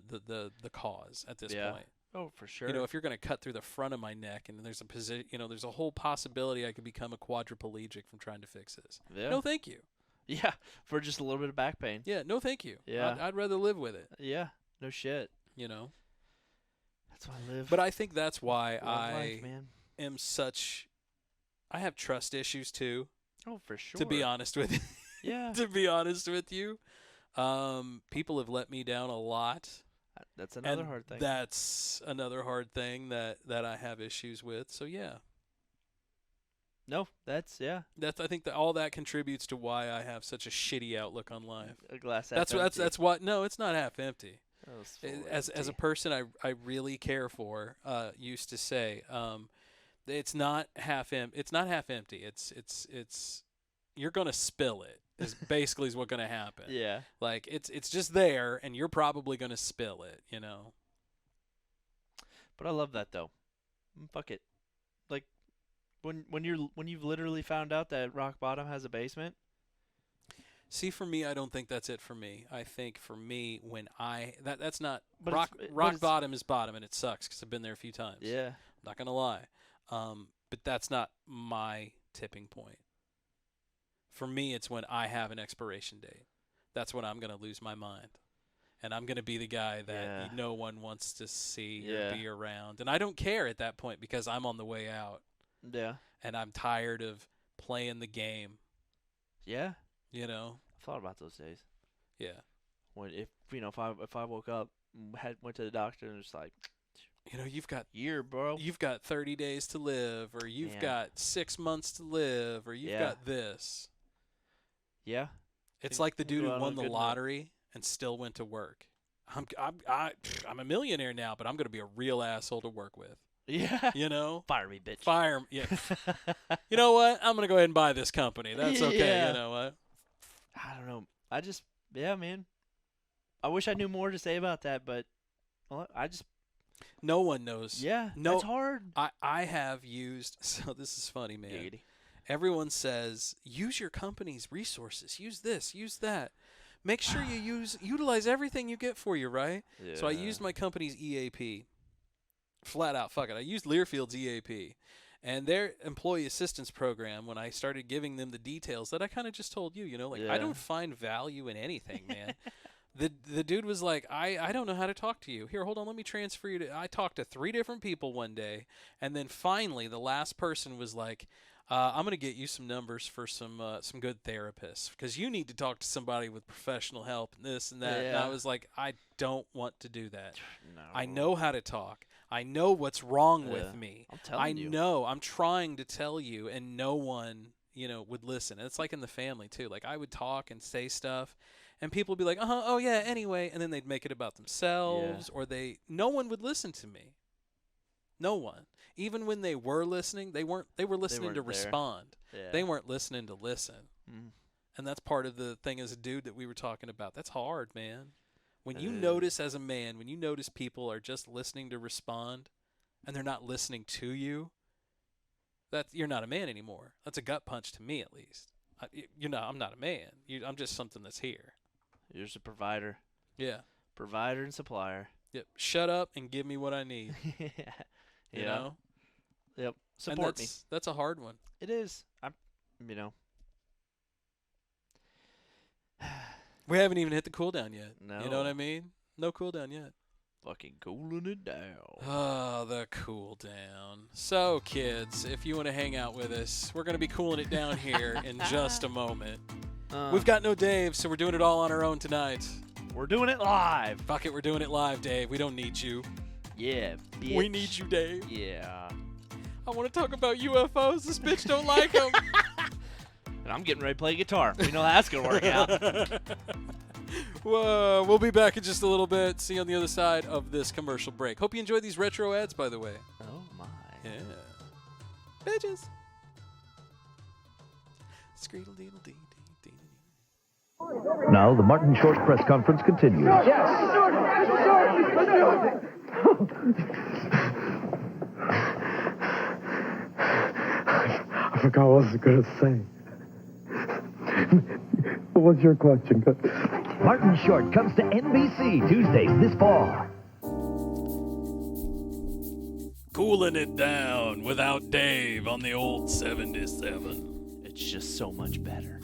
cause at this point. Oh, for sure. You know, if you're going to cut through the front of my neck, and there's there's a whole possibility I could become a quadriplegic from trying to fix this. Yeah. No, thank you. Yeah, for just a little bit of back pain. Yeah, no, thank you. Yeah, I'd rather live with it. Yeah, no shit. You know. That's why I live. But I think that's why am such. I have trust issues too. Oh, for sure. To be honest with you. Yeah. To be honest with you, people have let me down a lot. That's another hard thing. That's another hard thing that I have issues with. So yeah. No, I think that all that contributes to why I have such a shitty outlook on life. A glass half empty. That's what. No, it's not half empty. As empty. A person I really care for, used to say, it's not half empty. It's not half empty. It's you're gonna spill it. Is basically is what's gonna happen. Yeah. Like it's just there, and you're probably gonna spill it. You know. But I love that though. Fuck it. Like when you've literally found out that rock bottom has a basement. See, for me, I don't think that's it for me. I think for me, when that's not but rock bottom is bottom, and it sucks because I've been there a few times. Yeah. I'm not gonna lie. But that's not my tipping point. For me, it's when I have an expiration date. That's when I'm going to lose my mind. And I'm going to be the guy that no one wants to see or be around. And I don't care at that point because I'm on the way out. Yeah. And I'm tired of playing the game. Yeah. You know? I thought about those days. Yeah. When if I woke up, went to the doctor and was like, you know, you've got bro. You've got 30 days to live, or you've got 6 months to live, or you've got this. Yeah. It's like the dude who won the lottery and still went to work. I'm a millionaire now, but I'm going to be a real asshole to work with. Yeah. You know? Fire me, bitch. Fire me. Yeah. You know what? I'm going to go ahead and buy this company. That's okay. Yeah. You know what? I don't know. Man. I wish I knew more to say about that, but no one knows. Yeah, that's hard. I have used, so this is funny, man. Giggity. Everyone says, use your company's resources. Use this, use that. Make sure you utilize everything you get for you, right? Yeah. So I used my company's EAP. Flat out, fuck it. I used Learfield's EAP. And their employee assistance program, when I started giving them the details that I kind of just told you, I don't find value in anything, man. The dude was like, I don't know how to talk to you. Here, hold on, let me transfer you to. I talked to 3 different people one day, and then finally the last person was like, I'm gonna get you some numbers for some good therapists because you need to talk to somebody with professional help and this and that. Yeah. And I was like, I don't want to do that. No. I know how to talk. I know what's wrong with me. I'm telling you. I know. I'm trying to tell you, and no one, would listen. And it's like in the family too. Like I would talk and say stuff. And people would be like, oh yeah, anyway, and then they'd make it about themselves, or no one would listen to me. No one. Even when they were listening, they were listening to respond. Yeah. They weren't listening to listen. Mm. And that's part of the thing as a dude that we were talking about. That's hard, man. When you notice as a man, when you notice people are just listening to respond and they're not listening to you, you're not a man anymore. That's a gut punch to me at least. I'm not a man. I'm just something that's here. You're just a provider. Yeah. Provider and supplier. Yep. Shut up and give me what I need. You know? Yep. Support me. That's a hard one. It is. We haven't even hit the cooldown yet. No. You know what I mean? No cooldown yet. Fucking cooling it down. Oh, the cooldown. So, kids, if you want to hang out with us, we're going to be cooling it down here in just a moment. We've got no Dave, so we're doing it all on our own tonight. We're doing it live. Fuck it, we're doing it live, Dave. We don't need you. Yeah, bitch. We need you, Dave. Yeah. I want to talk about UFOs. This bitch don't like them. And I'm getting ready to play guitar. We know that's going to work out. Whoa, we'll be back in just a little bit. See you on the other side of this commercial break. Hope you enjoyed these retro ads, by the way. Oh, my. Yeah. Bitches. Skreedle-deedle-dee. Now the Martin Short press conference continues. Yes. I forgot what I was going to say. What's your question? Martin Short comes to NBC Tuesdays this fall. Cooling it down without Dave on the old 77. It's just so much better.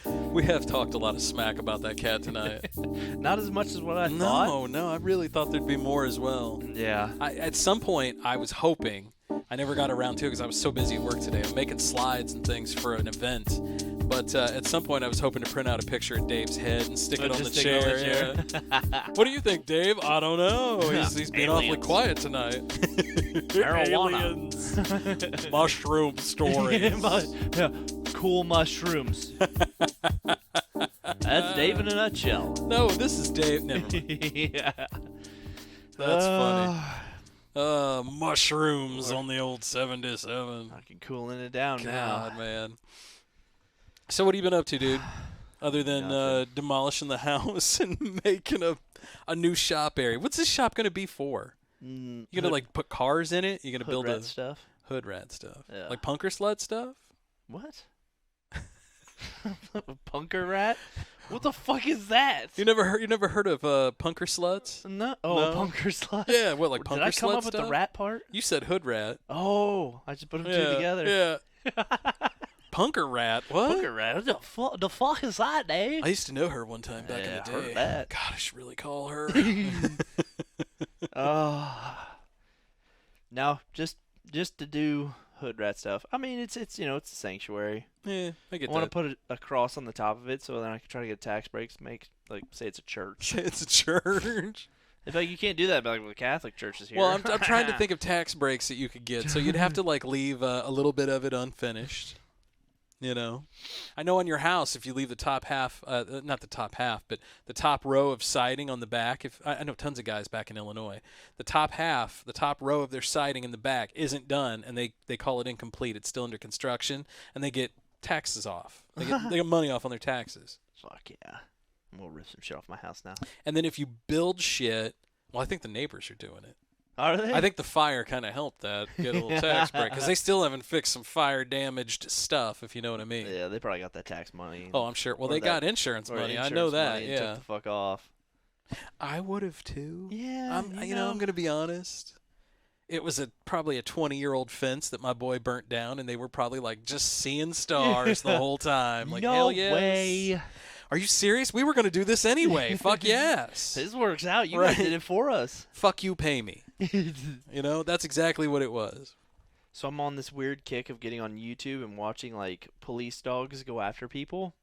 We have talked a lot of smack about that cat tonight. Not as much as what I thought. No, I really thought there'd be more as well. Yeah. At some point, I was hoping, I never got around to it because I was so busy at work today. I'm making slides and things for an event. But at some point, I was hoping to print out a picture of Dave's head and stick it on the chair. Yeah. What do you think, Dave? I don't know. He's being awfully quiet tonight. Marijuana. Mushroom stories. Cool mushrooms. That's Dave in a nutshell. No, this is Dave. Never mind. Yeah. That's funny. Mushrooms on the old 77. Fucking cooling it down God, now. Man. So what have you been up to, dude? Other than demolishing the house and making a new shop area. What's this shop going to be for? You going to like put cars in it? You going to build rat stuff? Hood rat stuff. Yeah. Like punker slut stuff? What? Punker rat? What the fuck is that? You never heard of punker sluts? No. Oh, punker slut. Yeah, what, like punker slut? Did I come up stuff? with the rat part? You said hood rat. Oh, I just put them two together. Yeah. Punker rat. What? Punker rat. What the fuck is that, Dave? I used to know her one time back in the day. Heard that. God, I should really call her. No, just to do hood rat stuff. I mean, it's it's a sanctuary. Yeah, I get I want to put a cross on the top of it so then I can try to get tax breaks. Make say it's a church. It's a church. In fact, you can't do that like with the Catholic churches here. Well, I'm trying to think of tax breaks that you could get. So you'd have to leave a little bit of it unfinished. I know on your house, if you leave the top half, not the top half, but the top row of siding on the back, I know tons of guys back in Illinois, the top row of their siding in the back isn't done, and they call it incomplete. It's still under construction, and they get taxes off. They get money off on their taxes. Fuck yeah. I'm going to rip some shit off my house now. And then if you build shit, well, I think the neighbors are doing it. Are they? I think the fire kind of helped that get a little tax break because they still haven't fixed some fire-damaged stuff, if you know what I mean. Yeah, they probably got that tax money. Oh, I'm sure. Well, they got insurance money. I know that. Yeah, took the fuck off. I would have too. Yeah, I'm going to be honest. It was probably a 20-year-old fence that my boy burnt down, and they were probably just seeing stars the whole time. Like, no hell yes. way. Are you serious? We were going to do this anyway. Fuck yes. This works out. You guys did it for us. Fuck you, pay me. That's exactly what it was. So I'm on this weird kick of getting on YouTube and watching police dogs go after people.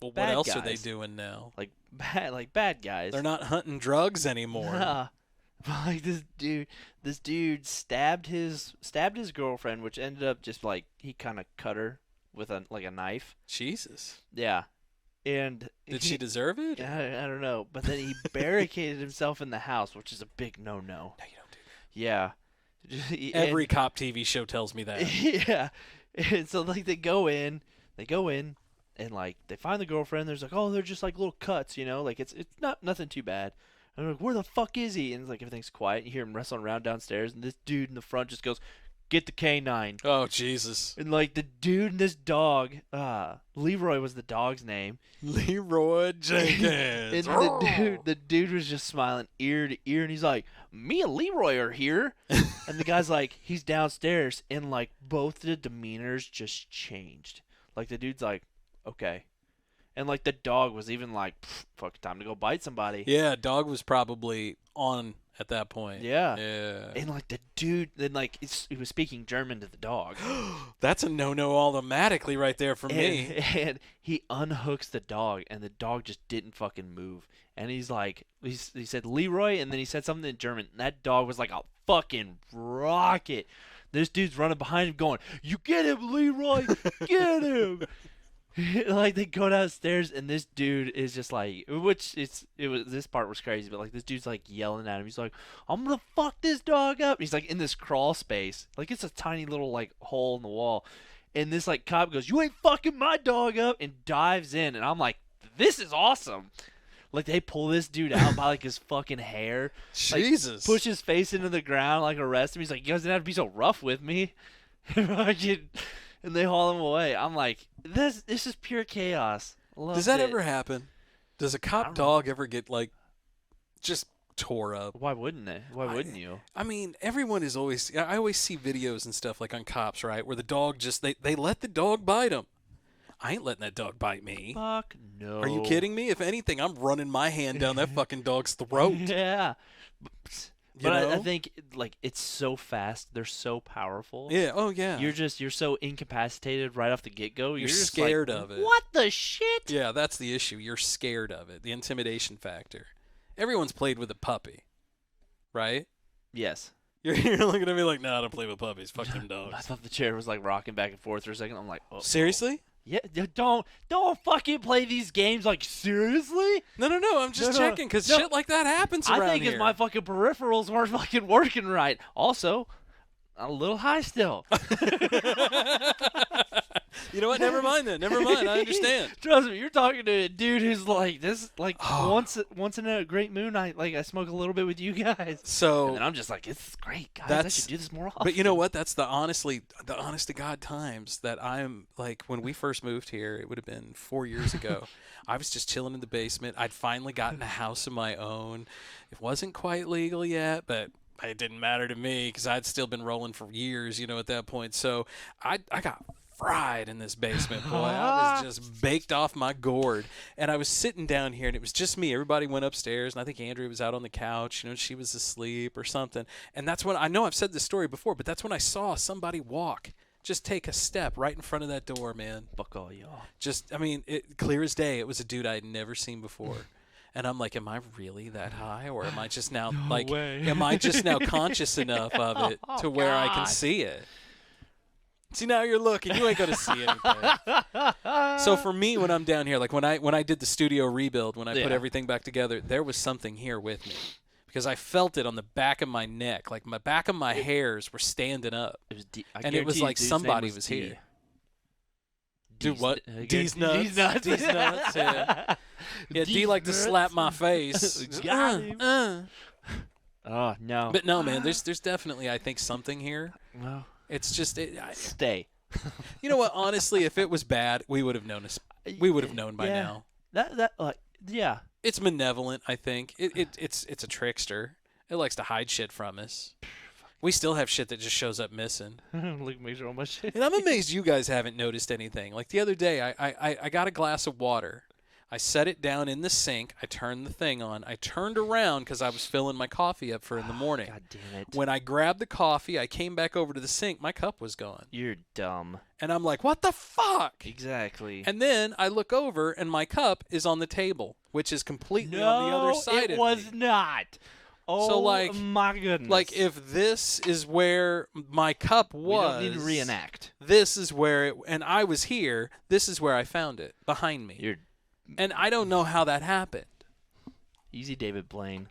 Well, what else are they doing now? Bad guys. They're not hunting drugs anymore. This dude stabbed his girlfriend, which ended up just he kind of cut her with a knife. Jesus. Yeah. And did she deserve it? I don't know. But then he barricaded himself in the house, which is a big no-no. No, you don't do that. Yeah. Every cop TV show tells me that. Yeah. And so they go in, and they find the girlfriend. There's they're just little cuts, it's not nothing too bad. And they're like, where the fuck is he? And it's everything's quiet. You hear him wrestling around downstairs, and this dude in the front just goes, get the canine. Oh, Jesus. And the dude and this dog, Leroy was the dog's name. Leroy Jenkins. And the dude was just smiling ear to ear, and he's like, me and Leroy are here. And the guy's he's downstairs, and both the demeanors just changed. The dude's okay. And the dog was even fuck, time to go bite somebody. Yeah, dog was probably on at that point. Yeah. Yeah. And the dude, then he was speaking German to the dog. That's a no-no automatically right there for me. And he unhooks the dog, and the dog just didn't fucking move. And he said Leroy, and then he said something in German. And that dog was like a fucking rocket. This dude's running behind him going, you get him, Leroy, get him. They go downstairs, and this dude is just this part was crazy, but this dude's yelling at him. He's like, I'm gonna fuck this dog up. He's in this crawl space, it's a tiny little hole in the wall, and this cop goes, you ain't fucking my dog up, and dives in, and I'm like, this is awesome. They pull this dude out by his fucking hair. Jesus. Push his face into the ground, arrest him. He's like, you guys didn't have to be so rough with me. And they haul him away. I'm like, this is pure chaos. Does that ever happen? Does a cop dog ever get just tore up? Why wouldn't they? Why wouldn't you? I mean, everyone is always. I always see videos and stuff on cops, right, where the dog just they let the dog bite them. I ain't letting that dog bite me. Fuck no. Are you kidding me? If anything, I'm running my hand down that fucking dog's throat. Yeah. But I think it's so fast. They're so powerful. Yeah. Oh yeah. You're so incapacitated right off the get go. You're just scared of it. What the shit? Yeah, that's the issue. You're scared of it. The intimidation factor. Everyone's played with a puppy, right? Yes. You're looking at me like, no, I don't play with puppies. Fuck them dogs. I thought the chair was rocking back and forth for a second. I'm like, oh. Seriously? Yeah, don't fucking play these games seriously? No, I'm just checking because shit like that happens around here. I think it's my fucking peripherals weren't fucking working right. Also, I'm a little high still. You know what? Never mind then. Never mind. I understand. Trust me, you're talking to a dude who's once in a great moon, I smoke a little bit with you guys. So and I'm just this is great, guys. I should do this more often. But you know what? That's the honest to God times that I'm when we first moved here, it would have been 4 years ago. I was just chilling in the basement. I'd finally gotten a house of my own. It wasn't quite legal yet, but it didn't matter to me because I'd still been rolling for years, at that point. So I got fried in this basement, boy. I was just baked off my gourd. And I was sitting down here, and it was just me. Everybody went upstairs, and I think Andrea was out on the couch. She was asleep or something. And that's when, I know I've said this story before, but that's when I saw somebody walk. Just take a step right in front of that door, man. Fuck all y'all. Clear as day, it was a dude I had never seen before. And I'm like, am I really that high? Or am I just now, am I just now conscious enough of it to where I can see it? See, now you're looking. You ain't going to see anything. So for me, when I'm down here, like when I did the studio rebuild, when I put everything back together, there was something here with me. Because I felt it on the back of my neck. Like my back of my hairs were standing up. It was like somebody was here. Dude, what? D's nuts. D's nuts. D's nuts. Yeah, D like to slap my face. Oh, no. But no, man, there's definitely, I think, something here. No. It's just stay. You know what? Honestly, if it was bad, we would have known. We would have known by now. Yeah. It's malevolent, I think. It's a trickster. It likes to hide shit from us. We still have shit that just shows up missing. Look, make sure all my shit. And I'm amazed you guys haven't noticed anything. Like the other day, I got a glass of water. I set it down in the sink. I turned the thing on. I turned around because I was filling my coffee up for in the morning. God damn it. When I grabbed the coffee, I came back over to the sink. My cup was gone. You're dumb. And I'm like, what the fuck? Exactly. And then I look over, and my cup is on the table, which is completely on the other side of me. it was not. Oh, so my goodness. Like, if this is where my cup was. We don't need to reenact. This is where it, and I was here, this is where I found it, behind me. And I don't know how that happened. Easy, David Blaine.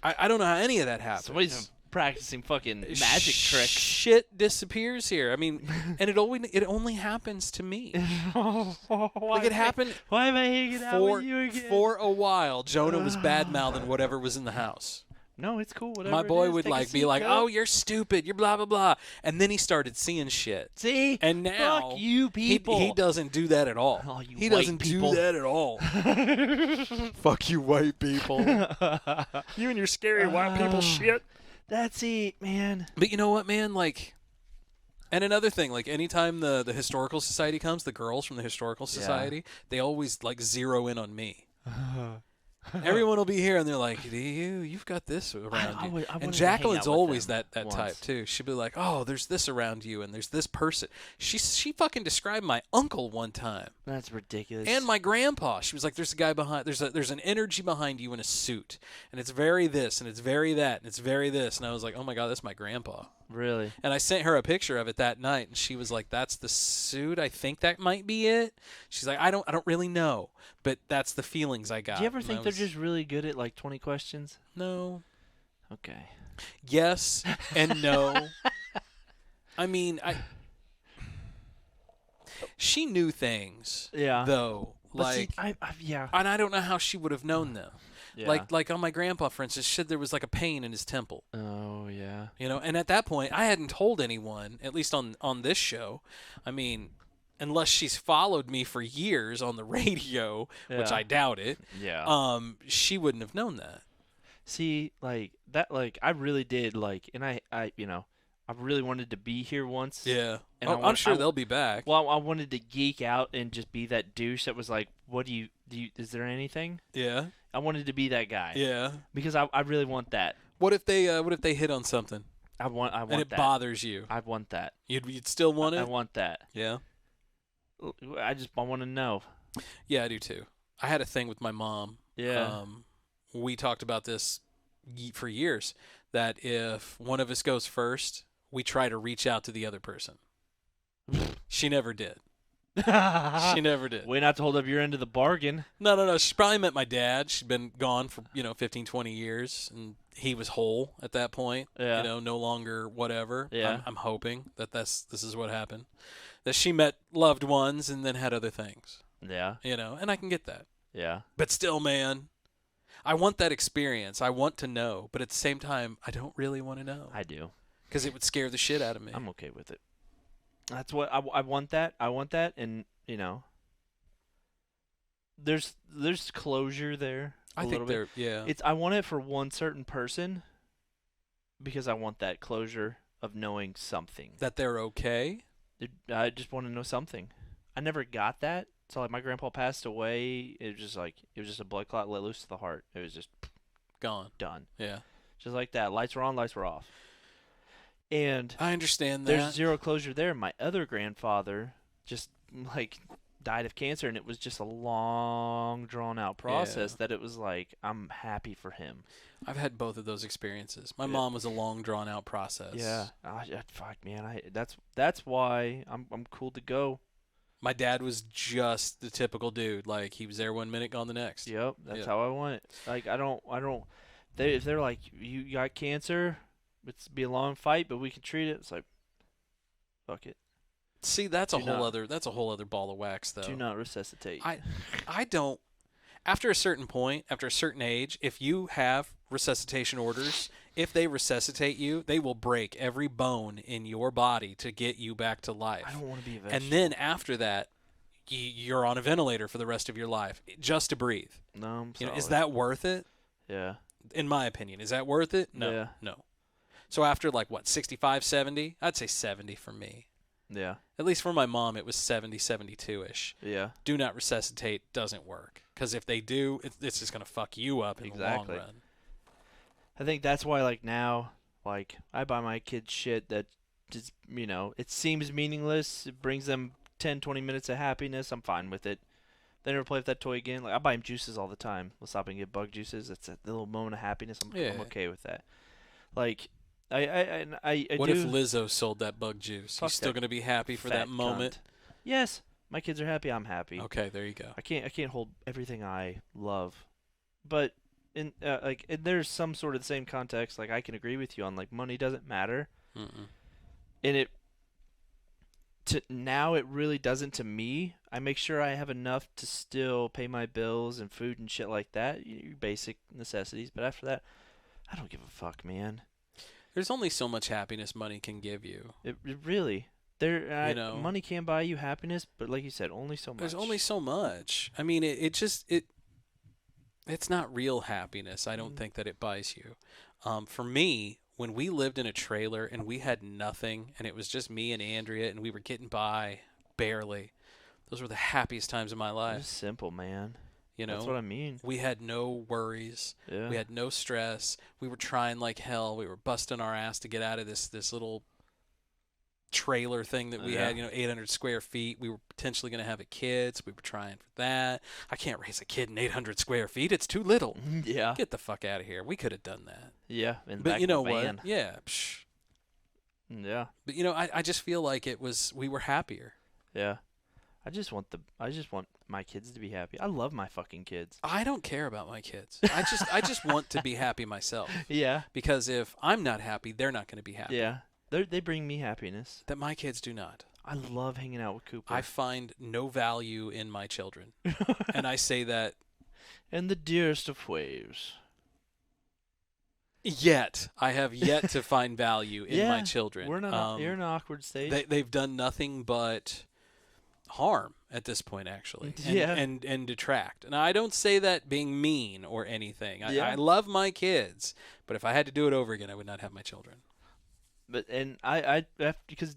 I don't know how any of that happened. Somebody's practicing fucking magic tricks. Shit disappears here. I mean, and it only happens to me. Like it happened. Why am I hanging out with you again? For a while, Jonah was bad-mouthing whatever was in the house. No, it's cool. Whatever. My boy would be like, bro. "Oh, you're stupid. You're blah blah blah," and then he started seeing shit. See, and now fuck you people. He doesn't do that at all. Oh, you he white doesn't people. do that at all. Fuck you, white people. You and your scary white people shit. That's it, man. But you know what, man? Like, and another thing, like anytime the historical society comes, the girls from the historical society, they always like zero in on me. Everyone will be here, and they're like, you've got this around you. And Jacqueline's always that type, too. She'll be like, oh, there's this around you, and there's this person. She fucking described my uncle one time. That's ridiculous. And my grandpa. She was like, there's a guy behind, there's an energy behind you in a suit, and it's very this, and it's very that, and it's very this. And I was like, oh, my God, that's my grandpa. Really? And I sent her a picture of it that night, and she was like, that's the suit? I think that might be it. She's like, I don't really know, but that's the feelings I got. Do you ever think they're just really good at like 20 questions? No. Okay. Yes and no. I mean, she knew things. Yeah. Though, but like, see, yeah. And I don't know how she would have known them. Yeah. Like on my grandpa, for instance, said there was like a pain in his temple. Oh yeah. And at that point, I hadn't told anyone, at least on this show. I mean, unless she's followed me for years on the radio, which I doubt it. Yeah. She wouldn't have known that. See, like that, like I really did, like, and I really wanted to be here once. Yeah. And I'm sure they'll be back. Well, I wanted to geek out and just be that douche that was like, "What do you? Is there anything?" Yeah. I wanted to be that guy. Yeah. Because I really want that. What if they hit on something? I want and it that. Bothers you. I want that. You'd still want it? I want that. Yeah. I want to know. Yeah, I do too. I had a thing with my mom. Yeah. We talked about this for years, that if one of us goes first, we try to reach out to the other person. She never did. She never did. Way not to hold up your end of the bargain. No. She probably meant my dad. She'd been gone for 15, 20 years, and he was whole at that point. Yeah. No longer whatever. Yeah. I'm hoping that this is what happened. That she met loved ones and then had other things. Yeah. And I can get that. Yeah. But still, man, I want that experience. I want to know, but at the same time, I don't really want to know. I do. Because it would scare the shit out of me. I'm okay with it. That's what I want. That I want that, and there's closure there. I think there, yeah. I want it for one certain person, because I want that closure of knowing something. That they're okay. I just want to know something. I never got that. So like my grandpa passed away. It was just a blood clot let loose to the heart. It was just Gone. done. Yeah. Just like that. Lights were on, lights were off. And I understand that. there's zero closure there. My other grandfather just like died of cancer, and it was just a long, drawn out process that it was like, I'm happy for him. I've had both of those experiences. My mom was a long, drawn out process. Yeah. Fuck, man. That's why I'm cool to go. My dad was just the typical dude. Like, he was there 1 minute, gone the next. Yep, that's how I want it. Like, if they're like, you got cancer, it's be a long fight, but we can treat it. It's like, fuck it. See, that's a whole other ball of wax, though. Do not resuscitate. I don't. After a certain point, after a certain age, if you have resuscitation orders, if they resuscitate you, they will break every bone in your body to get you back to life. I don't want to be a vegetable. And then after that, you're on a ventilator for the rest of your life just to breathe. No, I'm sorry. Is that worth it? Yeah. In my opinion, is that worth it? No. Yeah. No. So after 65, 70? I'd say 70 for me. Yeah. At least for my mom, it was 70, 72-ish. Yeah. Do not resuscitate doesn't work. Because if they do, it's just going to fuck you up in the long run. I think that's why, like, now, like, I buy my kids shit that just, it seems meaningless. It brings them 10, 20 minutes of happiness. I'm fine with it. They never play with that toy again. Like, I buy them juices all the time. We'll stop and get bug juices. It's a little moment of happiness. I'm okay with that. Like, I what if Lizzo sold that bug juice? You still going to be happy for that moment? Cunt. Yes. My kids are happy. I'm happy. Okay, there you go. I can't hold everything I love. But there's some sort of the same context. Like, I can agree with you on, like, money doesn't matter. Mm-mm. And now it really doesn't to me. I make sure I have enough to still pay my bills and food and shit like that, your basic necessities. But after that, I don't give a fuck, man. There's only so much happiness money can give you. It really. Money can buy you happiness, but like you said, only so much. There's only so much. I mean, it's not real happiness. I don't think that it buys you. For me, when we lived in a trailer and we had nothing, and it was just me and Andrea, and we were getting by barely, those were the happiest times of my life. It's simple, man. That's what I mean. We had no worries. Yeah. We had no stress. We were trying like hell. We were busting our ass to get out of this little trailer thing that we had, 800 square feet. We were potentially going to have a kid, so we were trying for that. I can't raise a kid in 800 square feet. It's too little. Yeah. Get the fuck out of here. We could have done that. Yeah. But you know what? Yeah. Psh. Yeah. But I just feel like we were happier. Yeah. I just want my kids to be happy. I love my fucking kids. I don't care about my kids. I just want to be happy myself. Yeah. Because if I'm not happy, they're not going to be happy. Yeah. They bring me happiness. That my kids do not. I love hanging out with Cooper. I find no value in my children. And I say that in the dearest of ways. I have yet to find value in my children. You're in an awkward stage. They've done nothing but harm at this point, actually. And detract. And I don't say that being mean or anything. I love my kids, but if I had to do it over again, I would not have my children. But because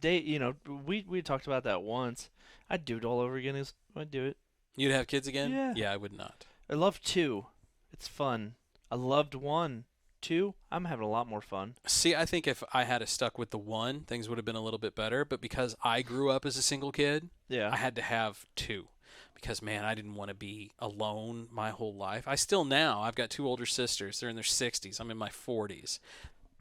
we talked about that once. I'd do it all over again. I'd do it. You'd have kids again? Yeah. Yeah, I would not. I love 2. It's fun. I loved 1. 2, I'm having a lot more fun. See, I think if I had stuck with the 1, things would have been a little bit better. But because I grew up as a single kid, I had to have 2. Because, man, I didn't want to be alone my whole life. I've got 2 older sisters. They're in their 60s. I'm in my 40s.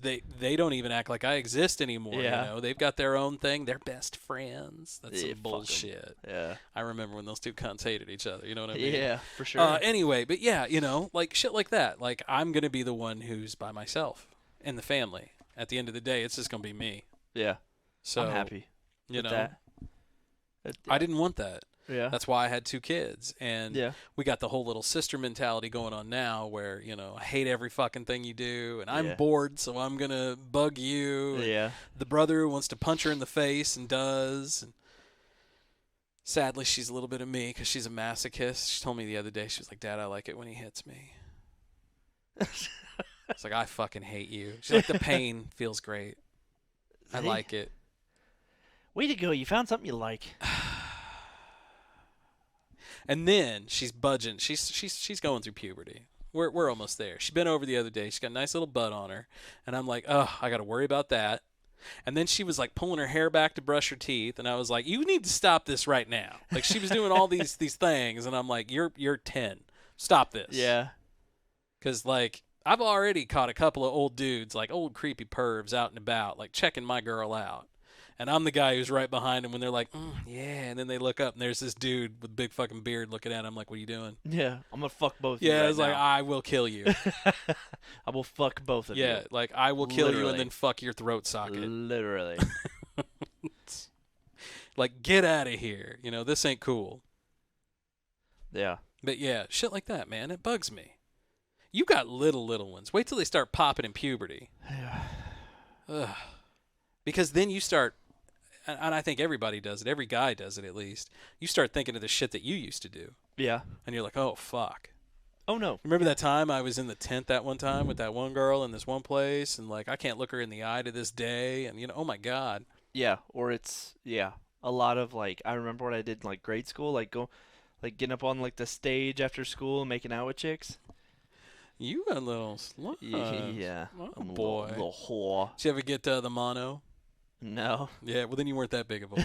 They don't even act like I exist anymore. Yeah. They've got their own thing. They're best friends. That's some bullshit. Yeah. I remember when those 2 cunts hated each other. You know what I mean? Yeah, for sure. Anyway, but yeah, like shit like that. Like, I'm gonna be the one who's by myself in the family. At the end of the day, it's just gonna be me. Yeah. So I'm happy. with that. I didn't want that. Yeah. That's why I had 2 kids. And Yeah. we got the whole little sister mentality going on now where, I hate every fucking thing you do and I'm bored, so I'm going to bug you. Yeah. The brother wants to punch her in the face and does. And sadly, she's a little bit of me because she's a masochist. She told me the other day, she was like, Dad, I like it when he hits me. It's like, I fucking hate you. She's like, the pain feels great. I like it. Way to go. You found something you like. And then she's budging. She's going through puberty. We're almost there. She bent over the other day. She's got a nice little butt on her. And I'm like, oh, I got to worry about that. And then she was like pulling her hair back to brush her teeth. And I was like, you need to stop this right now. Like she was doing all these things. And I'm like, you're 10. Stop this. Yeah. Because like I've already caught a couple of old dudes, like old creepy pervs out and about, like checking my girl out. And I'm the guy who's right behind them when they're like, yeah. And then they look up and there's this dude with a big fucking beard looking at him like, what are you doing? Yeah, I'm going to fuck both of you. you. Yeah, right it's like, now. I will kill you. I will fuck both of you. Yeah, like I will kill Literally. you and then fuck your throat socket. Literally. Like, get out of here. You know, this ain't cool. Yeah. But yeah, shit like that, man, it bugs me. You got little ones. Wait till they start popping in puberty. Yeah. Ugh. Because then you start, and I think everybody does it, every guy does it at least, you start thinking of the shit that you used to do. Yeah. And you're like, oh, fuck. Oh, no. Remember that time I was in the tent that one time with that one girl in this one place, and, like, I can't look her in the eye to this day, and, you know, oh, my God. Yeah, or it's, a lot of, like, I remember what I did in, like, grade school, like, getting up on, like, the stage after school and making out with chicks. You got a little slut. Yeah. Oh, I'm boy. A little whore. Did you ever get the mono? No. Yeah, well, then you weren't that big of a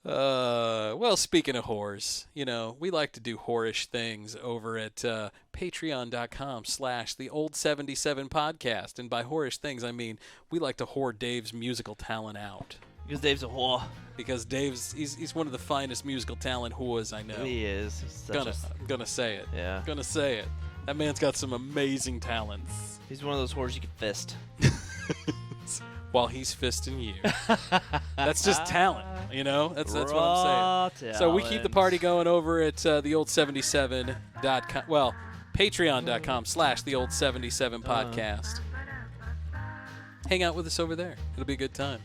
whore. Well, speaking of whores, you know, we like to do whorish things over at patreon.com/theold77podcast. And by whorish things, I mean we like to whore Dave's musical talent out. Because Dave's a whore. Because Dave's, he's one of the finest musical talent whores I know. He is. I'm gonna say it. Yeah. Gonna say it. That man's got some amazing talents. He's one of those whores you can fist. While he's fisting you. That's just talent, you know? That's what I'm saying. So we keep the party going over at theold77.com. Well, patreon.com/theold77podcast. Hang out with us over there. It'll be a good time.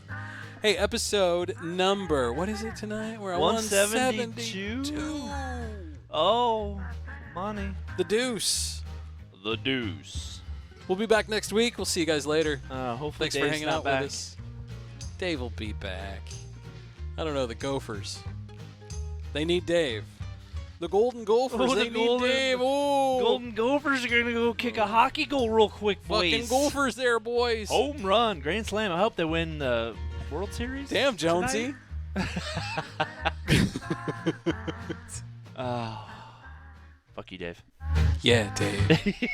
Hey, episode number, what is it tonight? We're at 172. Oh, money. The Deuce. The Deuce. We'll be back next week. We'll see you guys later. Hopefully Thanks Dave's for hanging not out back. with us. Dave will be back. I don't know, the Gophers. They need Dave. The Golden Gophers, they need Dave. Oh, Golden Gophers are going to go kick a hockey goal real quick, boys. fucking Gophers there, boys. Home run, grand slam. I hope they win the World Series. Damn, Jonesy. Fuck you, Dave. Yeah, Dave.